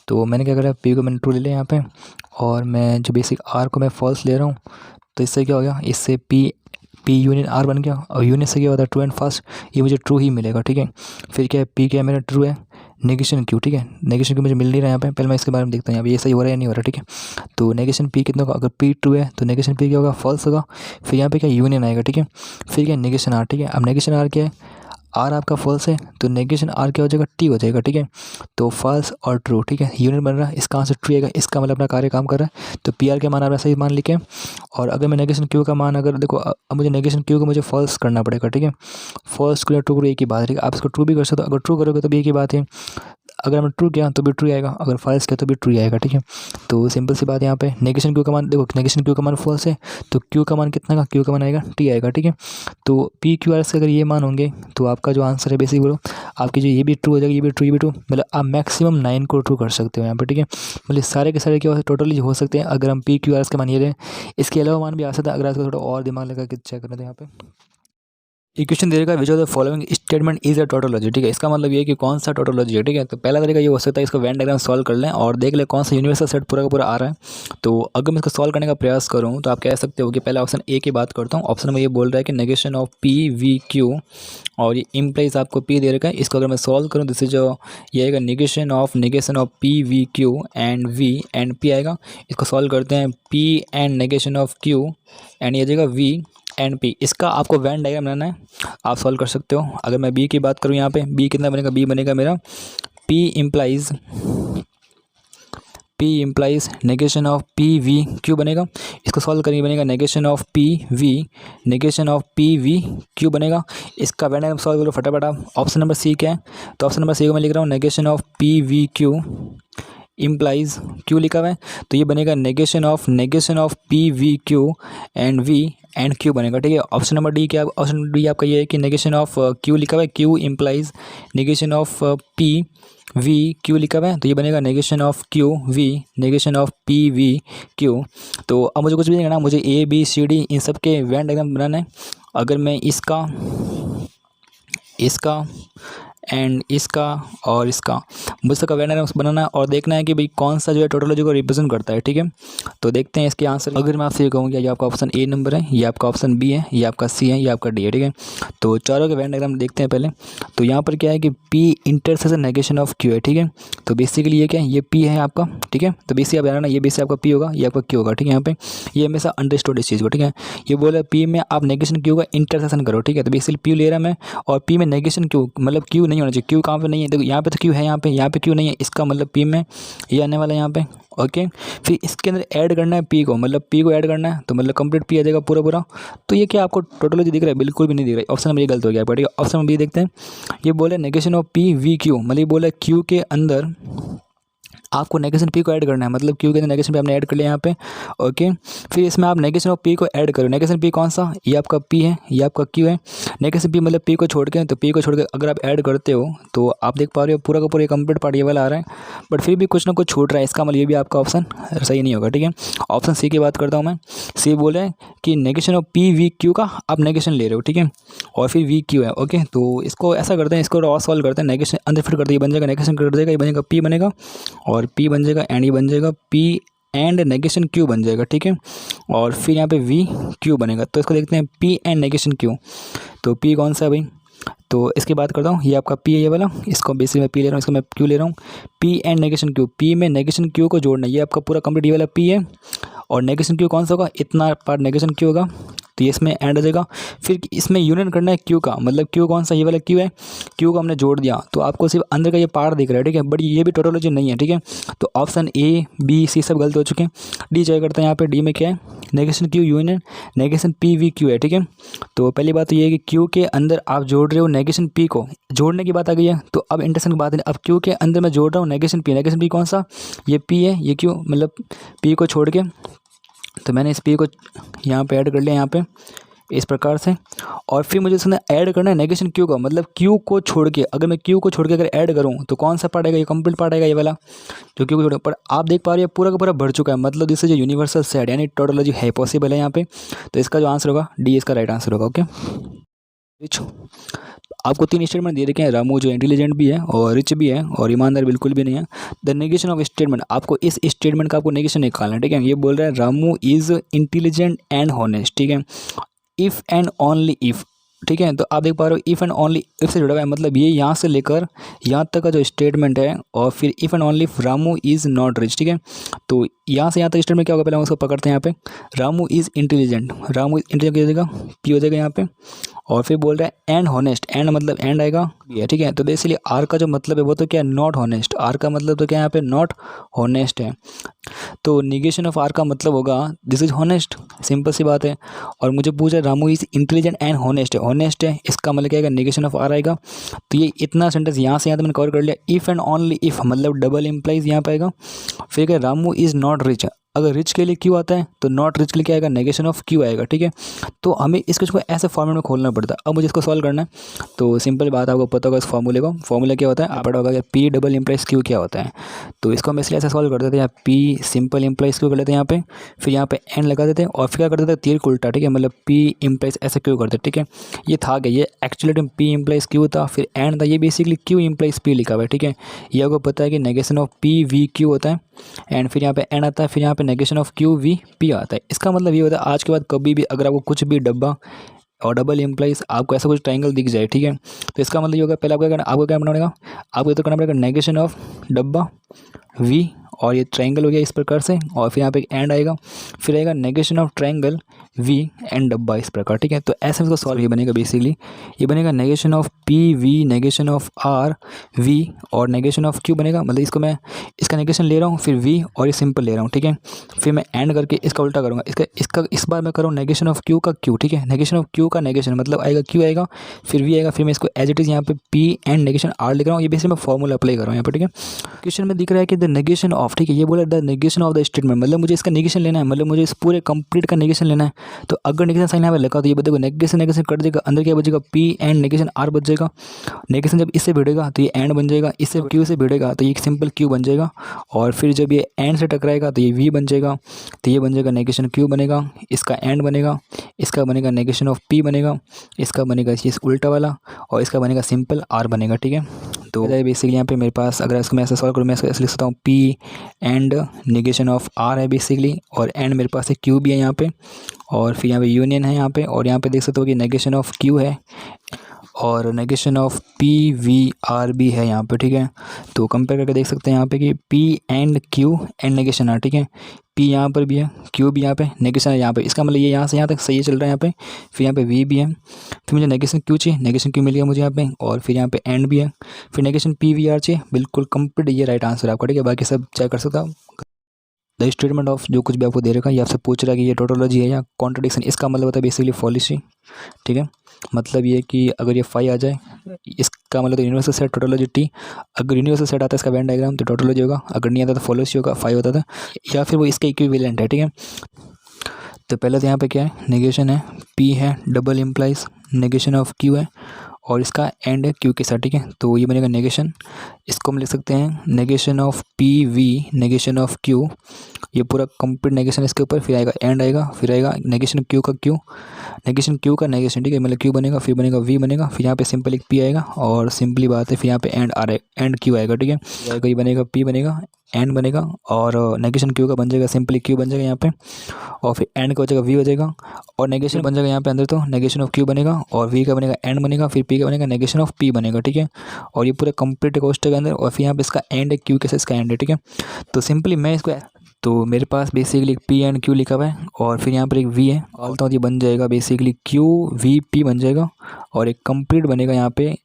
Speaker 1: तो मैंने क्या करा, पी को मैंने ट्रू ले लिया यहाँ पे, और मैं जो बेसिक आर को मैं फॉल्स ले रहा हूँ। तो इससे क्या हो गया, इससे पी यूनियन आर बन गया, और यूनियन से क्या होता है, ट्रू एंड फास्ट, ये मुझे ट्रू ही मिलेगा, ठीक है। फिर क्या है, पी क्या है मेरा ट्रू है, नेगेशन क्यू, ठीक है। नेगेशन क्यू मुझे मिल नहीं रहा है यहाँ पे, पहले मैं इसके बारे में देखता हूँ यहाँ पे ये सही हो रहा है या नहीं हो रहा, ठीक है। तो नेगेशन पी कितना होगा, अगर पी ट्रू है तो नेगेशन पी क्या होगा, फॉल्स होगा। फिर यहाँ पे क्या यूनियन आएगा, ठीक है। फिर क्या नेगेशन आर, ठीक है। अब नेगेशन आर क्या है, आर आपका फॉल्स है तो नेगेशन आर क्या हो जाएगा, टी हो जाएगा, ठीक है। तो फॉल्स और ट्रू, ठीक है, यूनियन बन रहा है, इसका आंसर ट्रू आएगा, इसका मतलब अपना कार्य काम कर रहा है। तो पी आर के मान आपने सही मान लिखे। और अगर मैं नेगेशन क्यू का मान, अगर देखो अब मुझे नेगेशन क्यू को मुझे फॉल्स करना पड़ेगा, ठीक है। फॉल्स को ट्रू करो एक ही बात है, ठीक है। आप इसको ट्रू भी कर सकते हो, अगर ट्रू करोगे तो भी एक ही बात है, अगर हमने ट्रू किया तो भी ट्रू आएगा, अगर फॉल्स किया तो भी ट्रू आएगा, ठीक है। तो सिंपल सी बात है यहाँ पे, नेगेशन क्यू का मान देखो, नेगेशन क्यू का मान फॉल्स है तो क्यू का मान कितना का, क्यू का मान आएगा टी आएगा, ठीक है। तो पी क्यू आर से अगर ये मान होंगे तो आपका जो आंसर है बेसिक बोलो आपकी जो ये भी ट्रू हो जाएगा, ये भी ट्रू, ये भी ट्रू, मतलब आप मैक्सिमम 9 को ट्रू कर सकते हो यहाँ पर, ठीक है। मतलब सारे के सारे क्या टोटली हो सकते हैं अगर हम पी क्यू आर के मान ये लें। इसके अलावा मान भी आ सकता है अगर आपको थोड़ा और दिमाग लगा के चेक करना था यहाँ पे। इक्वेशन दे रखा है which of the following statement is a tautology, ठीक है। इसका मतलब ये है कि कौन सा टोटोलॉजी है, ठीक है। तो पहला तरीका ये हो सकता है इसको वेन डायग्राम सॉल्व कर लें और देख लें कौन सा यूनिवर्सल सेट पूरा का पूरा आ रहा है। तो अगर मैं इसको सॉल्व करने का प्रयास करूँ तो आप कह सकते हो कि पहला ऑप्शन ए की बात करता हूँ। ऑप्शन में ये बोल रहा है कि negation of P V Q, और ये इम्प्लाइज आपको पी दे रखा है। इसको अगर मैं सॉल्व करूँ तो जो ये आएगा negation of P V Q and V and P आएगा। इसको सॉल्व करते हैं, P and negation of Q and ये जाएगा वी एंड पी। इसका आपको वेन डायग्राम बनाना है, आप सॉल्व कर सकते हो। अगर मैं बी की बात करूँ यहाँ पे, बी कितना बनेगा, बी बनेगा मेरा P implies negation of P V Q बनेगा। इसको सॉल्व करेंगे बनेगा negation of P V Q बनेगा। इसका वेन डायग्राम सॉल्व करो फटाफट आप। ऑप्शन नंबर सी क्या है, तो ऑप्शन नंबर सी को मैं लिख रहा हूँ negation of P V Q implies Q लिखा हुआ है, तो ये बनेगा negation of P V Q and V and Q बनेगा, ठीक है। ऑप्शन नंबर डी क्या, ऑप्शन डी आपका ये है कि नेगेशन ऑफ क्यू लिखा हुआ है, Q implies negation of P V Q लिखा हुआ है, तो ये बनेगा negation of Q V negation of P V Q. तो अब मुझे कुछ भी नहीं करना, मुझे ए बी सी डी इन सब के वेन डायग्राम बनाना है। अगर मैं इसका एंड इसका और इसका मुझे सबका वेन डायग्राम बनाना है और देखना है कि भाई कौन सा जो है टोटोलॉजी को रिप्रेजेंट करता है, ठीक है। तो देखते हैं इसके आंसर। अगर मैं आपसे ये कहूँ कि ये आपका ऑप्शन ए नंबर है, ये आपका ऑप्शन बी है, ये आपका सी है, ये आपका डी है, ठीक है। तो चारों के वेन डायग्राम देखते हैं पहले। तो यहाँ पर क्या है कि P intersection negation of Q है, ठीक है। तो बेसिकली ये क्या है, ये पी है आपका, ठीक है। तो बेसिक आप जानना, ये बेसिक आपका पी होगा, ये आपका क्यू होगा, ठीक है। यहाँ पे ये हमेशा अंडरस्टूड इस चीज़ को, ठीक है। ये बोला पी में आप नेगेशन क्यू का इंटरसेक्शन करो, ठीक है। तो बेसिकली पी ले रहा मैं और पी में नेगेशन क्यू, मतलब क्यू नहीं होना चाहिए। क्यू कहाँ पे नहीं है, देखो यहाँ पे तो क्यू है, यहाँ पे क्यू नहीं है, इसका मतलब पी में ये आने वाला है यहाँ पे, ओके। फिर इसके अंदर ऐड करना है पी को, मतलब पी को ऐड करना है, तो मतलब कंप्लीट पी आ जाएगा पूरा। तो ये क्या आपको टोटोलॉजी दिख रहा है, बिल्कुल भी नहीं दिख रहा है। ऑप्शन नंबर ये गलत हो गया, ठीक है। ऑप्शन नंबर बी देखते हैं। ये बोले negation of P V Q, मतलब ये बोला क्यू के अंदर आपको नेगेशन पी को ऐड करना है, मतलब क्यू के अंदर नेगेशन पी आपने ऐड कर लिया यहाँ पे, ओके। फिर इसमें आप नेगेशन ऑफ पी को ऐड करो। नेगेशन पी कौन सा, ये आपका पी है, ये आपका क्यू है। नेगेशन पी मतलब पी को छोड़ के, तो पी को छोड़ के अगर आप ऐड करते हो तो आप देख पा रहे हो पूरा का पूरा कंप्लीट पार्ट ये वाला आ रहा है, बट फिर भी कुछ ना कुछ छूट रहा है। इसका मतलब ये भी आपका ऑप्शन सही नहीं होगा, ठीक है। ऑप्शन सी की बात करता हूँ मैं। सी बोले कि negation of P V Q का आप नेगेशन ले रहे हो, ठीक है, और फिर वी क्यू है, ओके। तो इसको ऐसा करते हैं, इसको और सॉल्व करते हैं। नेगेशन अंदर फिट करते, ये बन जाएगा नेगेशन कर देगा, ये बनेगा पी बनेगा और पी बन जाएगा एंड ये बन जाएगा पी एंड नेगेशन क्यू बन जाएगा, ठीक है। और फिर यहाँ पे वी क्यू बनेगा। तो इसको देखते हैं पी एंड नेगेशन क्यू। तो पी कौन सा है भाई, तो इसकी बात करता हूँ। ये आपका पी है, ये वाला, इसको बेसिक में पी ले रहा हूँ, इसको मैं क्यू ले रहा हूँ। P and negation Q, P में नेगेशन क्यू को जोड़ना, ये आपका पूरा कंप्लीट ये वाला पी है और नेगेशन क्यू कौन सा होगा, इतना पार्ट नेगेशन क्यू होगा, तो ये इसमें ऐड हो जाएगा। फिर इसमें यूनियन करना है क्यू का, मतलब क्यू कौन सा, ये वाला क्यू है, क्यू को हमने जोड़ दिया तो आपको सिर्फ अंदर का ये पार्ट दिख रहा है, ठीक है। बट ये भी टोटोलॉजी नहीं है, ठीक है। तो ऑप्शन ए बी सी सब गलत हो चुके हैं। डी चेक करते हैं। यहाँ पे डी में क्या है, negation Q union negation P V Q है, ठीक है। तो पहली बात तो ये है कि क्यू के अंदर आप जोड़ रहे हो नेगेशन पी को, जोड़ने की बात आ गई है। तो अब इंटरसेक्शन की बात है, अब क्यू के अंदर मैं जोड़ रहा हूँ नेगेशन पी कौन सा, ये पी है, ये क्यू, मतलब पी को छोड़ के, तो मैंने इस पी को यहाँ पे ऐड कर लिया, यहाँ पे इस प्रकार से। और फिर मुझे इसमें ऐड करना है नेगेशन क्यू का, मतलब क्यू को छोड़ के, अगर मैं क्यू को छोड़ के अगर ऐड करूँ तो कौन सा पार्ट आएगा, ये कंप्लीट पार्ट आएगा, ये वाला जो क्यू को छोड़। पर आप देख पा रहे हैं पूरा का पूरा भर चुका है, मतलब इससे जो यूनिवर्सल सेट यानी टोटोलॉजी है पॉसिबल है यहाँ पे। तो इसका जो आंसर होगा डी, इसका राइट आंसर होगा, ओके। आपको 3 स्टेटमेंट दे रखे हैं। रामू जो इंटेलिजेंट भी है और रिच भी है और ईमानदार बिल्कुल भी नहीं है। द नेगेशन ऑफ स्टेटमेंट, आपको इस स्टेटमेंट का आपको नेगेशन निकालना है, ठीक है। ये बोल रहा है Ramu is intelligent and honest, ठीक है। इफ़ एंड ओनली इफ़, ठीक है। तो आप देख पा रहे हो इफ़ एंड ओनली इफ़ से जुड़ा हुआ है, मतलब ये यहाँ से लेकर यहाँ तक का जो स्टेटमेंट है, और फिर if and only if Ramu is not rich, ठीक है। तो यहाँ से यहाँ तक स्टेटमेंट क्या होगा, पहले हम उसको पकड़ते हैं। यहाँ पे Ramu is intelligent, Ramu is intelligent हो जाएगा, पी हो जाएगा यहाँ पे। और फिर बोल रहा है एंड हॉनेस्ट, एंड मतलब एंड आएगा भी है, ठीक है। तो बेसिकली आर का जो मतलब है वो तो क्या है, नॉट हॉनेस्ट। आर का मतलब तो क्या है, यहाँ पे नॉट हॉनेस्ट है। तो निगेशन ऑफ आर का मतलब होगा दिस इज हॉनेस्ट, सिंपल सी बात है। और मुझे पूछा Ramu is intelligent and honest है, इसका मतलब क्या है, निगेशन ऑफ आर आएगा। तो ये इतना सेंटेंस यहाँ से यहाँ तक मैंने कवर कर लिया। इफ़ एंड ओनली इफ़ मतलब डबल इम्प्लाइज यहाँ पे आएगा। फिर क्या, रामू इज़ नॉट रिच, अगर रिच के लिए क्यू आता है तो नॉट रिच के लिए क्या आएगा, नेगेशन ऑफ क्यू आएगा, ठीक है। तो हमें इसको ऐसे फॉर्मेट में खोलना पड़ता है। अब मुझे इसको सॉल्व करना है। तो सिंपल बात आपको पता होगा इस फॉर्मूले को, फॉर्मूला क्या होता है, आप पढ़ा होगा पी डबल इम्प्लाइज क्यू क्या होता है। तो इसको हम इसलिए ऐसे सॉल्व कर देते हैं, पी सिंपल इम्प्लाइज क्यू कर लेते हैं यहाँ पे, फिर यहाँ पे एन लगा देते हैं और फिर क्या कर देते हैं, तीर को उल्टा, ठीक है। मतलब पी इम्प्लाइज ऐसे क्यू करते हैं, ठीक है। ये था क्या, ये एक्चुअली पी इम्प्लाइज क्यू था, फिर एन था, ये बेसिकली क्यू इम्प्लाइज पी लिखा हुआ है, ठीक है। ये आपको पता है कि negation of P V Q होता है एंड फिर यहाँ पे एन आता है, फिर यहाँ पे negation of Q V P आता है। इसका मतलब ये होता है आज के बाद कभी भी अगर आपको कुछ भी डब्बा और डबल इम्प्लाइज आपको ऐसा कुछ ट्रायंगल दिख जाए, ठीक है, तो इसका मतलब ये होगा पहले आपको क्या करना पड़ेगा, आपको तो करना पड़ेगा नेगेशन ऑफ डब्बा वी और ये ट्रायंगल हो गया इस प्रकार से, और फिर यहाँ पे एक एंड आएगा, फिर आएगा negation of triangle V and डब्बा इस प्रकार, ठीक है। तो ऐसे इसको सॉल्व ये बनेगा, बेसिकली ये बनेगा negation of P V negation of are V और नेगेशन ऑफ क्यू बनेगा। मतलब इसको मैं इसका नेगेशन ले रहा हूँ, फिर वी और ये सिंपल ले रहा हूँ, ठीक है। फिर मैं एंड करके इसका उल्टा करूँगा, इसका इस बार मैं करूँ नेगेशन ऑफ क्यू का क्यू, ठीक है। नेगेशन ऑफ क्यू का नेगेशन मतलब आएगा क्यू आएगा, फिर वी आएगा, फिर मैं इसको एज इट इज़ यहाँ पे पी एंड नेगेशन आर लिख रहा हूँ। ये बेसिकली मैं फॉर्मूला अप्लाई कर रहा हूँ यहाँ पर, ठीक है। क्वेश्चन में दिख रहा है कि द नेगेशन ऑफ, ठीक है। ये बोला the negation of the statement, मतलब मुझे इसका नेगेशन लेना है, मतलब मुझे इस पूरे कंप्लीट का नेगेशन लेना है। तो अगर नेगेशन साइन यहाँ पे लगा तो ये देखो नेगेशन नेगेशन कट जाएगा, अंदर क्या बचेगा पी एंड नेगेशन आर बच जाएगा। नेगेशन जब इससे भिड़ेगा तो ये एंड बन जाएगा, इससे क्यू से भिड़ेगा तो ये सिंपल क्यू बन जाएगा, और फिर जब ये एंड से टकराएगा तो ये वी बन जाएगा, तो ये बन जाएगा नेगेशन क्यू बनेगा, इसका एंड बनेगा, इसका बनेगा नेगेशन ऑफ पी बनेगा, इसका बनेगा इस उल्टा वाला, और इसका बनेगा सिंपल आर बनेगा, ठीक है। तो बेसिकली यहाँ पे मेरे पास अगर इसको मैं ऐसे सॉल्व करूँ, मैं इसको ऐसे लिख सकता हूँ P and negation of R है बेसिकली, और एंड मेरे पास है क्यू भी है यहाँ पे, और फिर यहाँ पे यूनियन है यहाँ पे, और यहाँ पे देख सकते हो कि नेगेशन ऑफ क्यू है और negation of P V R भी है यहाँ पे, ठीक है। तो कंपेयर करके देख सकते हैं यहाँ पे कि P and Q and negation R, ठीक है। पी यहाँ पर भी है, क्यू भी यहाँ पे, नेगेशन है यहाँ पे, इसका मतलब ये यहाँ से यहाँ तक सही चल रहा है यहाँ पे। फिर यहाँ पे वी भी है, फिर मुझे नेगेशन क्यू चाहिए, नेगेशन क्यू मिल गया मुझे यहाँ पे, और फिर यहाँ पे एंड भी है, फिर नेगेशन पी वी आर चाहिए, बिल्कुल कंप्लीट ये राइट आंसर है आपका, ठीक है। बाकी सब चेक कर सकता हूँ। द स्टेटमेंट ऑफ जो कुछ भी आपको दे रखा है, ये आपसे पूछ रहा है कि ये टोटोलॉजी है या कॉन्ट्रडिक्शन, इसका मतलब होता है बेसिकली फॉलिसी, ठीक है। मतलब ये कि अगर ये फाई आ जाए, इसका मतलब तो यूनिवर्सल सेट टोटोलॉजी टी, अगर यूनिवर्सल सेट आता है इसका वेन डायग्राम तो टोटोलॉजी होगा, अगर नहीं आता तो फॉलिसी होगा, फाई होता था, या फिर वो इसका इक्विवेलेंट है, ठीक है। तो पहले तो यहाँ पे क्या है, नेगेशन है, पी है, double implies negation of Q है, और इसका एंड है क्यू के साथ, ठीक है। तो ये बनेगा नेगेशन, इसको हम लिख सकते हैं negation of P V negation of Q, ये पूरा कंप्लीट नेगेशन इसके ऊपर, फिर आएगा एंड आएगा, फिर आएगा नेगेशन क्यू का क्यू, नेगेशन क्यू का नेगेशन, ठीक है, मतलब क्यू बनेगा, फिर बनेगा वी बनेगा, फिर यहाँ पे सिंपल एक पी आएगा, और सिंपली बात है फिर यहाँ पे एंड आ रहा है, एंड क्यू आएगा, ठीक है। ये बनेगा पी बनेगा, एंड बनेगा, और नेगेशन क्यू का बन जाएगा सिंपली क्यू बन जाएगा यहाँ पे, और फिर एंड का हो जाएगा वी हो जाएगा, और नेगेशन बन जाएगा यहाँ पे अंदर, तो नेगेशन ऑफ क्यू बनेगा, और वी का बनेगा एंड बनेगा, फिर पी का बनेगा नेगेशन ऑफ पी बनेगा, ठीक है। और ये पूरा कंप्लीट कोष्टक के अंदर, और फिर यहाँ पे इसका एंड है क्यू के साथ इसका एंड है, ठीक है। तो सिंपली मैं इसको, तो मेरे पास बेसिकली एक पी एंड क्यू लिखा हुआ है, और फिर यहाँ पर एक वी है, ऑलता हूँ ये बन जाएगा बेसिकली क्यू वी पी बन जाएगा, और एक कंप्लीट बनेगा यहाँ पे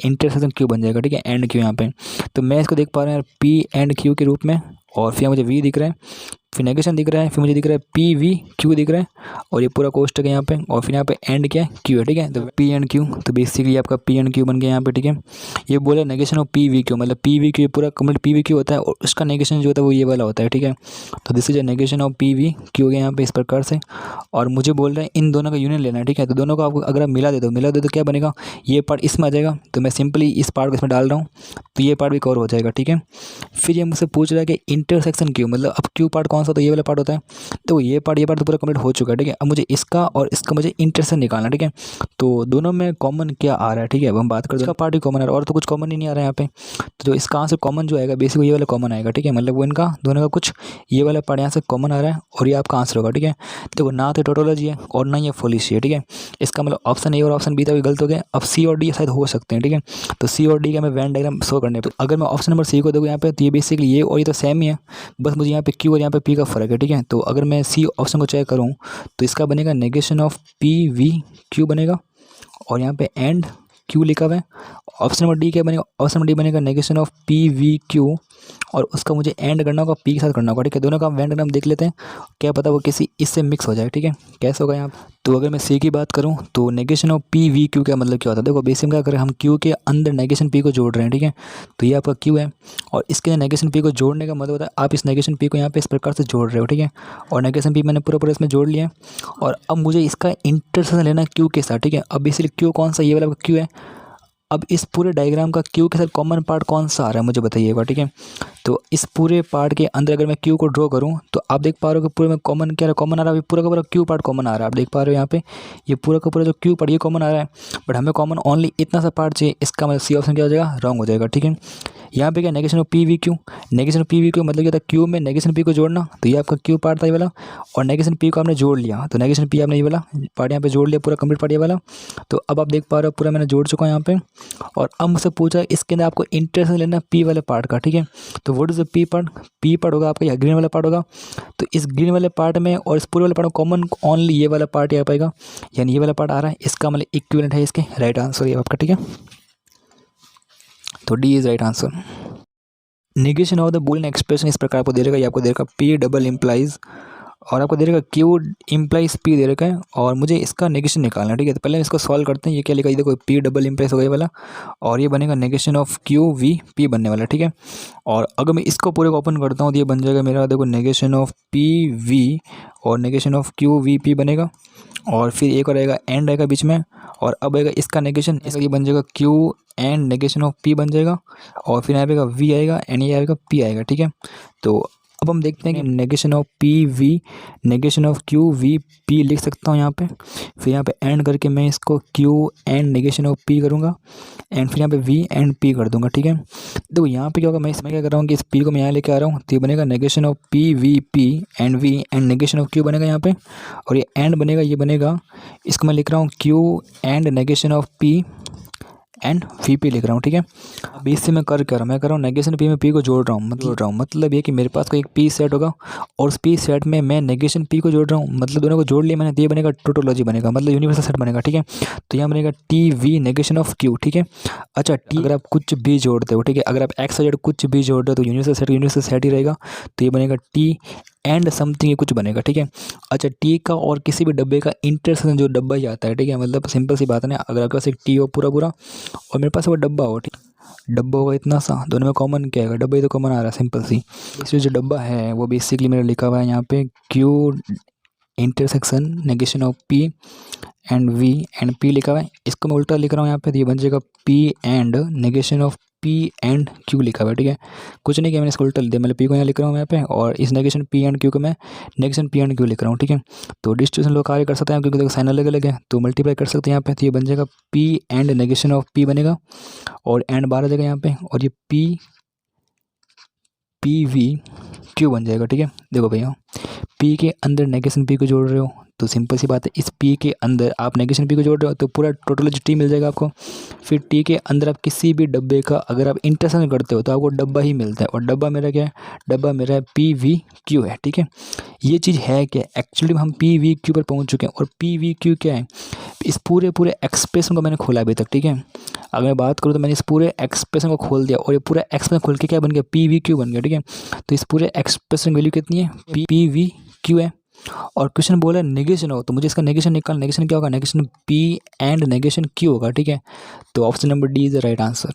Speaker 1: इंटरसेक्शन क्यू बन जाएगा, ठीक है, एंड क्यू यहाँ पे। तो मैं इसको देख पा रहा हूँ यार पी एंड क्यू के रूप में, और फिर मुझे वी दिख रहा है, फिर नेगेशन दिख रहा है, फिर मुझे दिख रहा है पी वी क्यू दिख रहा है, और ये पूरा कोष्टक है यहाँ पे, और फिर यहाँ पे एंड क्या है क्यू है, ठीक है। तो पी एंड क्यू, तो बेसिकली आपका पी एंड क्यू बन गया यहाँ पे, ठीक है। ये बोला negation of P V Q, मतलब पी वी क्यू पूरा कंप्लीट पी वी क्यू होता है, और उसका नेगेशन जो होता है वो ये वाला होता है, ठीक है। तो this is a negation of P V Q हो गया यहाँ पे इस प्रकार से, और मुझे बोल रहे हैं इन दोनों का यूनियन लेना है, ठीक है। तो दोनों को आपको अगर आप मिला दे तो क्या बनेगा, ये पार्ट इसमें आ जाएगा, तो मैं सिंपली इस पार्ट को इसमें डाल रहा हूँ, तो ये पार्ट भी कवर हो जाएगा, ठीक है। फिर ये मुझसे पूछ रहा है कि इंटरसेक्शन क्यू, मतलब अब क्यू पार्ट कौन सा, तो ये वाला पार्ट होता है, तो ये पार्ट तो पूरा कंप्लीट हो चुका है, ठीक है। अब मुझे इसका और इसका मुझे इंटरसेक्शन निकालना, ठीक है। तो दोनों में कॉमन क्या आ रहा है, ठीक है। अब हम बात करते हैं इसका पार्ट ही कॉमन आ रहा है, और तो कुछ कॉमन ही नहीं आ रहा है यहाँ पे। तो जो इसका से कॉमन जो आएगा बेसिकली ये वाला कॉमन आएगा, ठीक है। मतलब वो इनका दोनों का कुछ ये वाला पार्ट यहाँ से कॉमन आ रहा है, और ये आपका आंसर होगा, ठीक है। तो ना तो टोटोलॉजी है और ना ये फॉलिसी है, ठीक है। इसका मतलब ऑप्शन ए और ऑप्शन बी था गलत हो गया, अब सी और डी शायद हो सकते हैं, ठीक है। तो सी और डी का मैं वेन डायग्राम शो करने, तो अगर मैं ऑप्शन नंबर सी को देखूँ यहाँ पे, तो ये बेसिकली ये और ये तो सेम ही है, बस मुझे यहाँ पे क्यू और यहाँ पे पी का फर्क है, ठीक है। तो अगर मैं सी ऑप्शन को चेक करूँ तो इसका बनेगा negation of P V Q बनेगा, और यहाँ पे एंड क्यू लिखा हुआ है। ऑप्शन नंबर डी क्या बनेगा, ऑप्शन नंबर डी बनेगा negation of P V Q, और उसका मुझे एंड करना होगा पी के साथ करना होगा, ठीक है। दोनों का वेन डायग्राम देख लेते हैं, क्या पता वो किसी इससे मिक्स हो जाए, ठीक है। कैसे होगा यहाँ पे, तो अगर मैं सी की बात करूँ तो negation of P V Q का मतलब क्या होता है, देखो बेसिक क्या करें, हम क्यू के अंदर नेगेशन पी को जोड़ रहे हैं, ठीक है। तो ये आपका क्यू है, और इसके अंदर नेगेशन पी को जोड़ने का मतलब होता है आप इस नेगेशन पी को यहाँ पे इस प्रकार से जोड़ रहे हो, ठीक है। और नेगेशन पी मैंने पूरा इसमें जोड़ लिया है, और अब मुझे इसका इंटरसेक्शन लेना है क्यू के साथ, ठीक है। अब बेसिकली क्यू कौन सा, ये वाला क्यू है। अब इस पूरे डायग्राम का क्यू के साथ कॉमन पार्ट कौन सा आ रहा है मुझे बताइएगा, ठीक है। तो इस पूरे पार्ट के अंदर अगर मैं क्यू को ड्रॉ करूं तो आप देख पा रहे हो कि पूरे में कॉमन क्या है, कॉमन आ रहा है, पूरा का पूरा क्यू पार्ट कॉमन आ रहा है, आप देख पा रहे हो यहाँ पे ये पूरा का पूरा जो क्यू पार्ट ये कॉमन आ रहा है, बट हमें कॉमन ओनली इतना सा पार्ट चाहिए, इसका मतलब सी ऑप्शन क्या हो जाएगा, रॉन्ग हो जाएगा, ठीक है। यहाँ पे क्या negation of P V Q, negation of P V Q मतलब क्या था, क्यू में नेगेशन पी को जोड़ना, तो ये आपका क्यू पार्ट था ये वाला, और नेगेशन पी को आपने जोड़ लिया, तो नेगेशन पी आपने ये वाला पार्ट यहाँ पे जोड़ लिया, पूरा कंप्लीट पार्ट ये वाला। तो अब आप देख पा रहे हो पूरा मैंने जोड़ चुका हूँ यहाँ पे, और अब मुझसे पूछा इसके अंदर आपको इंटरसेक्शन लेना पी वाले पार्ट का, ठीक है। तो what is the P part, P part होगा आपका, या ग्रीन वाला पार्ट होगा। तो इस ग्रीन वाले पार्ट में और इस पूरे वाले पार्ट में कॉमन ओनली ये वाला पार्ट आ पाएगा, यानी ये वाला पार्ट आ रहा है, इसका मतलब इक्विवेलेंट है इसके, राइट आंसर ये आपका, ठीक है। तो D is right answer. Negation of the Boolean expression इस प्रकार आपको दे रखा, ये आपको दे रखा पी डबल इम्प्लाइज और आपको दे रखा क्यू इम्प्लाइज पी दे रखा है और मुझे इसका नेगेशन निकालना है, ठीक है। तो पहले इसको सॉल्व करते हैं। ये क्या लिखा है, देखो पी डबल इम्प्लाइज हो गया वाला और ये बनेगा negation of Q V P बनने वाला, ठीक है। और अगर मैं इसको पूरे को ओपन करता हूँ तो ये बन जाएगा मेरा, देखो नेगेशन ऑफ पी वी और negation of Q V P बनेगा। और फिर एक और आएगा एंड आएगा बीच में और अब आएगा इसका नेगेशन, इसका ये बन जाएगा Q and negation of P बन जाएगा। और फिर यहाँ पे वी आएगा एंड ये आएगा पी आएगा, ठीक है। तो अब हम देखते हैं कि negation of P V negation of Q V P लिख सकता हूँ यहाँ पे। फिर यहाँ पे एंड करके मैं इसको Q and negation of P करूँगा एंड फिर यहाँ पे वी एंड पी कर दूंगा, ठीक है। देखो यहाँ पे क्या होगा, मैं इसमें क्या कर रहा हूँ कि इस पी को मैं यहाँ लेके आ रहा हूँ तो ये बनेगा negation of P V P and V and negation of Q बनेगा यहाँ पे। और ये एंड बनेगा, ये बनेगा, इसको मैं लिख रहा हूँ Q and negation of P and V P लिख रहा हूँ, ठीक है। अब इससे मैं कर रहा हूँ, मैं कर रहा हूँ नेगेशन पी में पी को जोड़ रहा हूँ, मतलब ये कि मेरे पास कोई एक पी सेट होगा और उस पी सेट में मैं नेगेशन पी को जोड़ रहा हूँ, मतलब दोनों को जोड़ लिया मैंने, तो ये बनेगा टोटोलॉजी बनेगा, मतलब यूनिवर्सल सेट बनेगा, ठीक है। तो यहाँ बनेगा T V negation of Q, ठीक है। अच्छा टी अगर आप कुछ भी जोड़ते हो, ठीक है, अगर आप एक्स जेड कुछ भी जोड़ रहे हो तो यूनिवर्सल सेट ही रहेगा। तो ये बनेगा टी एंड समथिंग, ये कुछ बनेगा, ठीक है। अच्छा टी का और किसी भी डब्बे का इंटरसेक्शन जो डब्बा ही आता है, ठीक है, मतलब सिंपल सी बात है ना, अगर आपके पास एक टी हो पूरा और मेरे पास वो डब्बा हो, ठीक, डब्बा होगा इतना सा, दोनों में कॉमन क्या है, डब्बा ही तो कॉमन आ रहा है, सिंपल सी। इसलिए जो डब्बा है वो बेसिकली मेरा लिखा हुआ है यहाँ पे Q intersection negation of P and V and P लिखा हुआ है। इसको मैं उल्टा लिख रहा हूँ यहाँ पे, तो ये बन जाएगा P and negation of P and Q लिखा हुआ है, ठीक है। कुछ नहीं किया मैंने, इसको उल्टा लिख दिया, मतलब पी को यहाँ लिख रहा हूँ यहाँ पे और इस नेगेशन पी एंड क्यू को मैं नेगेशन पी एंड क्यू लिख रहा हूँ, ठीक है। तो डिस्ट्रीब्यूशन लोग कार्य कर सकते हैं क्योंकि देखो साइन अलग अलग है, तो मल्टीप्लाई कर सकते हैं यहाँ पे। तो ये बन जाएगा P and negation of P बनेगा और एंड बाहर आ जाएगा यहाँ पे और ये पी वी क्यू बन जाएगा, ठीक है। देखो भैया पी के अंदर नेगेशन पी को जोड़ रहे हो तो सिंपल सी बात है, इस पी के अंदर आप नेगेशन पी को जोड़ रहे हो तो पूरा टोटल टी मिल जाएगा आपको। फिर टी के अंदर आप किसी भी डब्बे का अगर आप इंटरसेक्शन करते हो तो आपको डब्बा ही मिलता है और डब्बा मेरा क्या है, डब्बा मेरा है पी वी क्यू है, ठीक है। ये चीज़ है क्या, एक्चुअली हम पी वी क्यू पर पहुँच चुके हैं और पी वी क्यू क्या है, इस पूरे एक्सप्रेशन को मैंने खोला अभी तक, ठीक है। अगर मैं बात करूँ तो मैंने इस पूरे एक्सप्रेशन को खोल दिया और ये पूरा एक्सप्रेशन खोल के क्या बन गया, पी वी क्यू बन गया, ठीक है। तो इस पूरे एक्सप्रेशन वैल्यू कितनी है, पी वी क्यू है। और क्वेश्चन बोला नेगेशन हो तो मुझे इसका नेगेशन निकाल, नेगेशन क्या होगा, negation P and negation Q होगा, ठीक है। तो option number D is the right answer.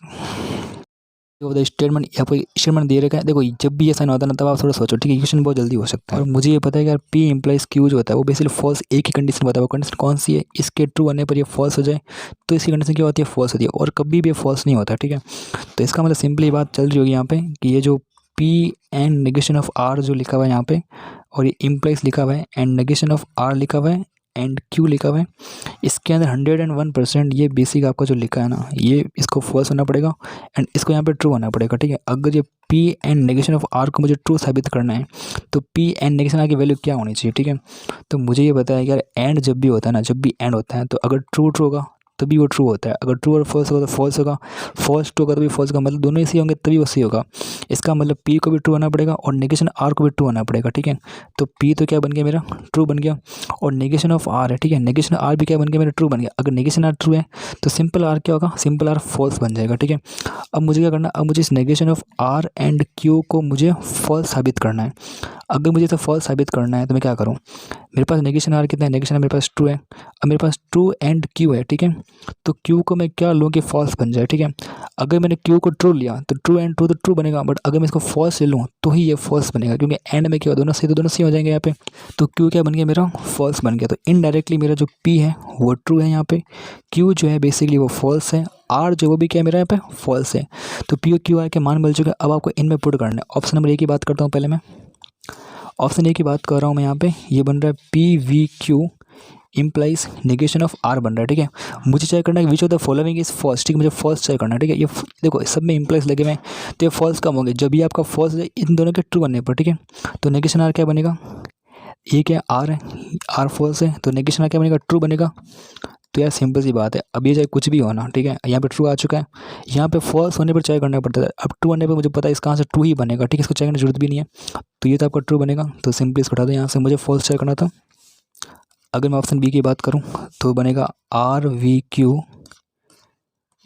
Speaker 1: Statement आपको स्टेटमेंट दे रखा है, देखो जब भी ये साइन होता है ना तब आप थोड़ा सोचो, ठीक है, क्वेश्चन बहुत जल्दी हो सकता है। और मुझे ये पता है कि यार पी इम्प्लाइज क्यू जो होता है वो बेसिकली फॉल्स, एक ही कंडीशन बताया, वो कंडीशन कौन सी है, इसके ट्रू होने पर ये फॉल्स हो जाए तो इसकी कंडीशन क्या होती है, फॉल्स होती है और कभी भी फॉल्स नहीं होता, ठीक है। तो इसका मतलब सिंपली बात चल रही होगी यहाँ पे कि ये जो P and negation of R जो लिखा हुआ है यहाँ पे और ये इम्प्लाइज लिखा हुआ है एंड नेगेशन ऑफ आर लिखा हुआ है एंड क्यू लिखा हुआ है, इसके अंदर 101% ये बेसिक आपका जो लिखा है ना, ये इसको फॉल्स होना पड़ेगा एंड इसको यहाँ पे ट्रू होना पड़ेगा, ठीक है। अगर ये P and negation of R को मुझे ट्रू साबित करना है तो पी एंड नेगेशन आर की वैल्यू क्या होनी चाहिए, ठीक है। तो मुझे ये बताया कि यार एंड जब भी होता है ना, जब भी एंड होता है तो अगर ट्रू होगा तभी वो ट्रू होता है, अगर ट्रू और फॉल्स होगा तो फॉल्स होगा, फॉल्स ट्रू होगा तभी फॉल्स होगा, मतलब दोनों ही सही होंगे तभी वो सही होगा। इसका मतलब पी को भी ट्रू होना पड़ेगा और नेगेशन आर को भी ट्रू होना पड़ेगा, ठीक है। तो पी तो क्या बन गया मेरा, ट्रू बन गया और नेगेशन ऑफ आर है, ठीक है, नेगेशन आर भी क्या बन गया मेरा, ट्रू बन गया। अगर नेगेशन आर ट्रू है तो सिंपल आर क्या होगा, सिंपल आर फॉल्स बन जाएगा, ठीक है। अब मुझे क्या करना है, अब मुझे इस negation of R and Q को मुझे फॉल्स साबित करना है। अगर मुझे तो फॉल्स साबित करना है तो मैं क्या करूँ, मेरे पास नेगेशन आर कितना है, नेगेशन आर मेरे पास ट्रू है, अब मेरे पास ट्रू एंड क्यू है, ठीक है। तो क्यू को मैं क्या लूँ कि फॉल्स बन जाए, ठीक है। अगर मैंने क्यू को ट्रू लिया तो ट्रू एंड ट्रू तो ट्रू बनेगा, बट अगर मैं इसको फॉल्स ले लूँ तो ही ये फॉल्स बनेगा क्योंकि एंड में क्या दोनों सही, तो दोनों सही हो जाएंगे यहाँ पे। तो क्यू क्या बन गया मेरा, फॉल्स बन गया। तो इनडायरेक्टली मेरा जो पी है वो ट्रू है यहाँ पे, क्यू जो है बेसिकली वो फॉल्स है, आर जो वो भी क्या मेरा यहाँ पे फॉल्स है। तो पी और क्यू आर के मान मिल चुके हैं, अब आपको इनमें पुट करना है। ऑप्शन नंबर ए की बात करता हूँ पहले मैं, ऑप्शन ए की बात कर रहा हूँ मैं यहाँ पे, ये बन रहा है P V Q implies negation of R बन रहा है, ठीक है। मुझे चेक करना है which of the following is false, ठीक है, मुझे फॉल्स चेक करना है, ठीक है। ये देखो सब में इम्प्लाइज लगे हुए हैं तो ये फॉल्स कम होंगे जब भी आपका फॉल्स है इन दोनों के ट्रू बनने पर, ठीक है। तो नेगेशन आर क्या बनेगा, ये क्या आर है, आर फॉल्स है तो नेगेशन आर क्या बनेगा, ट्रू बनेगा। तो यार सिंपल सी बात है, अब ये चाहे कुछ भी होना, ठीक है, यहाँ पे ट्रू आ चुका है, यहाँ पे फॉल्स होने पर चेक करना पड़ता है, अब ट्रू होने पर मुझे पता है इसका आंसर ट्रू ही बनेगा, ठीक है, इसको चेक करने की जरूरत भी नहीं है। तो ये तो आपका ट्रू बनेगा, तो सिंपली इसको हटा दो यहाँ से, मुझे फॉल्स चेक करना था। अगर मैं ऑप्शन बी की बात करूँ तो बनेगा R V Q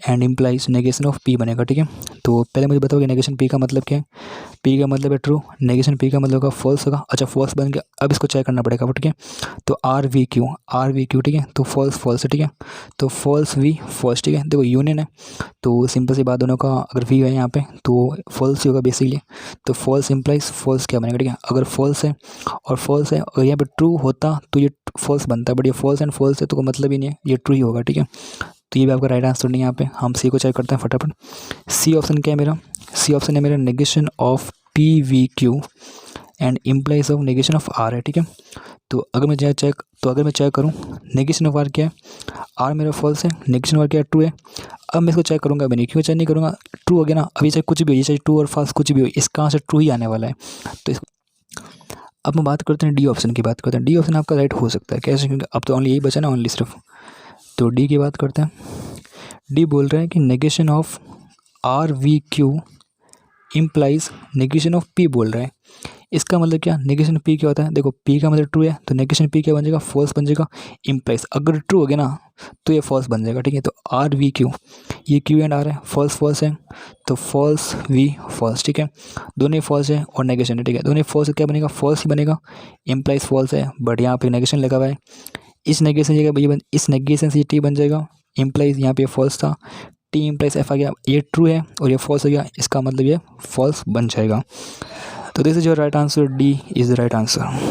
Speaker 1: and implies negation of P बनेगा। ठीक है, तो पहले मुझे बताओ कि नेगेशन पी का मतलब क्या है। पी का मतलब है ट्रू, नेगेशन पी का मतलब होगा फॉल्स होगा। अच्छा फॉल्स बन गया, अब इसको चेक करना पड़ेगा। ठीक है, तो आर वी क्यू ठीक है, तो फॉल्स फॉल्स है। ठीक है, तो फॉल्स वी फॉल्स। ठीक है, देखो यूनियन है तो सिंपल सी बात, दोनों का अगर वी है यहाँ पे तो फॉल्स ही होगा बेसिकली। तो फॉल्स इम्प्लाइज फॉल्स क्या बनेगा। ठीक है, अगर फॉल्स है और फॉल्स है और यहाँ पे ट्रू होता तो ये फॉल्स बनता है, बट ये फॉल्स एंड फॉल्स है तो कोई मतलब ही नहीं है, ये ट्रू ही होगा। ठीक है, तो ये भी आपका राइट आंसर नहीं है। यहाँ पे हम सी को चेक करते हैं फटाफट। सी ऑप्शन क्या है मेरा, सी ऑप्शन है मेरा negation of P V Q and implies of negation of R है। ठीक है, तो अगर मैं चेक करूँ नेगेशन ऑफ आर क्या है, आर मेरा फॉल्स है, नेगेशन ऑफ आर क्या है, ट्रू है। अब मैं इसको चेक करूँगा, मैं नहीं क्यों चेक नहीं करूँगा, ट्रू हो गया ना। अभी चाहे कुछ भी हो, चाहे ट्रू और फॉल्स कुछ भी हो, इसका आंसर ट्रू ही आने वाला है। तो अब हम बात करते हैं डी ऑप्शन की, बात करते हैं डी ऑप्शन आपका राइट हो सकता है कैसे, क्योंकि अब तो ओनली यही बचा ना, ओनली सिर्फ। तो डी की बात करते हैं। डी बोल रहे हैं कि negation of are V Q implies negation of P बोल रहे हैं। इसका मतलब क्या, नेगेशन पी क्या होता है, देखो पी का मतलब ट्रू है तो नेगेशन पी क्या बन जाएगा, फॉल्स बन जाएगा। इम्प्लाइज अगर ट्रू हो गया ना तो ये फॉल्स बन जाएगा। ठीक है, तो आर वी क्यू, ये क्यू एंड आर है, फॉल्स फॉल्स है तो फॉल्स वी फॉल्स। ठीक है, दोनों फॉल्स है और नेगेशन है। ठीक है, दोनों फॉल्स क्या बनेगा, फॉल्स ही बनेगा। इम्प्लाइज फॉल्स है बट यहाँ पे नेगेशन लगा हुआ है, इस नेगेशन जगह ये इस नेगेशन से ये टी बन जाएगा। इम्प्लाइज यहाँ पे फॉल्स था, टी इम्प्लाइज एफ आ गया, ये ट्रू है और ये फॉल्स हो गया, इसका मतलब ये फॉल्स बन जाएगा। तो this is your right answer, D is the right answer.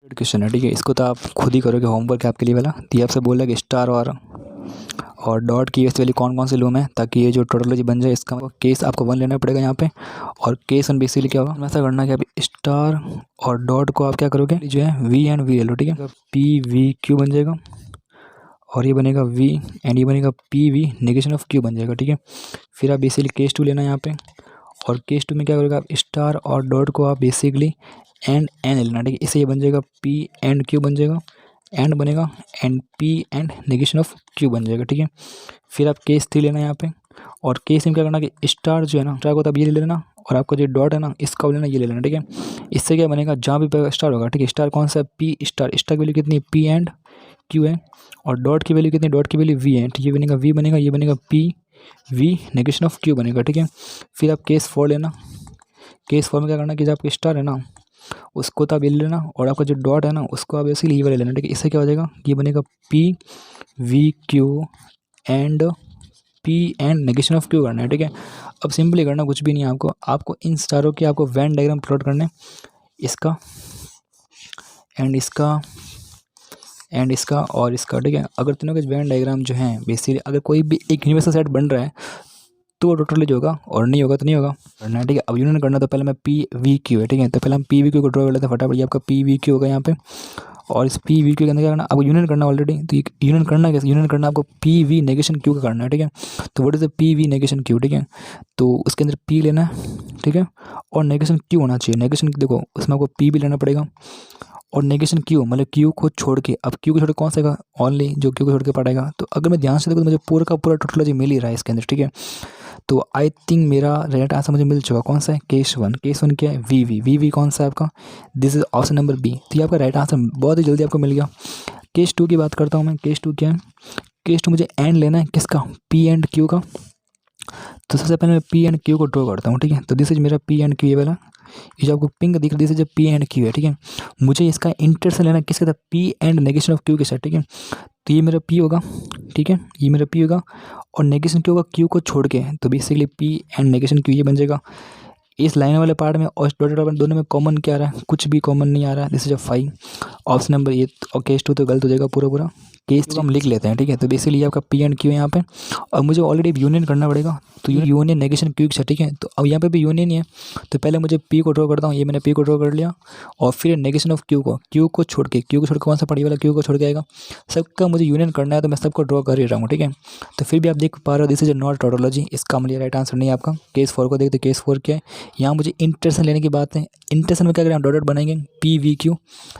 Speaker 1: Question है, ठीक है, इसको तो आप खुद ही करोगे, होमवर्क है आपके लिए वाला। तो ये आपसे बोला कि स्टार और डॉट की वैल्यू कौन कौन से लूम है, ताकि ये जो टोटोलॉजी बन जाए। इसका केस आपको 1 लेना पड़ेगा यहाँ पे, और केस 1 बेसिकली क्या होगा, ऐसा करना कि आप स्टार और डॉट को आप क्या करोगे, जो है वी एंड वी ले लो। ठीक है, पी वी क्यू बन जाएगा और ये बनेगा वी एंड ये बनेगा P V negation of Q बन जाएगा। ठीक है, फिर आप बेसिकली केस 2 लेना यहाँ पे, और केस 2 में क्या करोगे आप स्टार और डॉट को आप बेसिकली एंड एन लेना। ठीक है, इससे ये बन जाएगा पी एंड क्यू बन जाएगा, एंड बनेगा and P and negation of Q बन जाएगा। ठीक है, फिर आप केस 3 लेना यहाँ पे, और केस में क्या करना कि स्टार जो है ना, स्टार को तो आप ये ले लेना, और आपका जो डॉट है ना इसका लेना, ये ले लेना। ठीक है, इससे क्या बनेगा, जहाँ भी स्टार होगा, ठीक है, स्टार कौन सा, पी स्टार, स्टार की वैल्यू कितनी, पी एंड क्यू है, और डॉट की वैल्यू कितनी, डॉट की वैल्यू वी है। ठीक है, बनेगा वी बनेगा, ये बनेगा P V negation of Q बनेगा। ठीक है, फिर आप केस 4 लेना, केस 4 में क्या करना कि जो आपका स्टार है ना उसको तो आप ये ले लेना, और आपका जो डॉट है ना उसको आप बेसिकली ये वाले लेना। ठीक है, इससे क्या हो जाएगा, ये बनेगा P V Q and P and negation of Q करना है। ठीक है, अब सिंपली करना कुछ भी नहीं है, आपको इन स्टारों की आपको वेन डायग्राम प्लॉट करना है, इसका एंड इसका एंड इसका और इसका। ठीक है, अगर तीनों के वेन डायग्राम जो हैं बेसिकली, अगर कोई भी एक यूनिवर्सल सेट बन रहा है तो टोटली जो होगा, और नहीं होगा तो नहीं होगा करना है। ठीक है, अब यूनियन करना तो पहले मैं पी वी क्यू है। ठीक है, तो पहले हम पी वी क्यू को ड्रॉ कर लेते हैं फटाफट। ये आपका पी वी क्यू होगा यहाँ पे, और इस पी वी क्यू के अंदर क्या करना, आपको यूनियन करना ऑलरेडी। तो यूनियन करना कैसे, यूनियन करना आपको पी वी नेगेशन क्यू का करना है। ठीक है, तो what is the P V negation Q. ठीक है, तो उसके अंदर पी लेना है, ठीक है, और नेगेशन क्यू होना चाहिए। नेगेशन देखो उसमें आपको पी भी लेना पड़ेगा, और नेगेशन क्यू मतलब क्यू को छोड़ के, अब क्यू को छोड़ के कौन सा है, ओनली जो क्यू को छोड़ के पड़ेगा। तो अगर मैं ध्यान से देखूँ तो मुझे पूरा का पूरा टोटोलॉजी मिल ही रहा है इसके अंदर। ठीक है, तो आई थिंक मेरा राइट आंसर मुझे मिल चुका, कौन सा है, केस 1। केस 1 क्या है, वी वी कौन सा है आपका, this is option number B. तो ये आपका राइट आंसर बहुत ही जल्दी आपको मिल गया। केस 2 की बात करता हूँ मैं, केस 2 क्या है, केस 2 मुझे एंड लेना है किसका, पी एंड क्यू का। तो सबसे पहले मैं पी एंड क्यू को ड्रॉ करता हूँ। ठीक है, तो दिस इज मेरा पी एंड क्यू, ये वाला ये जो आपको पिंक दिख रहा है, दिस इज जो पी एंड क्यू है। ठीक है, मुझे इसका इंटरसेक्शन लेना किसके साथ, P and negation of Q के साथ। ठीक है, तो ये मेरा पी होगा, ठीक है, ये मेरा पी होगा, और नेगेशन क्यू होगा क्यू को छोड़ के, तो basically P and negation Q ये बन जाएगा। इस लाइन वाले पार्ट में और डॉटेड वाले दोनों में कॉमन क्या आ रहा है, कुछ भी कॉमन नहीं आ रहा है। This is a 5 option number ये, और केस 2 तो गलत हो जाएगा पूरा पूरा। केस 3 हम लिख लेते हैं। ठीक है, तो बेसिकली ये आपका पी एंड क्यू है यहाँ पे, और मुझे ऑलरेडी यूनियन करना पड़ेगा, तो यूनियन नेगेशन क्यू के साथ। ठीक है, तो अब यहाँ पे भी यूनियन ही है, तो पहले मुझे पी को ड्रॉ करता हूँ, ये मैंने पी को ड्रॉ कर लिया, और फिर नेगेशन ऑफ क्यू को छोड़ के, कौन सा पड़ी वाला क्यू को छोड़ के आएगा, सबका मुझे यूनियन करना है, तो मैं सबको ड्रॉ कर ही रहा हूँ। ठीक है, तो फिर भी आप देख पा रहे हो दिस इज नॉट टोटोलॉजी, इसका मुझे राइट आंसर नहीं है आपका। केस 4 को देखते, केस 4 क्या है, यहाँ मुझे इंटरसेक्शन लेने की बात है। इंटरसेक्शन में क्या करें, डॉटेड बनाएंगे पी वी क्यू,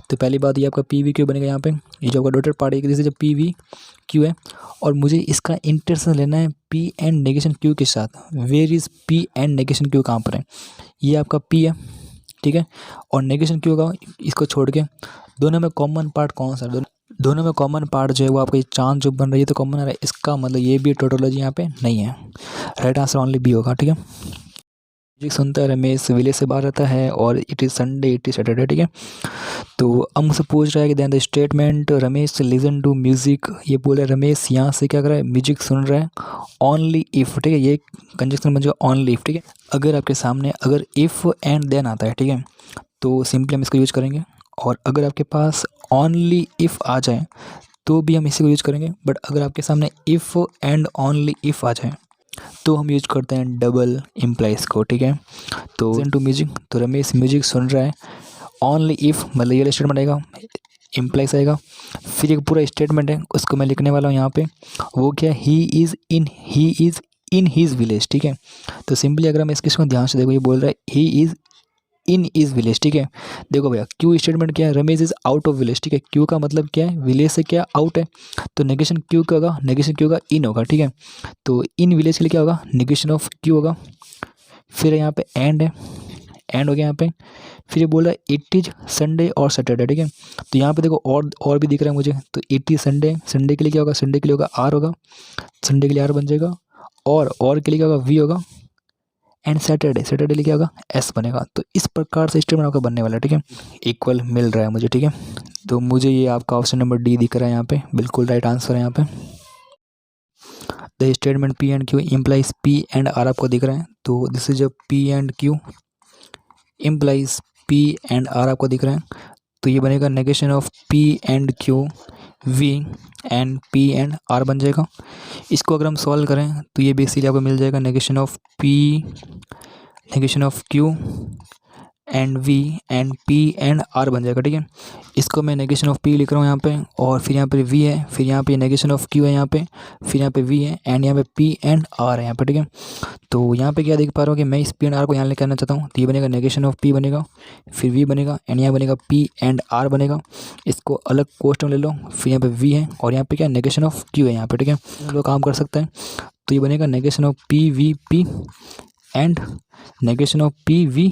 Speaker 1: तो पहली बात ये आपका पी वी क्यू बनेगा यहाँ पे, ये जो आपका डॉटेड पार्ट है this is P V Q है, और मुझे इसका इंटरसेक्शन लेना है पी एंड नेगेशन क्यू के साथ। Where is P and negation Q, कहाँ पर है, ये आपका पी है, ठीक है, और नेगेशन क्यू का इसको छोड़ के दोनों में कॉमन पार्ट कौन सा, दोनों में कॉमन पार्ट जो है वो आपका ये चांद जो बन रही है तो कॉमन आ रहा है, इसका मतलब ये भी टोटोलॉजी यहाँ पे नहीं है। राइट आंसर ओनली बी होगा। ठीक है, म्यूजिक सुनता है रमेश, विलेज से बाहर रहता है और it is Sunday, it is Saturday. ठीक है, तो अब मुझसे पूछ रहा है कि then the statement Ramesh listen to music, ये बोल रहा है रमेश यहाँ से क्या कर रहा है, म्यूजिक सुन रहा है ओनली इफ़। ठीक है, ये कंजक्शन बन जाएगा ओनली इफ़। ठीक है, अगर आपके सामने अगर इफ़ एंड देन आता है, ठीक है, तो सिंपली हम इसको यूज करेंगे। और अगर आपके पास ओनली इफ़ आ जाए तो भी हम इसी को यूज करेंगे। बट अगर आपके सामने इफ़ एंड ओनली इफ़ आ जाए तो हम यूज करते हैं डबल इम्प्लाइज को। ठीक है, तो लिसन टू म्यूजिक, तो रमेश म्यूजिक सुन रहा है ओनली इफ़, मतलब ये स्टेटमेंट आएगा, इम्प्लाइज आएगा। फिर एक पूरा स्टेटमेंट है उसको मैं लिखने वाला हूँ यहाँ पे, वो क्या है, he is in his village. ठीक है, तो सिंपली अगर हम इसको ध्यान से देखो, ये बोल रहा है he is in is village. ठीक है, देखो भैया क्यू स्टेटमेंट क्या है, Ramesh is out of village. ठीक है, क्यू का मतलब क्या है, विलेज से क्या आउट है, तो नेगेशन क्यू का होगा, नेगेशन क्यू का इन होगा। ठीक है, तो इन विलेज के लिए क्या होगा, नेगेशन ऑफ क्यू होगा। फिर यहाँ पे एंड है, एंड हो गया यहाँ पे। फिर ये बोल रहा है इट इज़ संडे और सैटरडे। ठीक है, तो यहाँ पे देखो और भी दिख रहा है मुझे, तो इट इज़ संडे, संडे के लिए क्या होगा, संडे के लिए होगा आर होगा, संडे के लिए आर बन जाएगा। और के लिए क्या होगा, वी होगा। एंड सैटरडे, सैटरडे लिए क्या होगा, एस बनेगा। तो इस प्रकार से स्टेटमेंट आपका बनने वाला है। ठीक है, इक्वल मिल रहा है मुझे। ठीक है, तो मुझे ये आपका ऑप्शन नंबर डी दिख रहा है यहाँ पे, बिल्कुल राइट आंसर है यहाँ पे। The statement P and Q implies P and R आपको दिख रहा है, तो this is a P and Q implies P and R आपको दिख रहा है, तो ये बनेगा negation of P and Q V and P and R बन जाएगा। इसको अगर हम सॉल्व करें तो ये बेसिकली आपको मिल जाएगा negation of Q and V and P and R बन जाएगा। ठीक है, इसको मैं नेगेशन ऑफ पी लिख रहा हूँ यहाँ पे, और फिर यहाँ पे वी है, फिर यहाँ पे नेगेशन ऑफ क्यू है यहाँ पे, फिर यहाँ पे वी है एंड यहाँ पे पी एंड आर है यहाँ पे। ठीक है, तो यहाँ पे क्या देख पा रहा हूँ कि मैं इस पी एंड आर को यहाँ लेके आना चाहता हूँ, तो ये बनेगा नेगेशन ऑफ पी बनेगा, फिर वी बनेगा एंड यहाँ बनेगा पी एंड आर बनेगा। इसको अलग कोष्ट में ले लो, फिर यहाँ पे वी है और यहाँ पे क्या नेगेशन ऑफ क्यू है यहाँ पे। ठीक है, हम लोग काम कर सकते हैं, तो ये बनेगा negation of P V P and negation of P V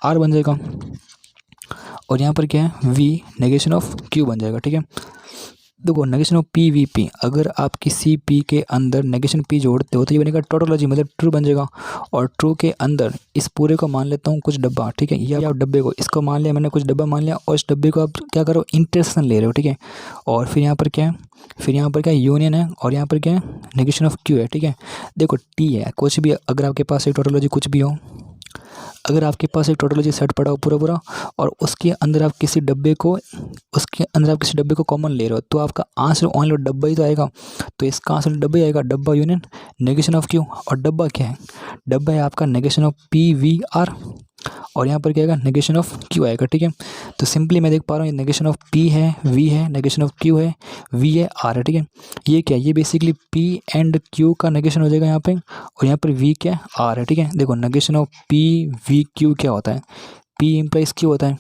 Speaker 1: R बन जाएगा, और यहाँ पर क्या है, वी नेगेशन ऑफ क्यू बन जाएगा। ठीक है, देखो negation of P V P, अगर आप किसी पी के अंदर नेगेशन पी जोड़ते हो तो ये बनेगा टोटोलॉजी, मतलब ट्रू बन जाएगा। और ट्रू के अंदर इस पूरे को मान लेता हूँ कुछ डब्बा। ठीक है, ये आप डब्बे को, इसको मान लिया मैंने, कुछ डब्बा मान लिया, और इस डब्बे को आप क्या करो, इंटरसेक्शन ले रहे हो। ठीक है, और फिर यहाँ पर क्या है, फिर यहाँ पर क्या है, यूनियन है, और यहाँ पर क्या है, नेगेशन ऑफ क्यू है। ठीक है, देखो टी है, कुछ भी अगर आपके पास एक टोटोलॉजी कुछ भी हो, अगर आपके पास एक टोटोलॉजी सेट पड़ा हो पूरा और उसके अंदर आप किसी डब्बे को कॉमन ले रहे हो, तो आपका आंसर ओनली डब्बा ही तो आएगा। तो इसका आंसर डब्बा ही आएगा, डब्बा यूनियन नेगेशन ऑफ क्यू, और डब्बा क्या है, डब्बा है आपका negation of P V R, और यहाँ पर क्या आएगा, नेगेशन ऑफ क्यू आएगा। ठीक है, तो सिंपली मैं देख पा रहा हूँ ये नेगेशन ऑफ पी है, वी है, नेगेशन ऑफ क्यू है, वी है, आर है। ठीक है, ये क्या है, ये बेसिकली पी एंड क्यू का नेगेशन हो जाएगा यहाँ पे, और यहाँ पर वी क्या है, आर है। ठीक है, देखो negation of P V Q क्या होता है, पी इम्प्लाइज क्यू होता है,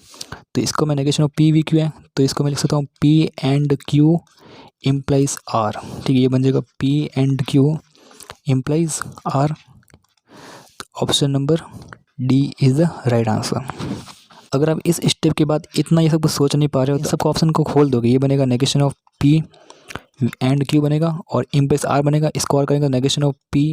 Speaker 1: तो इसको मैं negation of P V Q है, तो इसको मैं लिख सकता हूँ P and Q implies R. ठीक है, ये बन जाएगा P and Q implies R. Option number D is the right answer. अगर आप इस स्टेप के बाद इतना ये सब कुछ सोच नहीं पा रहे हो तो सबको ऑप्शन को खोल दोगे, ये बनेगा negation of P and Q बनेगा, और इम्प्लाइज आर बनेगा, इसको और करेंगे negation of P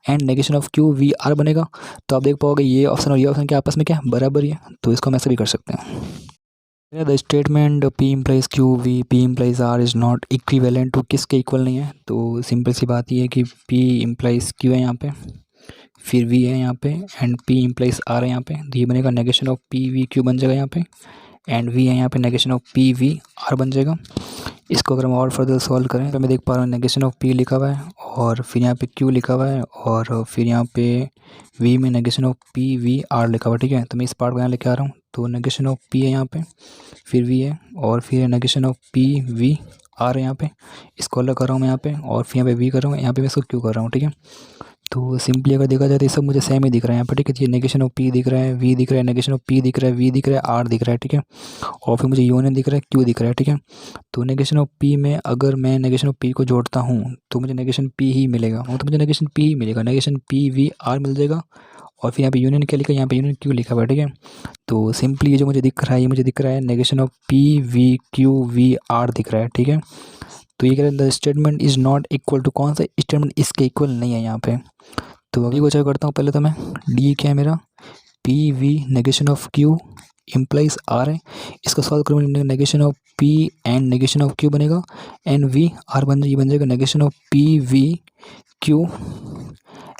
Speaker 1: and negation of Q V R बनेगा। तो आप देख पाओगे ये ऑप्शन और ये ऑप्शन के आपस में क्या बराबर ही है, तो इसको हम ऐसे भी कर सकते हैं। The statement P implies Q V P implies R is not equivalent to, किसके इक्वल नहीं है, तो सिंपल सी बात ये है कि पी इम्प्लाइज क्यू है यहाँ पे, फिर वी है यहाँ पे, एंड पी इम्प्लाइज आर है यहाँ पे, तो ये बनेगा negation of P V Q बन जाएगा यहाँ पे, एंड वी है यहाँ पे, negation of P V R बन जाएगा। इसको अगर हम और फर्दर सॉल्व करें तो मैं देख पा रहा हूँ नेगेशन ऑफ पी लिखा हुआ है, और फिर यहाँ पे क्यू लिखा हुआ है, और फिर यहाँ पे वी में negation of P V R लिखा हुआ है। ठीक है, तो मैं इस पार्ट को यहाँ लेके आ रहा हूँ, तो नेगेशन ऑफ पी है यहाँ पे, फिर वी है, और फिर negation of P V R है यहाँ पे, इसको अलग कर रहा हूँ मैं यहाँ पे, और फिर यहाँ पे वी कर रहा हूँ, यहाँ पे मैं इसको क्यू कर रहा हूँ। ठीक है, तो सिंपली अगर देखा जाए तो ये सब मुझे सेम ही दिख रहा है यहाँ पर। ठीक है, ये नेगेशन ऑफ पी दिख रहा है, वी दिख रहा है, नेगेशन ऑफ पी दिख रहा है, वी दिख रहा है, आर दिख रहा है। ठीक है, और फिर मुझे यूनियन दिख रहा है, क्यू दिख रहा है। ठीक है, तो नेगेशन ऑफ पी में अगर मैं नेगेशन ऑफ पी को जोड़ता हूँ तो मुझे नेगेशन पी ही मिलेगा, तो मुझे नेगेशन पी ही मिलेगा, नेगेशन पी वी आर मिल जाएगा, और फिर यहाँ पे यूनियन क्या लिखा है, यहाँ पे यूनियन क्यू लिखा हुआ है, ठीक है। तो सिंपली ये जो मुझे दिख रहा है, ये मुझे दिख रहा है negation of P V Q V R दिख रहा है, ठीक है। तो ये कह रहे हैं the statement is not equal to, कौन सा स्टेटमेंट इसके इक्वल नहीं है यहाँ पे। तो अभी क्वेश्चन करता हूँ पहले तो मैं, डी क्या है मेरा, P V negation of Q implies R है, इसको सॉल्व करूँगा, negation of P and negation of Q बनेगा, एंड वी आर बन जाएगा negation of P V Q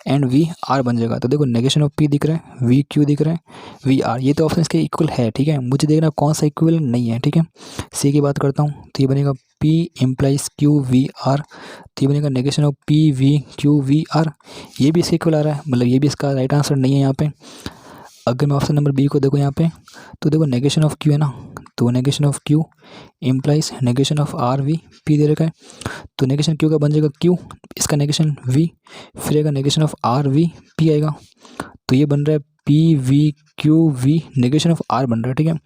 Speaker 1: and V R बन जाएगा। तो देखो नेगेशन ऑफ पी दिख रहा है, वी क्यू दिख रहा है, वी आर, ये तो ऑप्शन इसके इक्वल है, ठीक है। मुझे देखना कौन सा इक्वल नहीं है, ठीक है। सी की बात करता हूँ, तो ये बनेगा P implies Q V R, तो ये बनेगा negation of P V Q V R, ये भी इसके इक्वल आ रहा है, मतलब ये भी इसका राइट आंसर नहीं है यहाँ पे। अगर मैं ऑप्शन नंबर बी को देखो यहाँ पे, तो देखो नेगेशन ऑफ क्यू है ना, तो negation of Q implies negation of are we p दे रखा है, तो नेगेशन क्यू का बन जाएगा क्यू, इसका नेगेशन वी, फिर आएगा negation of are we P आएगा, तो ये बन रहा है P V Q V negation of R बन रहा है, ठीक है।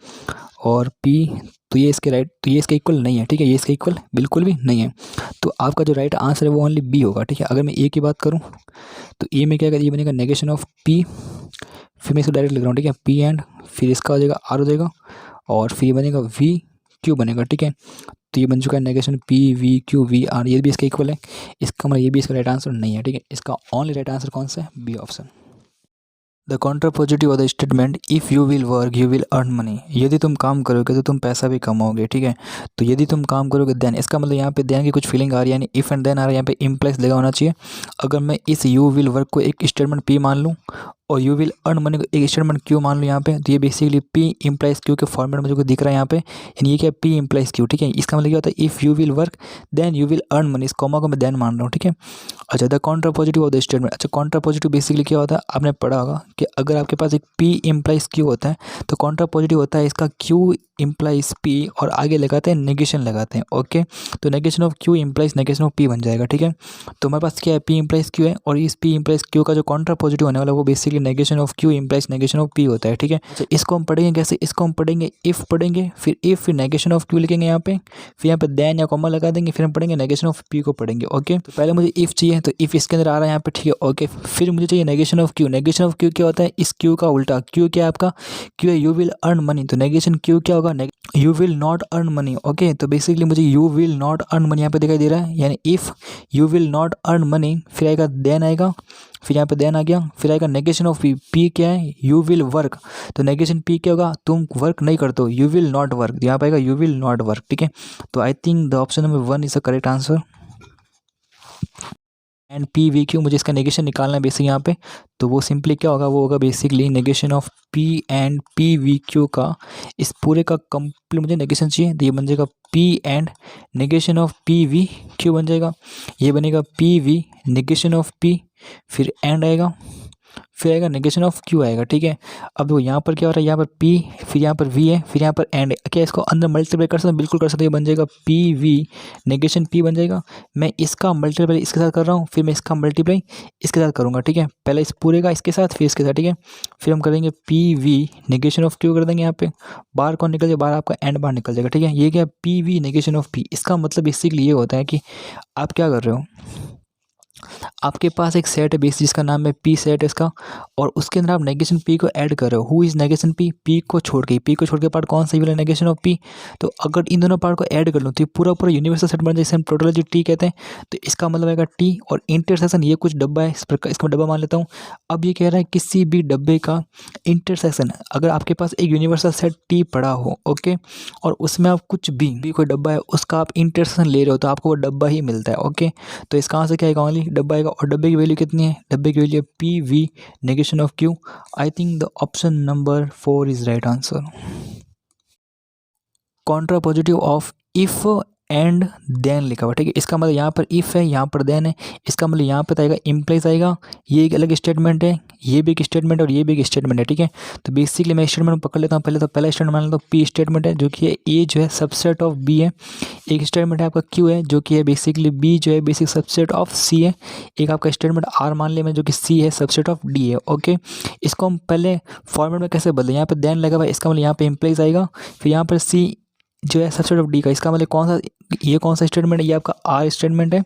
Speaker 1: और पी, तो ये इसके राइट, तो ये इसके इक्वल नहीं है, ठीक है, ये इसके इक्वल बिल्कुल भी नहीं है। तो आपका जो राइट आंसर है वो ओनली बी होगा, ठीक है। अगर मैं ए की बात करूँ, तो ए में क्या आएगा, ये बनेगा नेगेशन ऑफ पी, फिर मैं इसको डायरेक्ट लिख रहा हूँ, ठीक है, पी एंड फिर इसका हो जाएगा आर हो जाएगा, और फिर बनेगा वी क्यू बनेगा, ठीक है। तो ये बन चुका है negation P V Q V R, ये भी इसका इक्वल है, इसका मतलब ये भी इसका राइट आंसर नहीं है, ठीक है। इसका ओनली राइट आंसर कौन सा है, B option. The contrapositive of the statement if you will work you will earn money, यदि तुम काम करोगे तो तुम पैसा भी कमाओगे, ठीक है। तो यदि तुम काम करोगे देन, इसका मतलब यहाँ पे देन की कुछ फीलिंग आ रही है, यानी इफ़ एंड देन आ रहा है, यहाँ पे इम्प्लाइज लगा होना चाहिए। अगर मैं इस यू विल वर्क को एक स्टेटमेंट पी मान लूँ और यू विल अर्न मनी को एक स्टेटमेंट क्यू मान लूँ यहाँ पे, तो ये बेसिकली पी इम्प्लाइज क्यू के फॉर्मेट में जो दिख रहा है यहाँ पे, यानी ये क्या है, पी इम्प्लाइज क्यू, ठीक है। इसका मतलब क्या होता है, if you will work then you will earn money, इस कॉमा को मैं देन मान रहा हूँ, ठीक है। अच्छा, the contrapositive of the statement, अच्छा कॉन्ट्रापोजिटिव बेसिकली क्या होता है, आपने पढ़ा होगा कि अगर आपके पास एक पी इम्प्लाइज क्यू होता है तो कॉन्ट्रापोजिटिव होता है इसका क्यू इम्प्लाइज पी और आगे लगाते हैं नेगेशन लगाते हैं, ओके। तो negation of Q implies negation of P बन जाएगा, ठीक है। तो हमारे पास क्या है, पी इम्प्लाइज क्यू है, और इस पी इम्प्लाइज क्यू का जो कॉन्ट्रापोजिटिव होने वाला है वो basically negation of Q implies negation of P होता है, ठीक है। अच्छा, इसको हम पढ़ेंगे कैसे, इसको हम पढ़ेंगे इफ़ पढ़ेंगे, फिर इफ़, फिर नेगेशन ऑफ क्यू लिखेंगे यहाँ पे, फिर यहाँ पे देन या कॉमा लगा देंगे, फिर हम पढ़ेंगे नेगेशन ऑफ पी को पढ़ेंगे, ओके। तो पहले मुझे इफ़ चाहिए, तो इफ़ इसके अंदर आ रहा है यहाँ पे, ठीक है, ओके। फिर मुझे चाहिए negation of Q, negation of Q क्या होता है, इस क्यू का उल्टा, क्यू क्या है आपका, क्यू है यू विल अर्न मनी, तो नेगेशन क्यू क्या होगा, you will not earn money, okay. तो बेसिकली मुझे you will not earn money यहाँ पे दिखाई दे रहा है, यानी if you will not earn money, फिर आएगा देन आएगा, फिर यहाँ पे देन आ गया, फिर आएगा नेगेशन ऑफ पी, पी क्या है, यू विल वर्क, तो नेगेशन पी क्या होगा, तुम वर्क नहीं करते हो, यू विल नॉट वर्क, यहाँ पे आएगा यू विल नॉट वर्क, ठीक है। तो I think the option number 1 is the correct answer. And P V Q, मुझे इसका नेगेशन निकालना है बेसिक यहाँ पे, तो वो सिंपली क्या होगा, वो होगा basically negation of P and P V Q का, इस पूरे का कंप्लीट मुझे नेगेशन चाहिए, तो ये बन जाएगा P and negation of P V Q बन जाएगा, ये बनेगा P V negation of P, फिर एंड आएगा, फिर आएगा नेगेशन ऑफ क्यू आएगा, ठीक है। अब वो यहाँ पर क्या हो रहा है, यहाँ पर पी, फिर यहाँ पर वी है, फिर यहाँ पर एंड, क्या इसको अंदर मल्टीप्लाई कर सकते हैं, बिल्कुल कर सकते हैं, बन जाएगा पी वी नेगेशन पी बन जाएगा। मैं इसका मल्टीप्लाई इसके साथ कर रहा हूँ, फिर मैं इसका मल्टीप्लाई इसके साथ करूँगा, ठीक है। पहले इस पूरे का इसके साथ, फिर इसके साथ, ठीक है। फिर हम करेंगे P V negation of Q कर देंगे, यहाँ पे बाहर कौन निकल जाएगा, बाहर आपका एंड बाहर निकल जाएगा, ठीक है। ये क्या P V negation of P, इसका मतलब बेसिकली ये होता है कि आप क्या कर रहे हो, आपके पास एक सेट है बेस जिसका नाम है पी सेट है इसका, और उसके अंदर आप नेगेशन पी को ऐड कर रहे हो, who is negation P, P को छोड़ के, पी को छोड़ के पार्ट कौन सा, ये वाला नेगेशन ऑफ पी। तो अगर इन दोनों पार्ट को ऐड कर लूँ तो ये पूरा पूरा यूनिवर्सल सेट बन जाए, जिसे हम टोटोलॉजी टी कहते हैं। तो इसका मतलब आएगा टी, और इंटरसेक्शन ये कुछ डब्बा है, इस प्रकार इसका डब्बा मान लेता हूँ। अब ये कह रहा है किसी भी डब्बे का इंटरसेक्शन, अगर आपके पास एक यूनिवर्सल सेट टी पड़ा हो, ओके, और उसमें आप कुछ भी कोई डब्बा है उसका आप इंटरसेक्शन ले रहे हो, तो आपको वो डब्बा ही मिलता है, ओके। तो इसका आंसर क्या आएगा, ओनली डब्बा आएगा, और डब्बे की वैल्यू कितनी है, डब्बे की वैल्यू है P V negation of Q. I think the option number 4 is right answer. Contrapositive of if and then लिखा हुआ, ठीक है। इसका मतलब यहाँ पर इफ़ है, यहाँ पर देन है, इसका मतलब यहाँ पर आएगा इम्प्लाइज आएगा, ये एक अलग स्टेटमेंट है, ये भी एक स्टेटमेंट है, और ये भी एक स्टेटमेंट है, ठीक है। तो बेसिकली मैं स्टेटमेंट पकड़ लेता हूँ पहले, तो पहला स्टेटमेंट मान लेता हूँ पी स्टेटमेंट है, जो कि ए जो है सबसेट ऑफ बी है। एक स्टेटमेंट है आपका क्यू है, जो कि है बेसिकली बी जो है बेसिक सबसेट ऑफ सी है। एक आपका स्टेटमेंट आर मान लिया मैं, जो कि सी है सबसेट ऑफ डी है, ओके। इसको हम पहले फॉर्मेट में कैसे बदलें, यहाँ पर देन लगा हुआ है, इसका मतलब यहाँ पे इम्प्लाइज आएगा, फिर यहाँ पर सी जो है सबसेट ऑफ डी का, इसका मतलब कौन सा, ये कौन सा स्टेटमेंट है, ये आपका आर स्टेटमेंट है।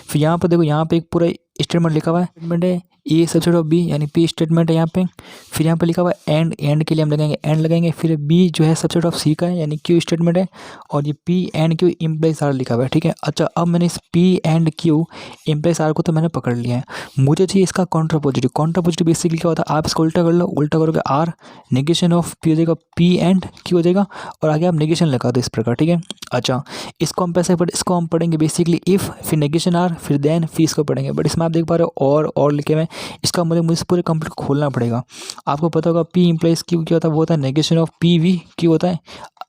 Speaker 1: फिर यहाँ पर देखो, यहाँ पे एक पूरा स्टेटमेंट लिखा हुआ है, स्टेटमेंट है ए सबसेट ऑफ बी यानी पी स्टेटमेंट है यहाँ पे। फिर यहाँ पे लिखा हुआ है एंड के लिए हम लगाएंगे एंड लगाएंगे। फिर बी जो है सबसेट ऑफ सी का है यानी क्यू स्टेटमेंट है, और ये P and Q implies R लिखा हुआ है, ठीक है। अच्छा, अब मैंने इस P and Q implies R को तो मैंने पकड़ लिया है, मुझे चाहिए इसका कॉन्ट्रापोजिटिव। कॉन्ट्रापोजिटिव बेसिकली क्या होता है, आप इसको उल्टा कर लो, उल्टा करोगे आर नेगेशन ऑफ पी हो जाएगा, पी एंड क्यू हो जाएगा, और आगे आप नेगेशन लगा दो इस प्रकार, ठीक है। अच्छा, इसको हम इसको हम पढ़ेंगे बेसिकली इफ़, फिर नेगेशन आर, फिर देन, फिर इसको पढ़ेंगे। बट इसमें आप देख पा रहे हो और लिखे हुए हैं, इसका मतलब मुझे पूरे कंप्लीट खोलना पड़ेगा। आपको पता होगा पी इम्प्लाइज क्यू क्या होता है, वो होता है negation of P V Q होता है।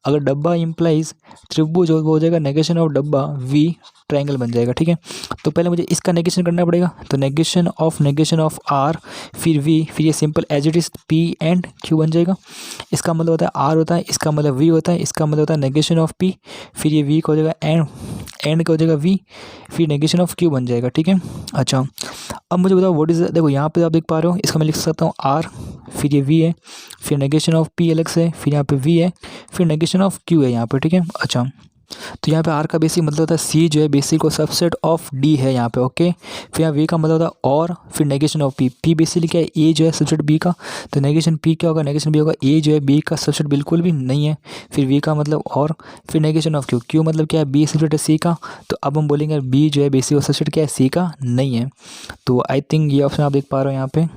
Speaker 1: अगर डब्बा इम्प्लाइज त्रिभुज हो जाएगा नेगेशन ऑफ डब्बा वी ट्रायंगल बन जाएगा, ठीक है। तो पहले मुझे इसका नेगेशन करना पड़ेगा, तो नेगेशन ऑफ आर फिर वी, फिर ये simple as it is P and Q बन जाएगा। इसका मतलब होता है आर होता है, इसका मतलब वी होता है, इसका मतलब होता है नेगेशन ऑफ पी, फिर ये वी का हो जाएगा एंड का हो जाएगा वी, फिर नेगेशन ऑफ क्यू बन जाएगा, ठीक है। अच्छा, अब मुझे बताओ व्हाट इज, देखो यहाँ पे आप देख पा रहे हो, इसका मैं लिख सकता हूँ आर, फिर ये वी है, फिर नेगेशन ऑफ पी अलग से, फिर यहाँ पे वी है, फिर नेगेशन ऑफ क्यू है यहाँ पे, ठीक है। अच्छा, तो यहाँ पे आर का बेसिक मतलब होता है सी जो है बेसिक को सबसेट ऑफ डी है यहाँ पे, ओके। फिर यहाँ वी का मतलब होता है और, फिर negation of P, P basically क्या है, ए जो है सबसेट बी का, तो नेगेशन पी क्या होगा, नेगेशन बी होगा, ए जो है बी का सबसेट बिल्कुल भी नहीं है। फिर वी का मतलब और, फिर नेगेशन ऑफ क्यू, क्यू मतलब क्या है, बी सबसेट है सी का, तो अब हम बोलेंगे बी जो है बेसिक को सबसेट क्या है, सी का नहीं है। तो आई थिंक ये ऑप्शन आप देख पा रहे हो यहाँ पे,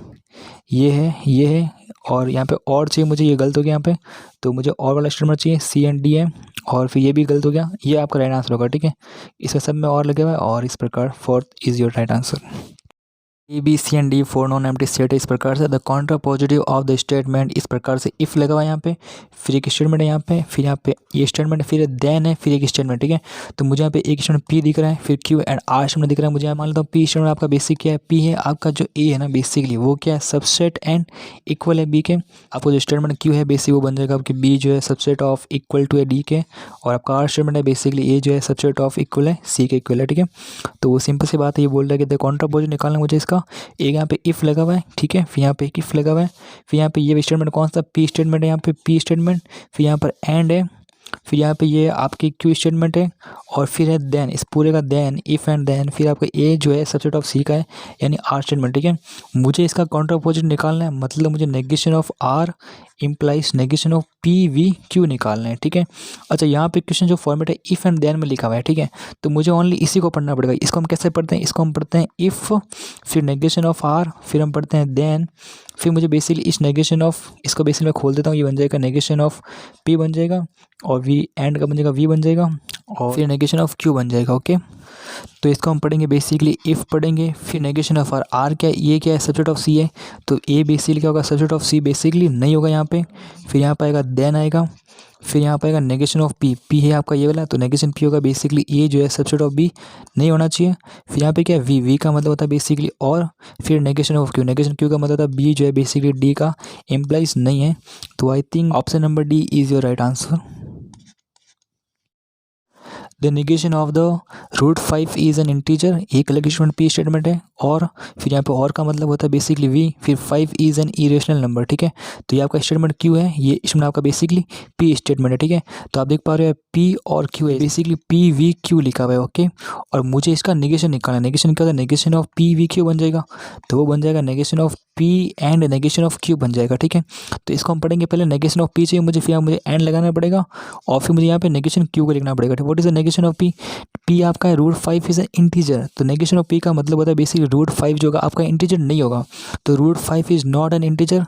Speaker 1: ये है, और यहाँ पे और चाहिए मुझे, ये गलत हो गया यहाँ पे, तो मुझे और वाला स्टेटमेंट चाहिए, सी एंड डी है, और फिर ये भी गलत हो गया, ये आपका राइट आंसर होगा, ठीक है। इसमें सब में और लगे हुआ है, और इस प्रकार fourth is your right answer. A B C and D four non empty set है इस प्रकार से। The contrapositive of the statement इस प्रकार से इफ़ लगा हुआ है यहाँ पे, फिर एक स्टेटमेंट है यहाँ पे, फिर यहाँ पे ये स्टेटमेंट है, फिर देन है, फिर एक स्टेटमेंट, ठीक है। तो मुझे यहाँ पे एक स्टेटमेंट पी दिख रहा है, फिर क्यू एंड आर स्टेटमेंट दिख रहा है। मुझे यहाँ मान लेता हूँ पी स्टेटमेंट आपका बेसिक क्या है, पी है, आपका जो ए है ना बेसिकली वो क्या है, सबसेट एंड इक्वल है बी के। आपको जो स्टेटमेंट क्यू है बेसिक वो बन जाएगा आपकी बी जो है सबसेट ऑफ इक्वल टू है डी के, और आपका आर स्टेटमेंट है बेसिकली ए जो है सबसेट ऑफ इक्वल है सी के इक्वल है, ठीक है। तो वो सिंपल सी बात है, ये बोल रहा है कि द कॉन्ट्रा पॉजिटिव निकालना मुझे इसका, एक यहाँ पे इफ़ लगा हुआ है, ठीक है, फिर यहाँ पे एक इफ़ लगा हुआ है, फिर यहाँ पे ये स्टेटमेंट कौन सा, पी स्टेटमेंट है, यहाँ पे पी स्टेटमेंट, फिर यहाँ पर एंड है, फिर यहाँ पे ये आपकी क्यू स्टेटमेंट है, और फिर है देन, इस पूरे का देन, इफ़ एंड देन, फिर आपका ए जो है सबसेट ऑफ सी का है यानी आर स्टेटमेंट, ठीक है। मुझे इसका काउंटर अपोजिट निकालना है, मतलब मुझे negation of R implies negation of P V Q निकालना है, ठीक है। अच्छा, यहाँ पे क्वेश्चन जो फॉर्मेट है इफ़ एंड देन में लिखा हुआ है, ठीक है, तो मुझे ओनली इसी को पढ़ना पड़ेगा। इसको हम कैसे पढ़ते हैं, इसको हम पढ़ते हैं इफ़, फिर नेगेशन ऑफ आर, फिर हम पढ़ते हैं देन, फिर मुझे बेसिकली इस नेगेशन ऑफ, इसको बेसिकली मैं खोल देता हूँ, ये बन जाएगा नेगेशन ऑफ पी बन जाएगा, और वी एंड का बन जाएगा वी बन जाएगा, और फिर नेगेशन ऑफ क्यू बन जाएगा, ओके। तो इसको हम पढ़ेंगे बेसिकली इफ़ पढ़ेंगे, फिर नेगेशन ऑफ आर क्या है, ये क्या है, सबसेट ऑफ सी है, तो ए बेसिकली क्या होगा, सबसेट ऑफ सी बेसिकली नहीं होगा यहाँ पे। फिर यहाँ पर आएगा देन आएगा, फिर यहाँ पर आएगा नेगेशन ऑफ पी है आपका ये वाला, तो नेगेशन पी होगा बेसिकली ए जो है सबसेट ऑफ बी नहीं होना चाहिए। फिर यहाँ पे क्या है, वी का मतलब होता है बेसिकली और, फिर negation of Q, negation Q का मतलब होता है बी जो है बेसिकली डी का इम्प्लाइज नहीं है। तो I think option number D is your right answer. The negation of the root 5 is an integer, एक अलग स्टेटमेंट पी स्टेटमेंट है, और फिर यहाँ पे और का मतलब होता है बेसिकली वी, फिर 5 इज़ एन इरेशनल नंबर, ठीक है। तो ये आपका स्टेटमेंट क्यू है, ये स्टेटमेंट आपका बेसिकली पी स्टेटमेंट है, ठीक है। तो आप देख पा रहे हो पी और क्यू है, बेसिकली पी वी क्यू लिखा हुआ है, ओके। और मुझे इसका नेगेशन निकालना है, नेगेशन क्या होता है, negation of P V Q बन जाएगा, तो वो बन जाएगा negation of P and negation of Q बन जाएगा, ठीक है। तो इसको हम पढ़ेंगे, पहले नेगेशन ऑफ पी चाहिए मुझे, फिर मुझे एंड लगाना पड़ेगा, और फिर मुझे यहाँ पे नेगेशन क्यू को लिखना पड़ेगा। What is the negation of P, P आपका है रूट 5 इज एन इंटीजर, तो नेगेशन ऑफ पी का मतलब होता है बेसिकली रूट 5 जो होगा आपका इंटीजर नहीं होगा, तो root 5 is not an integer.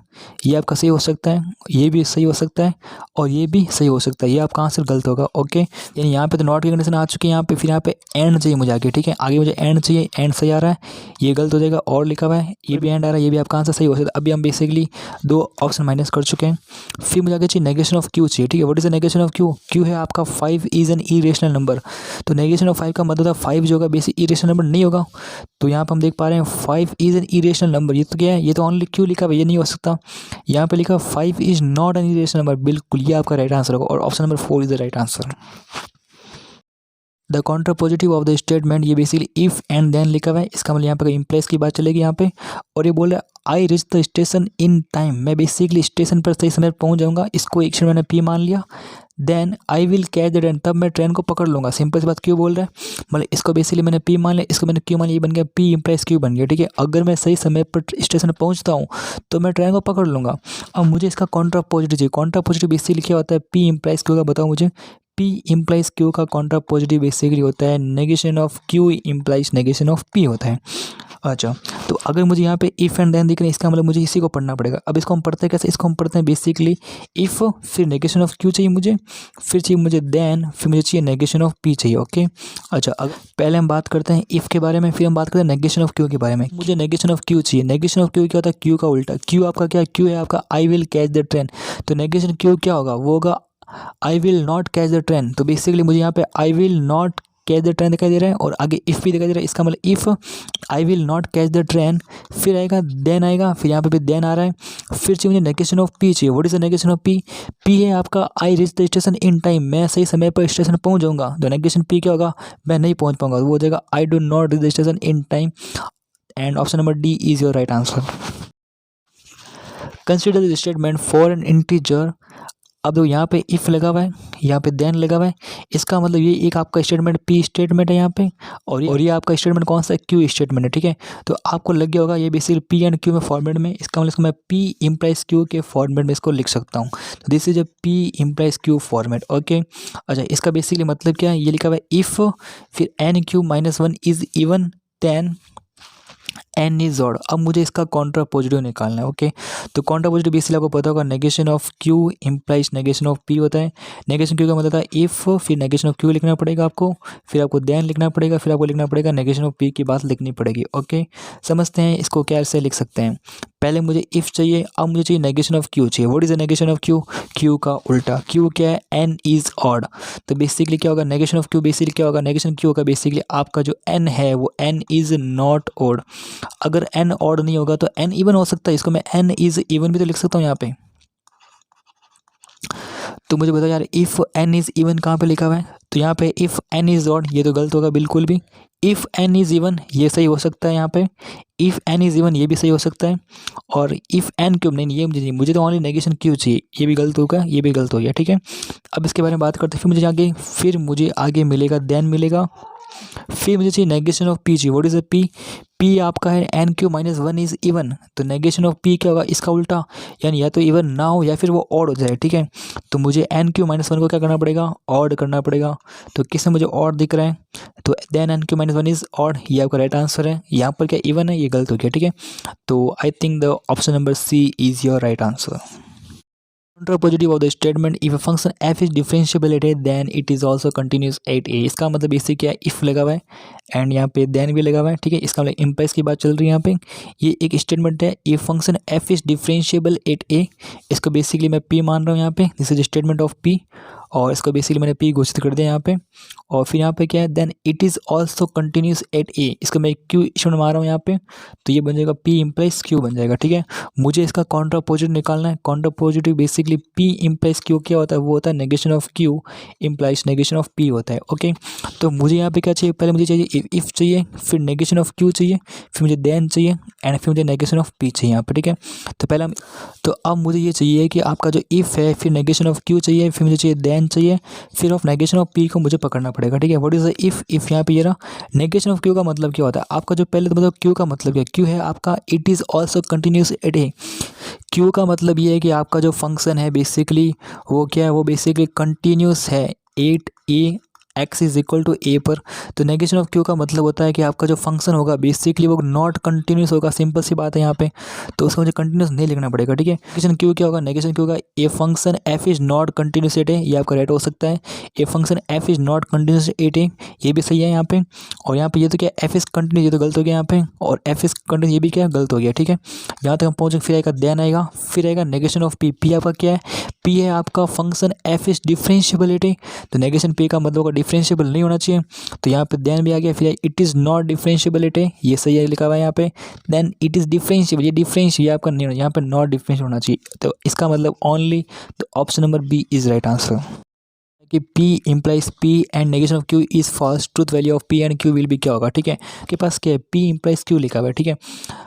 Speaker 1: ये आपका सही हो सकता है, ये भी सही हो सकता है, और ये भी सही हो सकता है, ये आपका आंसर गलत होगा, ओके। यानी यहाँ पे तो नॉट की कंडीशन आ चुकी है यहाँ पे, फिर यहाँ पे एंड चाहिए मुझे आगे, ठीक है, आगे मुझे एंड चाहिए, एंड सही आ रहा है, ये गलत हो जाएगा, और लिखा हुआ है, ये भी एंड आ रहा है, ये भी आपका आंसर सही हो सकता है। अभी हम बेसिकली 2 ऑप्शन माइनस कर चुके हैं। फिर मुझे आगे चाहिए नेगेशन ऑफ क्यू चाहिए, ठीक है। What is the negation of Q, Q है आपका 5 इज एन इरेशनल नंबर, तो नेगेशन ऑफ 5 का मतलब 5 जो होगा बेसिक इरेशनल नंबर नहीं होगा। तो यहाँ पर हम देख पा रहे हैं 5 इज एन इरेशनल नंबर, ये तो क्या है, ये तो ओनली क्यू लिखा हुआ है, ये नहीं हो सकता। यहाँ पे लिखा 5 is not an irrational number, बिल्कुल ये आपका राइट आंसर होगा, और option number 4 is the right answer. The counter positive of the statement, ये बेसिकली इफ एंड देन लिखा हुआ है, इसका मतलब यहाँ पे इम्प्लाइज की बात चलेगी यहाँ पे। और ये बोल रहा है I reach the station in time, मैं बेसिकली स्टेशन पर सही समय पर पहुँच जाऊँगा, इसको एक मैंने पी मान लिया। Then I will catch the train, तब मैं ट्रेन को पकड़ लूँगा। सिंपल सी बात क्यों बोल रहा है, मतलब इसको बेसिकली मैंने पी मान लिया, इसको मैंने क्यों मान लिया, ये बन गया पी इम्प्लाइज क्यू बन गया। ठीक है, अगर मैं सही समय पर स्टेशन पर पहुँचता हूँ तो मैं ट्रेन को पकड़ लूँगा। अब मुझे इसका कॉन्ट्रा पॉजिटिव चाहिए। कॉन्ट्रा पॉजिटिव बेसिकली क्या होता है, पी इम्प्लाइज क्यू का बताओ मुझे। पी इम्प्लाइज क्यू का कॉन्ट्रा पॉजिटिव बेसिकली होता है negation of Q implies negation of P होता है। अच्छा, तो अगर मुझे यहाँ पे इफ़ एंड देन दिख रहे हैं, इसका मतलब मुझे इसी को पढ़ना पड़ेगा। अब इसको हम पढ़ते हैं कैसे, इसको हम पढ़ते हैं बेसिकली इफ़, फिर नेगेशन ऑफ क्यू चाहिए मुझे, फिर चाहिए मुझे देन, फिर मुझे चाहिए नेगेशन ऑफ पी चाहिए। ओके, अच्छा, अगर पहले हम बात करते हैं इफ़ के बारे में, फिर हम बात करते हैं नेगेशन ऑफ क्यू के बारे में। मुझे नेगेशन ऑफ क्यू चाहिए। नेगेशन ऑफ क्यू क्या होता है, क्यू का उल्टा। क्यू आपका क्या है, क्यू है आपका आई विल कैच द ट्रेन, तो नेगेशन क्यू क्या होगा, वो होगा I will not catch the train. तो बेसिकली मुझे यहाँ पे I will not catch the train दिखाई दे रहा है और आगे इफ़ भी दिखाई दे रहा है। इसका मतलब if I will not catch the train, फिर आएगा देन आएगा, फिर यहाँ पे भी देन आ रहा है, फिर चाहिए मुझे नेगेशन ऑफ पी चाहिए। What is the negation of P, P है आपका I reach the station in time, मैं सही समय पर स्टेशन पहुँच जाऊँगा। तो नेगेशन पी क्या होगा, मैं नहीं पहुँच पाऊँगा, वो हो जाएगा I do not reach the station in time. And option number D is your right answer. Consider the statement for an integer. अब देखो यहाँ पे इफ़ लगा हुआ है, यहाँ पे देन लगा हुआ है, इसका मतलब ये एक आपका स्टेटमेंट पी स्टेटमेंट है यहाँ पे, और ये आपका स्टेटमेंट कौन सा है, क्यू स्टेटमेंट है। ठीक है, तो आपको लग गया होगा ये बेसिकली पी एंड क्यू में फॉर्मेट में, इसका मतलब इसको मैं पी इम्प्लाइज क्यू के फॉर्मेट में इसको लिख सकता हूँ। तो this is a P implies Q format. Okay, अच्छा, इसका बेसिकली मतलब क्या है, ये लिखा हुआ है इफ़ फिर N Q minus one is even then N is odd. अब मुझे इसका कॉन्ट्रा पॉजिटिव निकालना है। ओके, तो कॉन्ट्रा पॉजिटिव बेसिकली आपको पता होगा negation of Q implies negation of P होता है। नेगेशन क्यू का मतलब है इफ़, फिर नेगेशन ऑफ क्यू लिखना पड़ेगा आपको, फिर आपको देन लिखना पड़ेगा, फिर आपको लिखना पड़ेगा नेगेशन ऑफ पी की बात लिखनी पड़ेगी। ओके, समझते हैं इसको कैसे लिख सकते हैं। पहले मुझे इफ़ चाहिए, अब मुझे चाहिए नेगेशन ऑफ क्यू चाहिए। What is the negation of Q, Q का उल्टा। क्यू क्या है, एन इज ऑड, तो बेसिकली क्या होगा नेगेशन ऑफ क्यू, बेसिकली क्या होगा नेगेशन क्यू का, बेसिकली आपका जो एन है वो एन इज नॉट ऑड। अगर एन ऑड नहीं होगा तो एन इवन हो सकता है, इसको मैं एन इज इवन भी तो लिख सकता हूँ यहाँ पे। तो मुझे बताओ यार इफ़ एन इज इवन कहाँ पे लिखा हुआ है, तो यहाँ पे इफ़ एन इज ऑड ये तो गलत होगा बिल्कुल भी। इफ़ एन इज इवन ये सही हो सकता है यहाँ पे, इफ़ एन इज इवन ये भी सही हो सकता है, और इफ़ एन क्यूब नहीं, ये मुझे नहीं, मुझे तो ओनली नेगेशन क्यू चाहिए, ये भी गलत होगा, ये भी गलत हो गया। ठीक है, अब इसके बारे में बात करते हैं। फिर मुझे आगे मिलेगा देन मिलेगा, फिर मुझे चाहिए नेगेशन ऑफ पी चाहिए। What is a P, P आपका है N Q minus one is even, तो नेगेशन ऑफ पी क्या होगा, इसका उल्टा, यानी या तो इवन ना हो या फिर वो ऑड हो जाए। ठीक है, तो मुझे एन क्यू माइनस वन को क्या करना पड़ेगा, ऑड करना पड़ेगा। तो किसमें मुझे ऑड दिख रहा है, तो then N Q minus one is odd, ये आपका राइट आंसर है। यहाँ पर क्या इवन है, ये गलत हो गया। ठीक है, तो I think the option number C is your right answer. Contrapositive of the statement if a function f is differentiable at a then it is also continuous at a। इसका मतलब बेसिक क्या है, if लगा हुआ है and यहाँ पे then भी लगा हुआ है। ठीक है, इसका मतलब इम्प्लाइज की बात चल रही है यहाँ पे। ये एक स्टेटमेंट है, if function f is differentiable at a, इसको बेसिकली मैं p मान रहा हूँ यहाँ पे, this is statement of p, और इसको बेसिकली मैंने p घोषित कर दिया यहाँ पे। और फिर यहाँ पे क्या है, then it is also continuous at a, इसको मैं q स्टेटमेंट मार रहा हूँ यहाँ पे, तो ये बन जाएगा p इम्प्लाइज q बन जाएगा। ठीक है, मुझे इसका कॉन्ट्रा पॉजिटिव निकालना है। Contra positive basically p implies q क्या होता है, वो होता है negation of q implies negation of p होता है। ओके, तो मुझे यहाँ पे क्या चाहिए, पहले मुझे चाहिए इफ़ चाहिए, फिर नेगेशन ऑफ q चाहिए, फिर मुझे देन चाहिए, एंड फिर मुझे नेगेशन ऑफ p चाहिए यहाँ पे। ठीक है, तो पहला तो अब मुझे ये चाहिए कि आपका जो इफ़ है, फिर नेगेशन ऑफ q चाहिए, फिर मुझे चाहिए देन चाहिए, फिर ऑफ नेगेशन ऑफ p को मुझे पकड़ना पड़ेगा। ठीक है, व्हाट इज द इफ़ यहाँ पे ये रहा। नेगेशन ऑफ q का मतलब क्या होता है आपका, जो पहले तो मतलब q का मतलब क्या, q है आपका it is also continuous at A. q का मतलब ये है कि आपका जो फंक्शन है बेसिकली वो क्या है, वो बेसिकली कंटिन्यूस है at a x is equal to a पर। तो नेगेशन ऑफ q का मतलब होता है कि आपका जो फंक्शन होगा बेसिकली वो नॉट कंटिन्यूस होगा। सिंपल सी बात है यहाँ पे, तो उसको मुझे कंटिन्यूस नहीं लिखना पड़ेगा। ठीक है, नेगेशन q क्या होगा, नेगेशन q का a function f is not continuous at a, ये आपका राइट हो सकता है। A function f is not continuous at a, ये भी सही है यहाँ पे। और यहाँ पे ये तो क्या f इज कंटिन्यूस, ये तो गलत हो गया यहाँ पे, और f इज कंटिन्यूस ये भी क्या गलत हो गया। ठीक है, यहाँ तक हम पहुँचे, फिर आएगा देन आएगा, फिर आएगा नेगेशन ऑफ p। p आपका क्या है, p है आपका function f is differentiable at a, तो नेगेशन p का मतलब होगा डिफरेंशिएबल नहीं होना चाहिए, तो यहाँ पे देन भी आ गया। फिर it is not differentiable at a, ये सही है लिखा हुआ है यहाँ पे। देन इट इज़ डिफरेंशिएबल, ये डिफरेंस ये आपका नहीं होना, यहाँ पे नॉट डिफरेंस होना चाहिए, तो इसका मतलब ओनली, तो option number B is right answer. कि P implies P and negation of Q is false, truth value of P and Q will be क्या होगा, ठीक है। के पास क्या है, P implies Q लिखा हुआ है, ठीक है।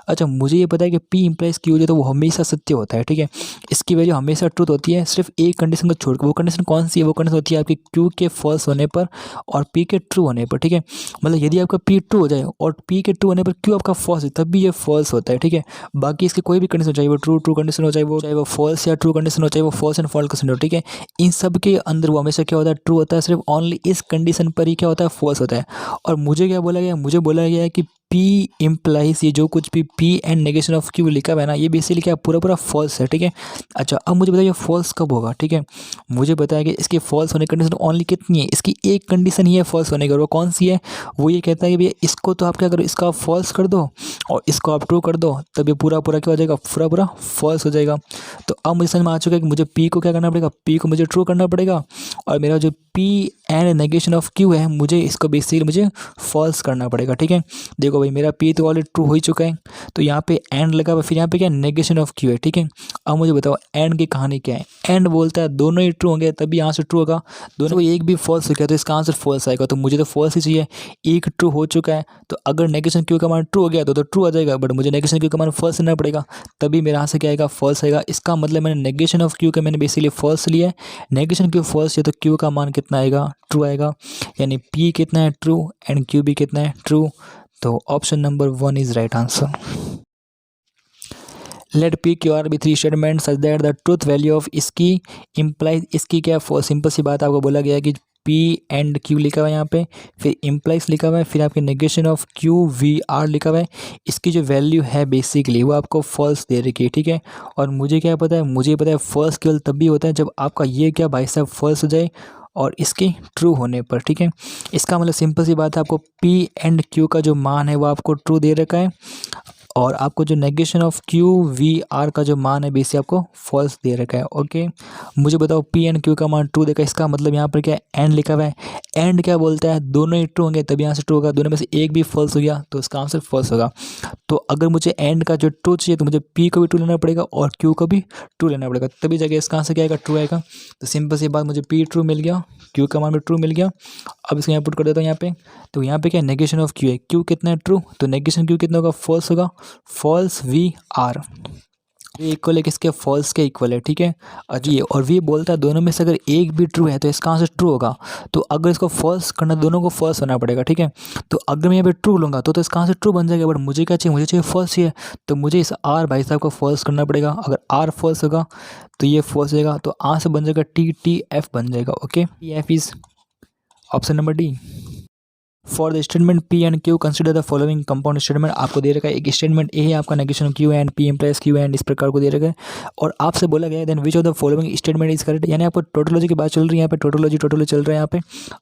Speaker 1: अच्छा, मुझे ये पता है कि P implies Q जो तो वो हमेशा सत्य होता है, ठीक है। इसकी वैल्यू हमेशा ट्रूथ होती है, सिर्फ एक कंडीशन को छोड़कर। वो कंडीशन कौन सी है, वो कंडीशन होती है आपकी Q के फॉल्स होने पर और P के ट्रू होने पर, ठीक है। मतलब यदि आपका P ट्रू हो जाए और P के ट्रू होने पर Q आपका फॉल्स है, तब भी ये फॉल्स होता है, ठीक है। बाकी इसकी कोई भी कंडीशन हो, चाहे वो ट्रू कंडीशन हो, चाहे वो फॉल्स या ट्रू कंडीशन हो, चाहे वो फॉल्स एंड फॉल्स कंडीशन हो, ठीक है। इन सब के अंदर वो हमेशा क्या होता है, ट्रू होता है। सिर्फ ओनली इस कंडीशन पर ही क्या होता है, फॉल्स होता है। और मुझे क्या बोला गया, मुझे बोला गया है कि P इम्प्लाइज, ये जो कुछ भी P and negation of Q लिखा हुआ है ना, ये बेसिकली क्या पूरा पूरा फॉल्स है, ठीक है। अच्छा, अब मुझे बताइए फॉल्स कब होगा, ठीक है। मुझे बताया कि इसके फॉल्स होने की कंडीशन ओनली कितनी है, इसकी एक कंडीशन ही है फॉल्स होने की, और वो कौन सी है, वो ये कहता है कि भैया इसको तो आप क्या करो, इसका फॉल्स कर दो और इसको आप ट्रू कर दो, तब ये पूरा पूरा क्या हो जाएगा, पूरा पूरा फॉल्स हो जाएगा। तो अब मुझे समझ में आ चुका है कि मुझे P को क्या करना पड़ेगा, P को मुझे ट्रू करना पड़ेगा, और मेरा जो P and negation of Q है, मुझे इसको बेसिकली मुझे फॉल्स करना पड़ेगा, ठीक है। देखो भाई, मेरा P तो ऑलरेडी ट्रू हो ही चुका है, तो यहाँ पे एंड लगा हुआ, फिर यहाँ पे क्या नेगेशन ऑफ Q है, ठीक है। अब मुझे बताओ एंड की कहानी क्या है। एंड बोलता है दोनों ही ट्रू होंगे तभी यहाँ से ट्रू होगा, दोनों को एक भी फॉल्स हो गया तो इसका आंसर फॉल्स आएगा। तो मुझे तो फॉल्स ही चाहिए, एक ट्रू हो चुका है, तो अगर नेगेशन Q का मान ट्रू हो गया तो ट्रू आ जाएगा, बट मुझे नेगेशन Q का मान फॉल्स लेना पड़ेगा, तभी मेरे यहाँ से क्या आएगा, फॉल्स आएगा। इसका मतलब मैंने नेगेशन ऑफ Q का मैंने बेसिकली फॉल्स लिया है। नेगेशन Q फॉल्स है तो Q का मान कितना आएगा, ट्रू आएगा। यानी P कितना है, ट्रू, एंड Q भी कितना है, ट्रू। तो option number 1 is right answer. Let P Q R be 3 statement सच that the truth value of इसकी इम्प्लाइज, इसकी क्या सिंपल सी बात आपको बोला गया है कि P एंड Q लिखा हुआ है यहाँ पे, फिर इम्प्लाइज लिखा हुआ है, फिर आपके negation of Q V R लिखा हुआ है। इसकी जो वैल्यू है बेसिकली वो आपको फॉल्स दे रखी है, ठीक है। और मुझे क्या पता है, मुझे पता है फॉल्स केवल तब भी होता है जब आपका ये क्या भाई साहब फॉल्स हो जाए और इसके ट्रू होने पर, ठीक है। इसका मतलब सिंपल सी बात है, आपको P एंड Q का जो मान है वो आपको ट्रू दे रखा है, और आपको जो negation of Q V R का जो मान है बेसिकली आपको फॉल्स दे रखा है, ओके। मुझे बताओ P एंड Q का मान ट्रू देखा, इसका मतलब यहाँ पर क्या है, एंड लिखा हुआ है। एंड क्या बोलता है, दोनों ही ट्रू होंगे तभी यहाँ से ट्रू होगा, दोनों में से एक भी फॉल्स हो गया तो इसका आंसर फॉल्स होगा। तो अगर मुझे एंड का जो ट्रू चाहिए तो मुझे P को भी ट्रू लेना पड़ेगा और Q को भी ट्रू लेना पड़ेगा, तभी जाके इसका आंसर क्या आएगा, ट्रू आएगा। तो सिंपल सी बात, मुझे P ट्रू मिल गया, Q का मान भी ट्रू मिल गया। अब इसको यहाँ पुट कर देता हूँ यहाँ पे, तो यहाँ पे क्या नेगेशन ऑफ Q है, Q कितना है, ट्रू, तो नेगेशन Q कितना होगा, फॉल्स होगा, फॉल्स V R। ये इक्वल है किसके, फॉल्स के इक्वल है, ठीक है। अच्छा, ये और V बोलता है दोनों में से अगर एक भी ट्रू है तो इसका आंसर ट्रू होगा। तो अगर इसको फॉल्स करना, दोनों को फॉल्स होना पड़ेगा, ठीक है। तो अगर मैं यहाँ पे ट्रू लूँगा तो इसका आंसर ट्रू बन जाएगा, बट मुझे क्या चाहिए, मुझे चाहिए फॉल्स चाहिए, तो मुझे इस R भाई साहब को फॉल्स करना पड़ेगा। अगर R फॉल्स होगा तो ये फॉल्स होगा, तो आंसर बन जाएगा TF बन जाएगा, okay. TF is option number D. For the statement P and Q consider the following compound statement. आपको दे रखा है एक स्टेटमेंट ए है आपका, negation Q and P implies Q and, इस प्रकार को दे रखा है, और आपसे बोला गया है then which of the following statement is correct. यानी आपको टोटोलॉजी की बात चल रही है यहाँ पे, टोटोलॉजी चल रहा है यहाँ पे।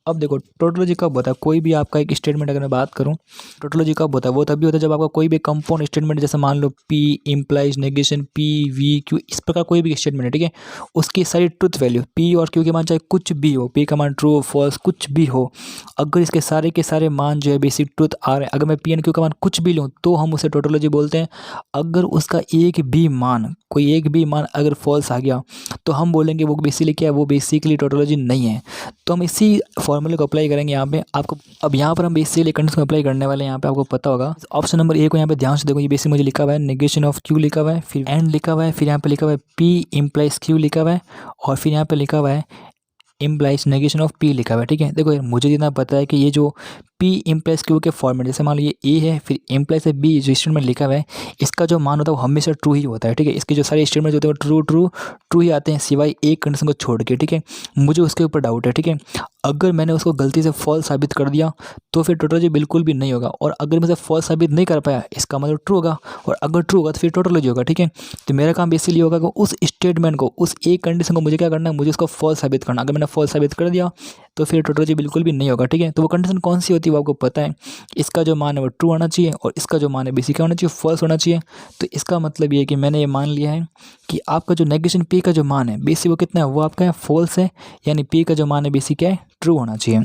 Speaker 1: अब देखो टोटोलॉजी कब होता है, कोई भी आपका एक स्टेटमेंट अगर मैं बात करूँ, टोटोलॉजी कब होता है, वो तभी होता है जब आपका कोई भी कंपाउंड स्टेटमेंट, जैसे मान लो P implies negation P V Q, इस प्रकार कोई भी स्टेटमेंट है, ठीक है, उसकी सारी ट्रुथ वैल्यू P और Q के मान चाहे कुछ भी हो, P का मान ट्रू हो फॉल्स कुछ भी हो, अगर इसके सारे के सारे मान जो है बेसिक ट्रुथ आ रहे हैं, अगर मैं P एंड Q का मान कुछ भी लूँ तो हम उसे टोटोलॉजी बोलते हैं। अगर उसका एक भी मान, कोई एक भी मान अगर फॉल्स आ गया तो हम बोलेंगे वो बेसिकली क्या है, वो बेसिकली टोटोलॉजी नहीं है। तो हम इसी फॉर्मूले को अप्लाई करेंगे यहाँ पे आपको। अब यहाँ पर हम बेसिकली कंडीशन को अप्लाई करने वाले हैं, यहाँ पे आपको पता होगा। ऑप्शन नंबर ए को यहाँ पे ध्यान से देखो, ये बेसिक मुझे लिखा हुआ है नेगेशन ऑफ Q लिखा हुआ है, फिर एंड लिखा हुआ है, फिर यहाँ पे लिखा हुआ है P इम्प्लाइज Q लिखा हुआ है, और फिर यहाँ पे लिखा हुआ है इम्प्लाइज नेगेशन ऑफ P लिखा हुआ है, ठीक है। देखो मुझे जितना पता है कि ये जो P इम्प्लाइज Q के फॉर्मेट, जैसे मान लो ये A है, फिर इम्प्लाइज है B, जो स्टेटमेंट लिखा हुआ है इसका जो मान होता है वो हमेशा ट्रू ही होता है, ठीक है। इसके जो सारे स्टेटमेंट होते हैं वो ट्रू ही आते हैं, सिवाय एक कंडीशन को छोड़ के, ठीक है। मुझे उसके ऊपर डाउट है, ठीक है। अगर मैंने उसको गलती से फॉल्स साबित कर दिया तो फिर टोटोलॉजी बिल्कुल भी नहीं होगा, और अगर मैं फॉल्स साबित नहीं कर पाया इसका मतलब ट्रू होगा, और अगर ट्रू होगा तो फिर टोटोलॉजी होगा, ठीक है। तो मेरा काम बेसिकली होगा कि उस स्टेटमेंट को, उस एक कंडीशन को मुझे क्या करना है, मुझे उसको फॉल्स साबित करना। अगर मैंने फॉल्स साबित कर दिया तो फिर टोटोलॉजी बिल्कुल भी नहीं होगा, ठीक है। तो वो कंडीशन कौन सी होती है वो आपको पता है, इसका जो मान है वो ट्रू होना चाहिए और इसका जो मान है बेसिक क्या होना चाहिए, फॉल्स होना चाहिए। तो इसका मतलब ये है कि मैंने ये मान लिया है कि आपका जो नेगेशन P का जो मान है बेसिक वो कितना है, वो आपका है फॉल्स है, यानी P का जो मान है बेसिक क्या है, ट्रू होना चाहिए।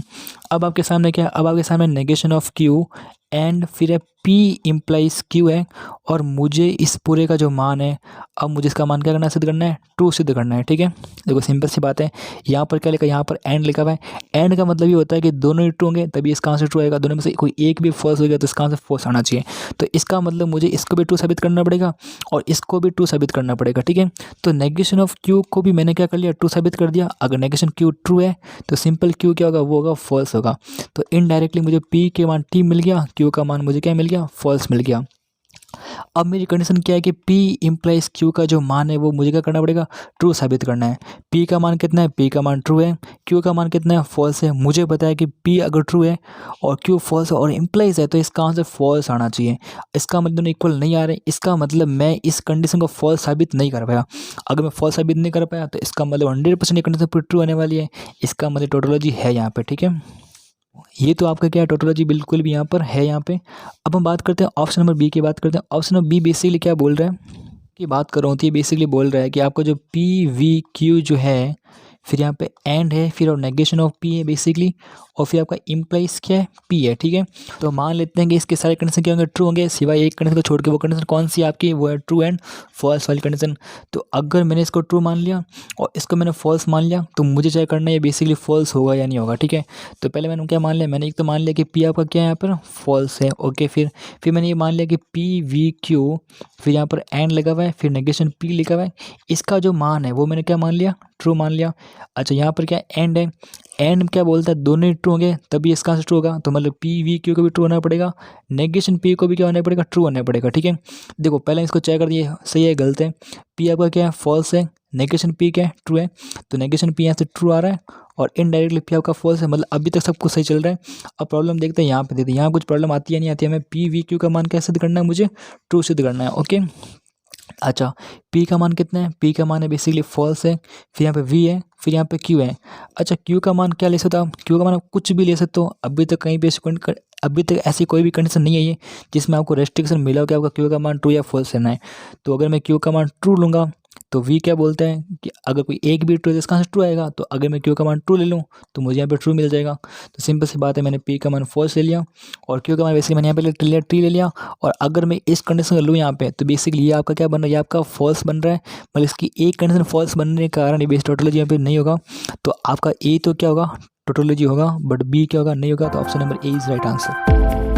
Speaker 1: अब आपके सामने क्या है, अब आपके सामने नेगेशन ऑफ क्यू एंड फिर है पी इम्प्लाइज क्यू है, और मुझे इस पूरे का जो मान है, अब मुझे इसका मान क्या करना है, सिद्ध करना है, ट्रू सिद्ध करना है। ठीक है, देखो सिंपल सी बात है। यहाँ पर क्या लिखा है, यहाँ पर एंड लिखा हुआ है। एंड का मतलब ये होता है कि दोनों ही ट्रू होंगे तभी इसका आंसर ट्रू आएगा, दोनों में से कोई एक भी फॉल्स हो गया तो इसका आंसर फॉल्स आना चाहिए। तो इसका मतलब मुझे इसको भी ट्रू साबित करना पड़ेगा और इसको भी ट्रू साबित करना पड़ेगा। ठीक है, तो नेगेशन ऑफ क्यू को भी मैंने क्या कर लिया, ट्रू साबित कर दिया। अगर नेगेशन क्यू ट्रू है तो सिंपल क्यू क्या होगा, वो होगा फॉल्स होगा। तो इनडायरेक्टली मुझे पी के मान टी मिल गया, क्यू का मान मुझे क्या मिल गया, फॉल्स मिल गया। अब मेरी कंडीशन क्या है कि P इम्प्लाइज Q का जो मान है वो मुझे क्या करना पड़ेगा, ट्रू साबित करना है। P का मान कितना है, P का मान ट्रू है, Q का मान कितना है, फॉल्स है। मुझे पता है कि P अगर ट्रू है और Q फॉल्स है और इम्प्लाइज है तो इसका आंसर फॉल्स आना चाहिए। इसका मतलब दोनों इक्वल नहीं आ रहे, इसका मतलब मैं इस कंडीशन को फॉल्स साबित नहीं कर पाया। अगर मैं फॉल्स साबित नहीं कर पाया तो इसका मतलब 100% ये कंडीशन पूरी ट्रू होने वाली है। इसका मतलब टोटोलॉजी है यहाँ पे। ठीक है, ये तो आपका क्या है, टोटोलॉजी बिल्कुल भी यहाँ पर है यहाँ पे। अब हम बात करते हैं ऑप्शन नंबर बी की बात करते हैं। ऑप्शन नंबर बी बेसिकली क्या बोल रहा है की बात कर रहा हूँ, तो ये बेसिकली बोल रहा है कि आपका जो पी वी क्यू जो है, फिर यहाँ पे एंड है, फिर और नेगेशन ऑफ पी है बेसिकली, और फिर आपका इम्प्लाइज क्या है, पी है। ठीक है, तो मान लेते हैं कि इसके सारे कंडीशन क्या होंगे, ट्रू होंगे, सिवाय एक कंडीशन को छोड़ के। वो कंडीशन कौन सी आपकी, वो है ट्रू एंड फॉल्स वाली कंडीशन। तो अगर मैंने इसको ट्रू मान लिया और इसको मैंने फॉल्स मान लिया तो मुझे चाहे करना है ये बेसिकली फॉल्स होगा या नहीं होगा। ठीक है, तो पहले मैंने क्या मान लिया, मैंने एक तो मान लिया कि पी आपका क्या है यहाँ पर, फॉल्स है। ओके, फिर मैंने ये मान लिया कि पी वी क्यू, फिर यहाँ पर एंड लगा हुआ है, फिर नेगेशन पी लिखा हुआ है, इसका जो मान है वो मैंने क्या मान लिया, ट्रू मान लिया। अच्छा, यहाँ पर क्या एंड है, एंड क्या बोलता है, दोनों ही ट्रू होंगे तभी इसका आंसर ट्रू होगा। तो मतलब पी वी क्यू को भी ट्रू होना पड़ेगा, नेगेशन पी को भी क्या होना पड़ेगा, ट्रू होना पड़ेगा। ठीक है, देखो पहले इसको चेक कर दिए, सही है गलत है। पी आपका क्या है, फॉल्स है, नेगेशन पी क्या है, ट्रू है। तो नेगेशन पी यहाँ से ट्रू आ रहा है और इनडायरेक्टली पी आपका फॉल्स है, मतलब अभी तक सब कुछ सही चल रहा है। अब प्रॉब्लम देखते हैं यहाँ पे, देखते हैं यहाँ कुछ प्रॉब्लम आती है नहीं आती है। हमें पी वी क्यू का मान कैसे सिद्ध करना है, मुझे ट्रू सिद्ध करना है। ओके, अच्छा, P का मान कितना है, P का मान है बेसिकली फॉल्स है, फिर यहाँ पे V है, फिर यहाँ पे Q है। अच्छा, Q का मान क्या ले सकता हूँ, Q का मान आप कुछ भी ले सकते हो। अभी तक ऐसी कोई भी कंडीशन नहीं है ये जिसमें आपको रेस्ट्रिक्शन मिला हो कि आपका Q का मान ट्रू या फॉल्स लेना है। तो अगर मैं Q का मान ट्रू लूँगा तो V क्या बोलते हैं कि अगर कोई एक भी ट्रू है तो इसका आंसर ट्रू आएगा। तो अगर मैं Q का मान ट्रू ले लूँ तो मुझे यहाँ पे ट्रू मिल जाएगा। तो सिंपल सी बात है, मैंने P का मान फॉल्स ले लिया और Q का मान बेसिकली मैंने यहाँ पे ट्री ले लिया। और अगर मैं इस कंडीशन को लूँ यहाँ पे तो बेसिकली ये आपका क्या बन रहा है, ये आपका फॉल्स बन रहा है। मतलब इसकी एक कंडीशन फॉल्स बनने के कारण ये बेस टोटोलॉजी यहाँ पे नहीं होगा। तो आपका ए तो क्या होगा, टोटोलॉजी होगा, बट बी क्या होगा, नहीं होगा। तो option number A is right answer.